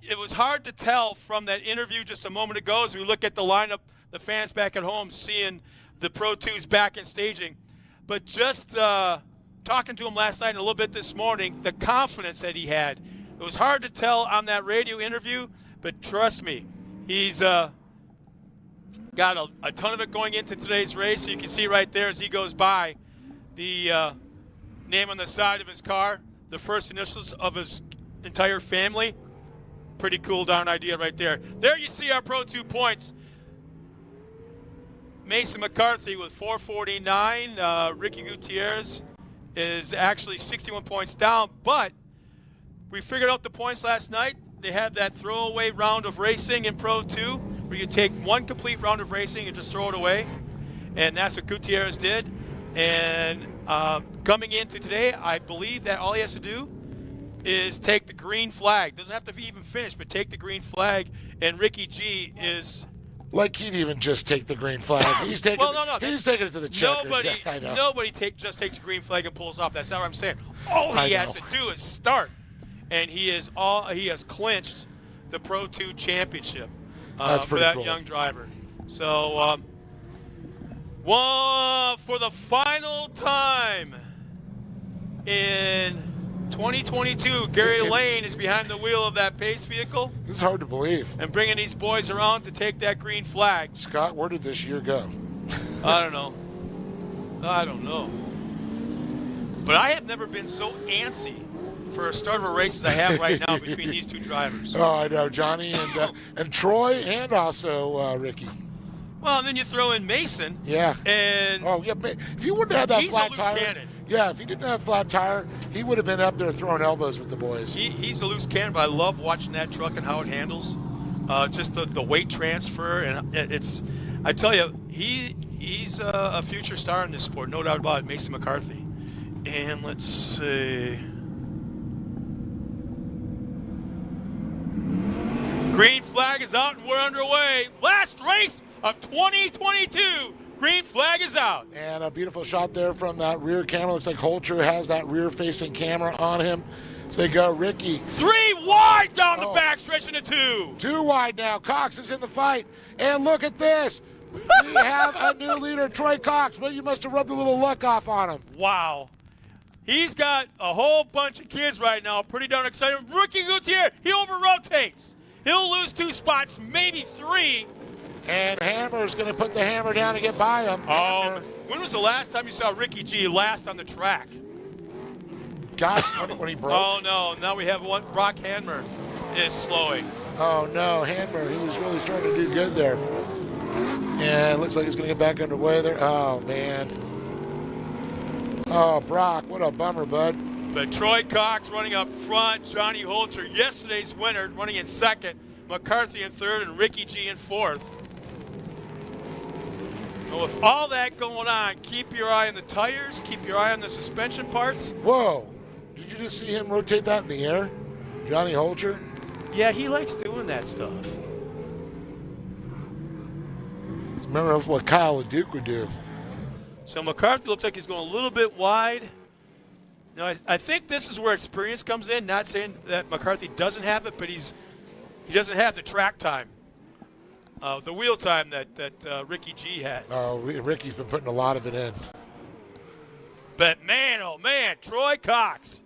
it was hard to tell from that interview just a moment ago as we look at the lineup, the fans back at home seeing the Pro 2s back in staging. But just talking to him last night and a little bit this morning, the confidence that he had. It was hard to tell on that radio interview, but trust me, he's got a ton of it going into today's race. So you can see right there as he goes by the name on the side of his car, the first initials of his entire family. Pretty cool darn idea right there. There you see our Pro 2 points. Mason McCarthy with 449. Ricky Gutierrez is actually 61 points down, but we figured out the points last night. They had that throwaway round of racing in Pro 2 where you take one complete round of racing and just throw it away, and that's what Gutierrez did. And coming into today, I believe that all he has to do is take the green flag. Doesn't have to even finish, but take the green flag. And Ricky G is like he'd even just take the green flag. He's taking. Well, no, he's taking it to the checker. Nobody just takes the green flag and pulls off. That's not what I'm saying. All he has to do is start, and he has clinched the Pro 2 championship for that cool. young driver. So, for the final time in 2022, Gary Lane is behind the wheel of that pace vehicle. This is hard to believe. And bringing these boys around to take that green flag. Scott, where did this year go? I don't know. But I have never been so antsy for a start of a race as I have right now between these two drivers. Oh, I know. Johnny and Troy and also Ricky. Well, and then you throw in Mason. Yeah. And if you wouldn't have that flat he's a tire. loose cannon. Yeah, if he didn't have a flat tire, he would have been up there throwing elbows with the boys. He's a loose cannon, but I love watching that truck and how it handles. Just the weight transfer, and I tell you, he's a future star in this sport, no doubt about it, Mason McCarthy. And let's see. Green flag is out and we're underway. Last race of 2022. Green flag is out. And a beautiful shot there from that rear camera. Looks like Holcher has that rear-facing camera on him. So they go, Ricky. 3 wide down the backstretch into 2. 2 wide now. Cox is in the fight. And look at this. We have a new leader, Troy Cox. Well, you must have rubbed a little luck off on him. Wow. He's got a whole bunch of kids right now. Pretty darn excited. Ricky Gutierrez, he over-rotates. He'll lose 2 spots, maybe 3. And Hammer's going to put the hammer down to get by him. When was the last time you saw Ricky G last on the track? Gosh, when he broke. Oh, no. Now we have one. Brock Hammer is slowing. Oh, no. Hammer, he was really starting to do good there. And it looks like he's going to get back underway there. Oh, man. Oh, Brock, what a bummer, bud. But Troy Cox running up front. Johnny Holter, yesterday's winner, running in second. McCarthy in third and Ricky G in fourth. Well, with all that going on, keep your eye on the tires, keep your eye on the suspension parts. Whoa. Did you just see him rotate that in the air? Johnny Holter? Yeah, he likes doing that stuff. Remember what Kyle LeDuc would do. So McCarthy looks like he's going a little bit wide. Now, I think this is where experience comes in. Not saying that McCarthy doesn't have it, but he's He doesn't have the track time, the wheel time that Ricky G has. Oh, Ricky's been putting a lot of it in. But man, oh man, Troy Cox.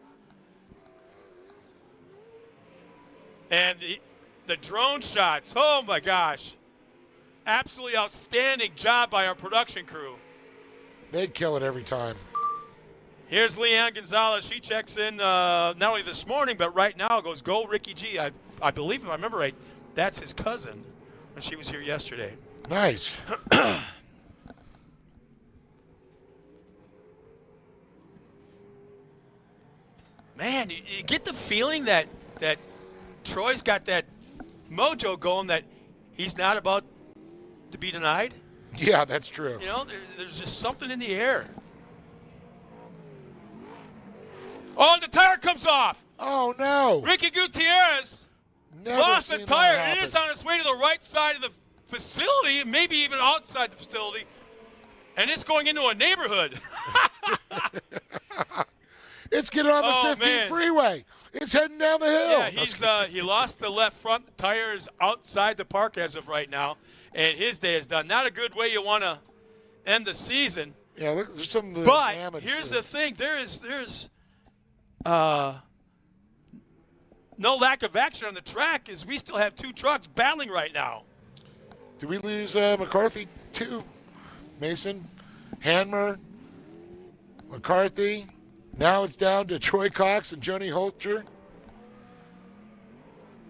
And the drone shots, oh my gosh. Absolutely outstanding job by our production crew. They'd kill it every time. Here's Leanne Gonzalez. She checks in not only this morning, but right now goes, go Ricky G. I believe, if I remember right, that's his cousin when she was here yesterday. Nice. Man, you get the feeling that Troy's got that mojo going that he's not about to be denied. Yeah, that's true. You know, there's just something in the air. Oh, and the tire comes off. Oh, no. Ricky Gutierrez Never lost the seen tire. that It is happen. on its way to the right side of the facility, maybe even outside the facility. And it's going into a neighborhood. It's getting on the 15 man. freeway. It's heading down the hill. Yeah, he lost the left front tire is outside the park as of right now, and his day is done. Not a good way you want to end the season. Yeah, look, there's some But damage. here's the thing: there's no lack of action on the track, as we still have two trucks battling right now. Did we lose McCarthy too? Mason, Hanmer, McCarthy. Now it's down to Troy Cox and Joni Holter.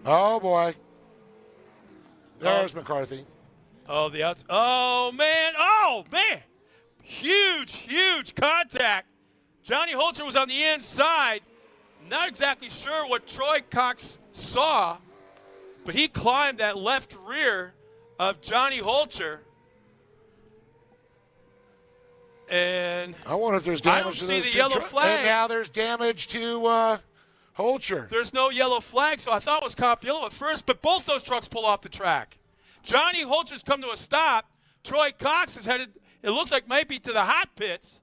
Oh, boy. There's McCarthy. Oh, the outs. Oh, man. Oh, man. Huge contact. Johnny Holter was on the inside. Not exactly sure what Troy Cox saw, but he climbed that left rear of Johnny Holter. And I wonder if there's I don't damage to see those the two yellow trucks. flag. And now there's damage to Holcher. There's no yellow flag, so I thought it was comp yellow at first, but both those trucks pull off the track. Johnny Holter's come to a stop. Troy Cox is headed, it looks like maybe to the hot pits.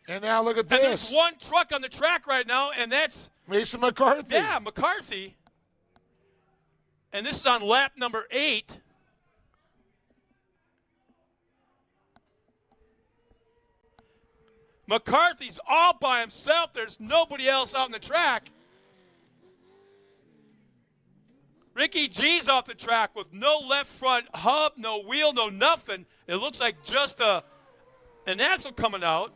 And now look at And this. there's one truck on the track right now, and that's Mason McCarthy. Yeah, McCarthy. And this is on lap number 8. McCarthy's all by himself. There's nobody else out on the track. Ricky G's off the track with no left front hub, no wheel, no nothing. It looks like just an axle coming out.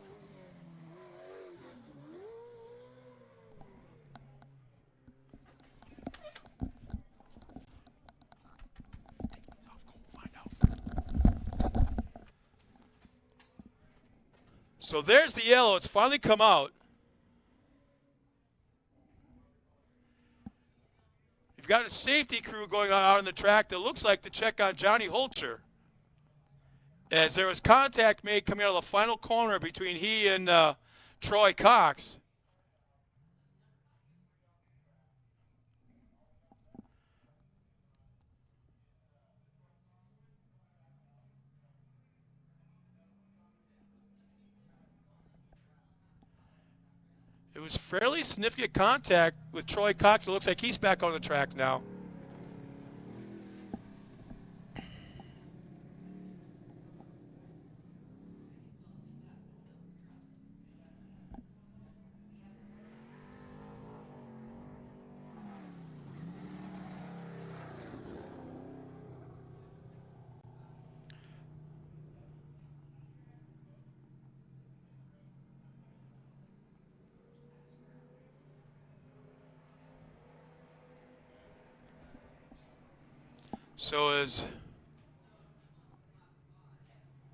So there's the yellow. It's finally come out. You've got a safety crew going out on the track that looks like to check on Johnny Holter, as there was contact made coming out of the final corner between he and Troy Cox. It was fairly significant contact with Troy Cox. It looks like he's back on the track now.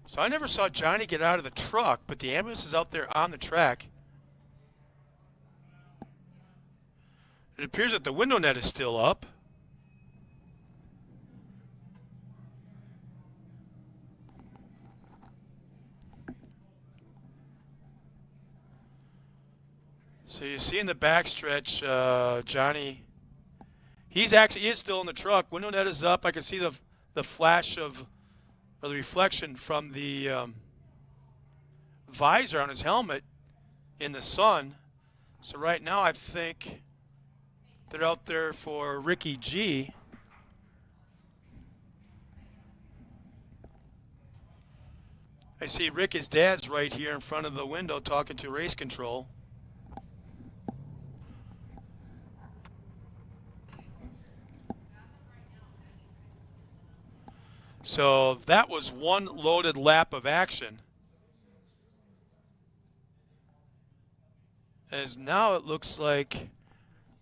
So I never saw Johnny get out of the truck, but the ambulance is out there on the track. It appears that the window net is still up. So you see in the backstretch, Johnny, he is still in the truck. Window net is up. I can see the flash of, or the reflection from the visor on his helmet in the sun. So right now I think they're out there for Ricky G. I see Rick, his dad's right here in front of the window talking to race control. So that was one loaded lap of action. As now it looks like,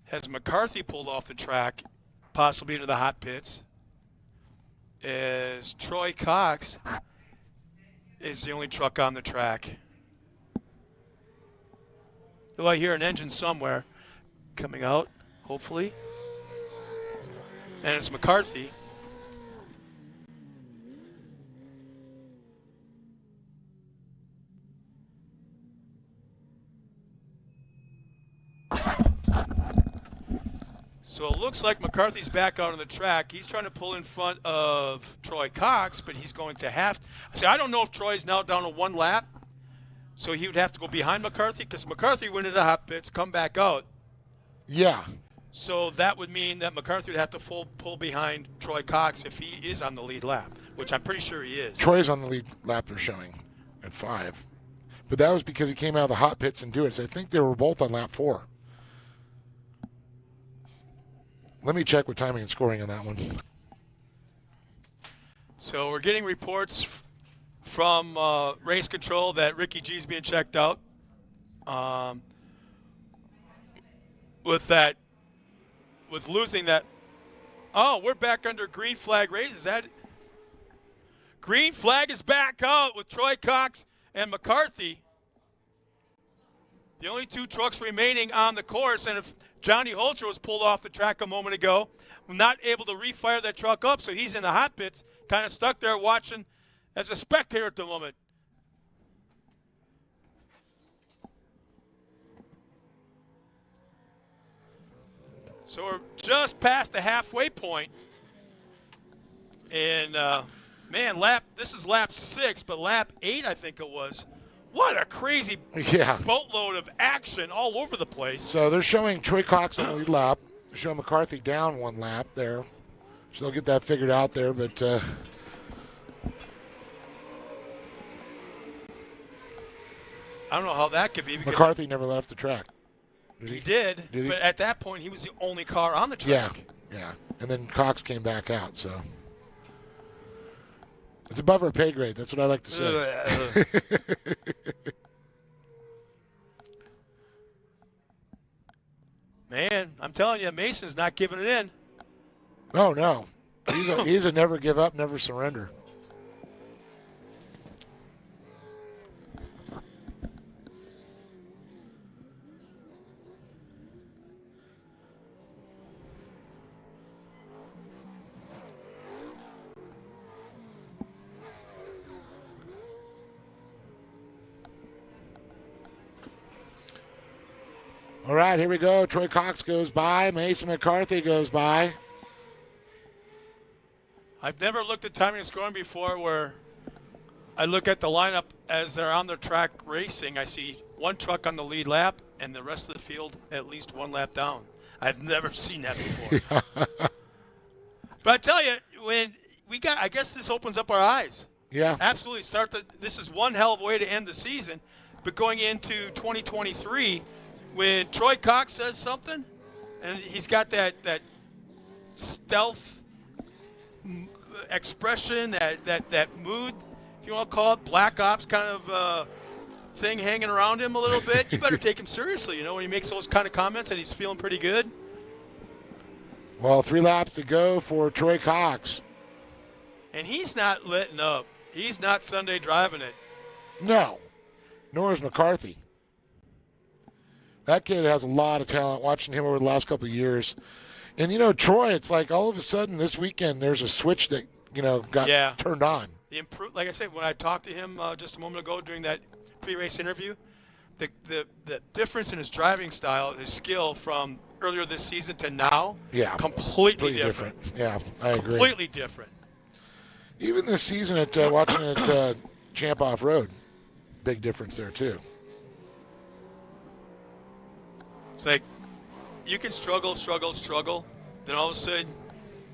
has McCarthy pulled off the track, possibly into the hot pits, as Troy Cox is the only truck on the track. Oh, I hear an engine somewhere coming out, hopefully. And it's McCarthy. So it looks like McCarthy's back out on the track. He's trying to pull in front of Troy Cox, but he's going to have to. See, I don't know if Troy's now down to one lap, so he would have to go behind McCarthy because McCarthy went into hot pits, come back out. Yeah. So that would mean that McCarthy would have to pull behind Troy Cox if he is on the lead lap, which I'm pretty sure he is. Troy's on the lead lap, they're showing, at 5. But that was because he came out of the hot pits and do it. So I think they were both on lap 4. Let me check with timing and scoring on that one. So we're getting reports from race control that Ricky G's being checked out. With losing that. Oh, we're back under green flag race. Is that green flag is back out with Troy Cox and McCarthy. The only 2 trucks remaining on the course, and if Johnny Holcher was pulled off the track a moment ago, not able to refire that truck up, so he's in the hot pits, kind of stuck there watching as a spectator at the moment. So we're just past the halfway point. And, man, this is lap 6, but lap 8 I think it was. What a crazy boatload of action all over the place. So they're showing Troy Cox on the lead lap. They're showing McCarthy down 1 lap there. So they'll get that figured out there. But I don't know how that could be. Because McCarthy never left the track. He did, but at that point he was the only car on the track. Yeah. And then Cox came back out, so. It's above our pay grade. That's what I like to say. Man, I'm telling you, Mason's not giving it in. Oh, no. He's a never give up, never surrender. All right, here we go. Troy Cox goes by. Mason McCarthy goes by. I've never looked at timing and scoring before where I look at the lineup as they're on the track racing. I see 1 truck on the lead lap and the rest of the field at least 1 lap down. I've never seen that before. But I tell you, I guess this opens up our eyes. Yeah. Absolutely. This is one hell of a way to end the season. But going into 2023, when Troy Cox says something, and he's got that stealth expression, that mood, if you want to call it, Black Ops kind of thing hanging around him a little bit, you better take him seriously, when he makes those kind of comments and he's feeling pretty good. Well, 3 laps to go for Troy Cox. And he's not letting up. He's not Sunday driving it. No, nor is McCarthy. That kid has a lot of talent, watching him over the last couple of years. And, Troy, it's like all of a sudden this weekend there's a switch that, got turned on. Like I said, when I talked to him just a moment ago during that pre-race interview, the difference in his driving style, his skill from earlier this season to now, completely different. Yeah, I agree. Completely different. Even this season watching at Champ Off-Road, big difference there too. It's like you can struggle, then all of a sudden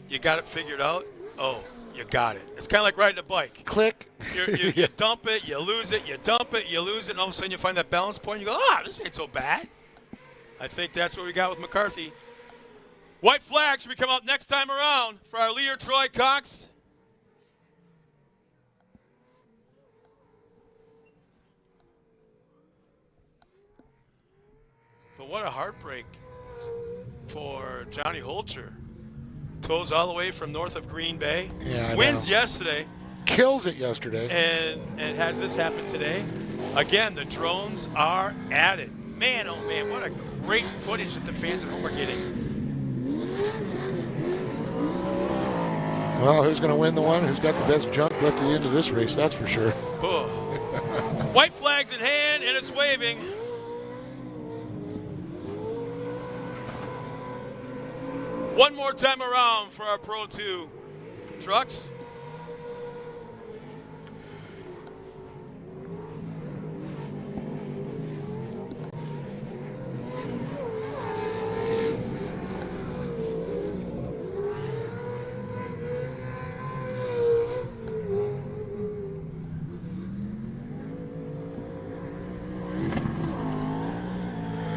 you got it figured out. oh, you got it. It's kind of like riding a bike. Click. You dump it, you lose it, you dump it, you lose it, and all of a sudden you find that balance point and you go, this ain't so bad. I think that's what we got with McCarthy. White flag should be coming up next time around for our leader, Troy Cox. But what a heartbreak for Johnny Holcher. Tows all the way from north of Green Bay. Yeah, wins yesterday. Kills it yesterday. And has this happen today. Again, the drones are at it. Man, oh man, what a great footage that the fans at home are getting. Well, who's going to win the one? Who's got the best jump left at the end of this race? That's for sure. Oh. White flag's in hand, and it's waving. One more time around for our Pro 2 trucks.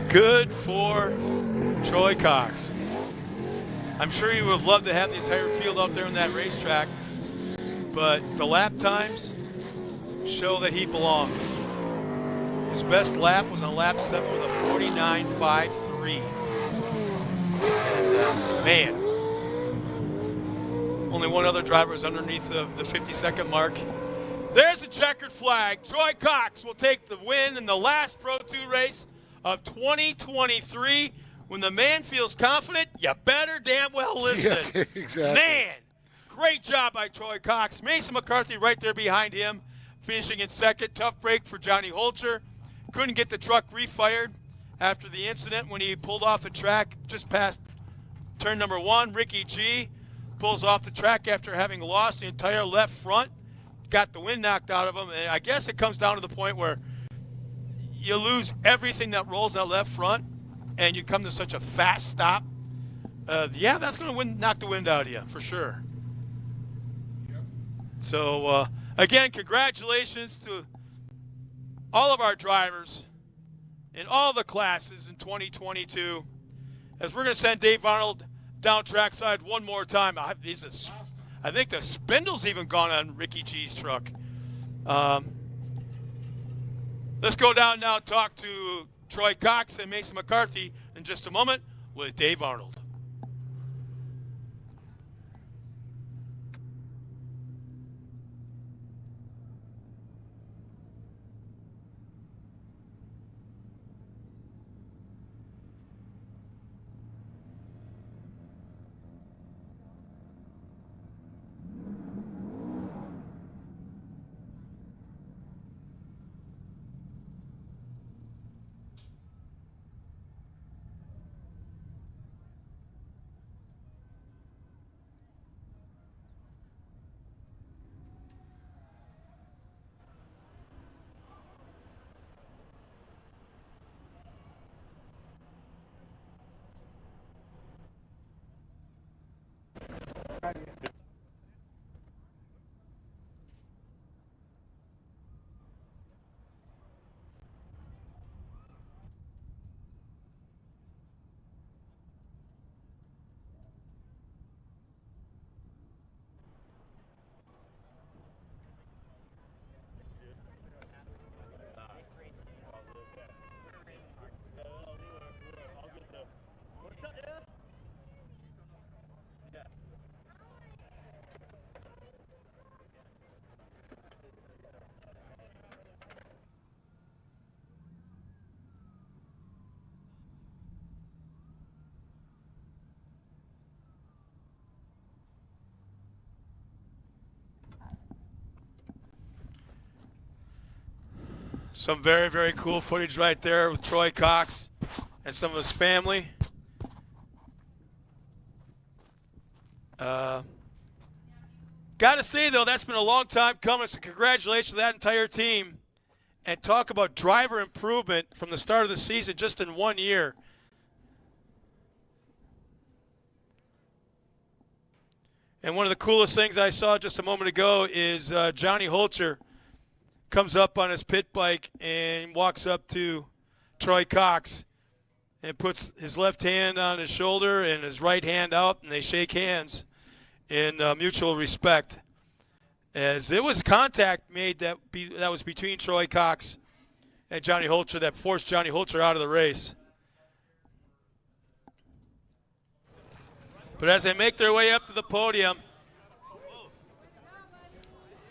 Good for Troy Cox. I'm sure he would have loved to have the entire field out there on that racetrack, but the lap times show that he belongs. His best lap was on lap 7 with a 49.53. And man, only one other driver was underneath the 50-second mark. There's a checkered flag. Troy Cox will take the win in the last Pro 2 race of 2023. When the man feels confident, you better damn well listen. Yes, exactly. Man, great job by Troy Cox. Mason McCarthy right there behind him, finishing in second. Tough break for Johnny Holcher. Couldn't get the truck refired after the incident when he pulled off the track just past turn number 1. Ricky G pulls off the track after having lost the entire left front. Got the wind knocked out of him. And I guess it comes down to the point where you lose everything that rolls that left front, and you come to such a fast stop. Yeah, that's going to knock the wind out of you, for sure. Yep. So, again, congratulations to all of our drivers in all the classes in 2022. As we're going to send Dave Arnold down trackside one more time. I think the spindle's even gone on Ricky G's truck. Let's go down now and talk to Troy Cox and Mason McCarthy in just a moment with Dave Arnold. Some very, very cool footage right there with Troy Cox and some of his family. Got to say, though, that's been a long time coming, so congratulations to that entire team. And talk about driver improvement from the start of the season just in 1 year. And one of the coolest things I saw just a moment ago is Johnny Holcher comes up on his pit bike and walks up to Troy Cox and puts his left hand on his shoulder and his right hand out, and they shake hands in mutual respect. As it was contact made that was between Troy Cox and Johnny Holcher that forced Johnny Holcher out of the race. But as they make their way up to the podium.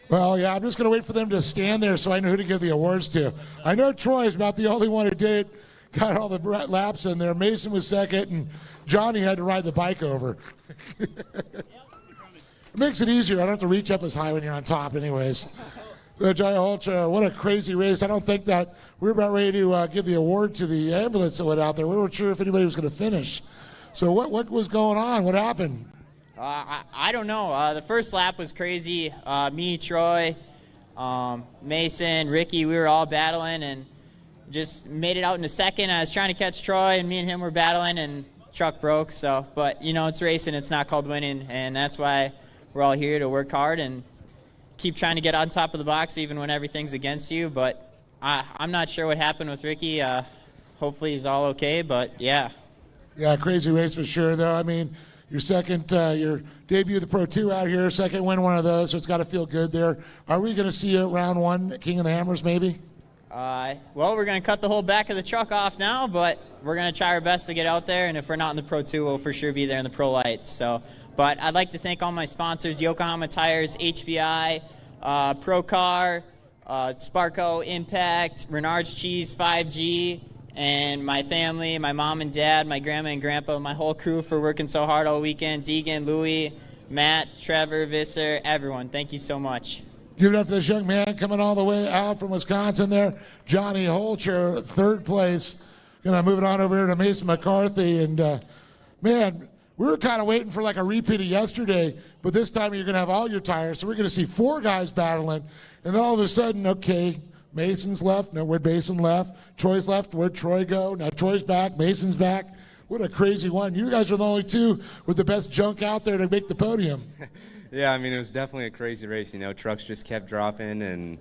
Well, yeah, I'm just going to wait for them to stand there so I know who to give the awards to. I know Troy's about the only one who did it, got all the laps in there. Mason was second, and Johnny had to ride the bike over. It makes it easier. I don't have to reach up as high when you're on top anyways. So Johnny Holcher, what a crazy race. I don't think that we were about ready to give the award to the ambulance that went out there. We weren't sure if anybody was going to finish. So what was going on? What happened? I don't know. The first lap was crazy. Me, Troy, Mason, Ricky, we were all battling and just made it out in a second. I was trying to catch Troy, and me and him were battling, and truck broke. So, but, you know, it's racing. It's not called winning, and that's why we're all here to work hard and keep trying to get on top of the box even when everything's against you. But I'm not sure what happened with Ricky. Hopefully he's all okay, but yeah. Yeah, crazy race for sure, though. I mean, your debut of the Pro 2 out here, second win one of those, so it's got to feel good there. Are we going to see you at round one, King of the Hammers, maybe? Well, we're going to cut the whole back of the truck off now, but we're going to try our best to get out there, and if we're not in the Pro 2, we'll for sure be there in the Pro Light. So, but I'd like to thank all my sponsors, Yokohama Tires, HBI, Procar, Sparco, Impact, Renard's Cheese, 5G, and my family, my mom and dad, my grandma and grandpa, my whole crew for working so hard all weekend. Deegan, Louie, Matt, Trevor, Visser, everyone. Thank you so much. Give it up to this young man coming all the way out from Wisconsin there. Johnny Holcher, third place. Gonna move it on over here to Mason McCarthy. And man, we were kind of waiting for like a repeat of yesterday, but this time you're gonna have all your tires. So we're gonna see 4 guys battling. And then all of a sudden, okay, Mason's left. No, where'd Mason left? Troy's left. Where'd Troy go? Now Troy's back. Mason's back. What a crazy one. You guys are the only 2 with the best junk out there to make the podium. Yeah, I mean, it was definitely a crazy race. You know, trucks just kept dropping, and,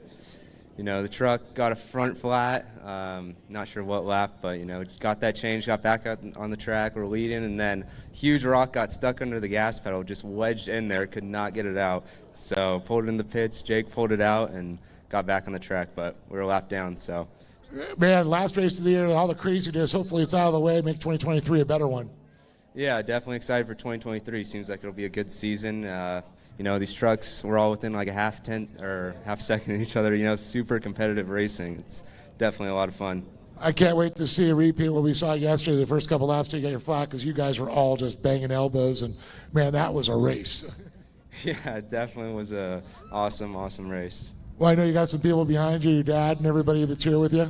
you know, the truck got a front flat. Not sure what lap, but, you know, got that change, got back out on the track, we're leading, and then huge rock got stuck under the gas pedal, just wedged in there, could not get it out. So pulled it in the pits, Jake pulled it out, and got back on the track, but we were a lap down, so. Man, last race of the year, all the craziness, hopefully it's out of the way, make 2023 a better one. Yeah, definitely excited for 2023. Seems like it'll be a good season. You know, these trucks, we're all within like a half second of each other. You know, super competitive racing. It's definitely a lot of fun. I can't wait to see a repeat what we saw yesterday, the first couple laps till you got your flat, because you guys were all just banging elbows, and man, that was a race. Yeah, it definitely was a awesome race. Well, I know you got some people behind you, your dad and everybody that's here with you.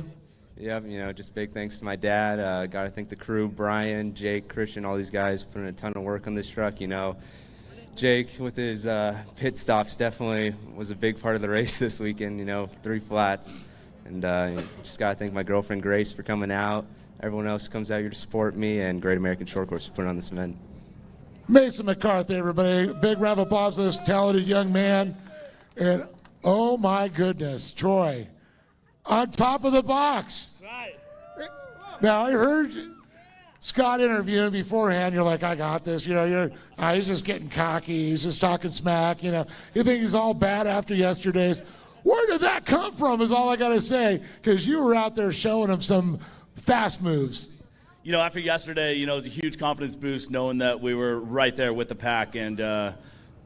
Yep, you know, just big thanks to my dad. Got to thank the crew, Brian, Jake, Christian, all these guys putting a ton of work on this truck. You know, Jake with his pit stops definitely was a big part of the race this weekend, you know, 3 flats. And just got to thank my girlfriend, Grace, for coming out. Everyone else comes out here to support me, and Great American Short Course for putting on this event. Mason McCarthy, everybody. Big round of applause for this talented young man. And oh my goodness, Troy, on top of the box. Right. Now I heard Scott interviewing beforehand. You're like, I got this. You know, he's just getting cocky. He's just talking smack. You know, you think he's all bad after yesterday's. Where did that come from? Is all I got to say, because you were out there showing him some fast moves. You know, after yesterday, you know, it was a huge confidence boost knowing that we were right there with the pack, and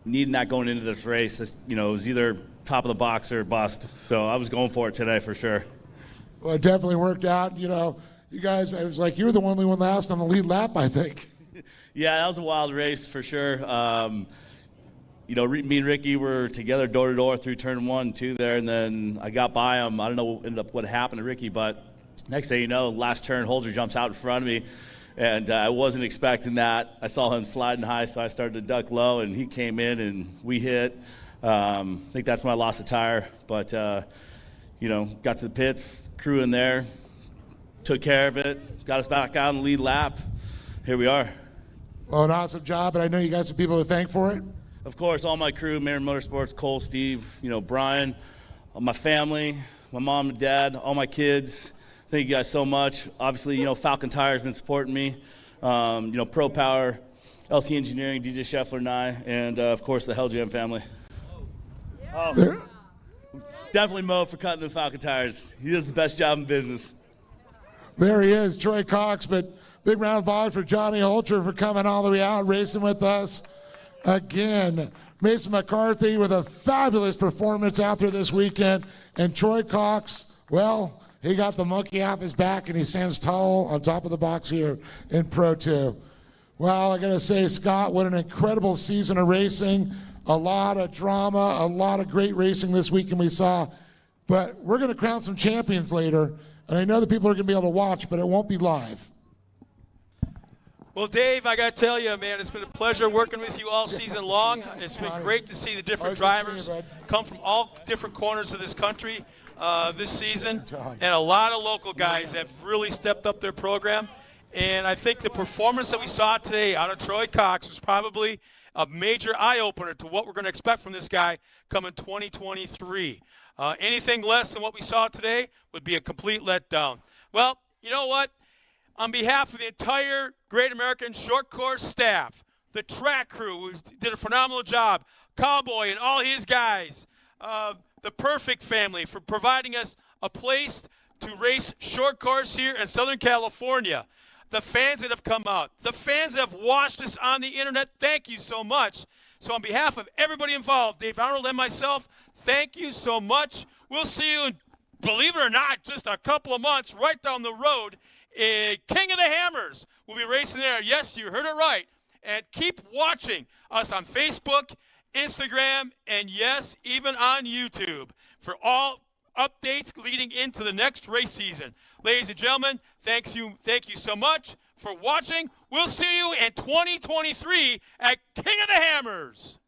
needing that going into this race. You know, it was either top of the box or bust. So I was going for it today for sure. Well, it definitely worked out. You know, you guys, it was like you were the only one last on the lead lap, I think. Yeah, that was a wild race for sure. You know, me and Ricky were together door to door through turn 1, 2 there, and then I got by him. I don't know what happened to Ricky, but next thing you know, last turn, Holzer jumps out in front of me, and I wasn't expecting that. I saw him sliding high, so I started to duck low, and he came in, and we hit. I think that's when I lost a tire, but, you know, got to the pits, crew in there, took care of it, got us back out on the lead lap. Here we are. Well, an awesome job, and I know you got some people to thank for it. of course, all my crew, Marin Motorsports, Cole, Steve, Brian, my family, my mom and dad, all my kids. Thank you guys so much. Obviously, Falcon Tire has been supporting me. Pro Power, LC Engineering, DJ Scheffler and I, and of course the Hell Jam family. Oh, definitely Mo for cutting the Falcon tires. He does the best job in business. There he is, Troy Cox, but big round of applause for Johnny Ultra for coming all the way out, racing with us again. Mason McCarthy with a fabulous performance out there this weekend, and Troy Cox, well, he got the monkey off his back, and he stands tall on top of the box here in Pro 2. Well, I got to say, Scott, what an incredible season of racing. A lot of drama, a lot of great racing this weekend we saw. But we're going to crown some champions later, and I know that people are going to be able to watch, but it won't be live. Well, Dave, I got to tell you, man, it's been a pleasure working with you all season long. It's been great to see the different drivers come from all different corners of this country this season. And a lot of local guys have really stepped up their program. And I think the performance that we saw today out of Troy Cox was probably a major eye-opener to what we're going to expect from this guy coming 2023. Anything less than what we saw today would be a complete letdown. Well, you know what? On behalf of the entire Great American Short Course staff, the track crew, who did a phenomenal job, Cowboy and all his guys, the Perfect family for providing us a place to race short course here in Southern California, the fans that have come out, the fans that have watched us on the internet, thank you so much. So on behalf of everybody involved, Dave Arnold and myself, thank you so much. We'll see you in, believe it or not, just a couple of months right down the road. King of the Hammers will be racing there. Yes, you heard it right. And keep watching us on Facebook, Instagram, and yes, even on YouTube for all updates leading into the next race season. Ladies and gentlemen, thank you so much for watching. We'll see you in 2023 at King of the Hammers.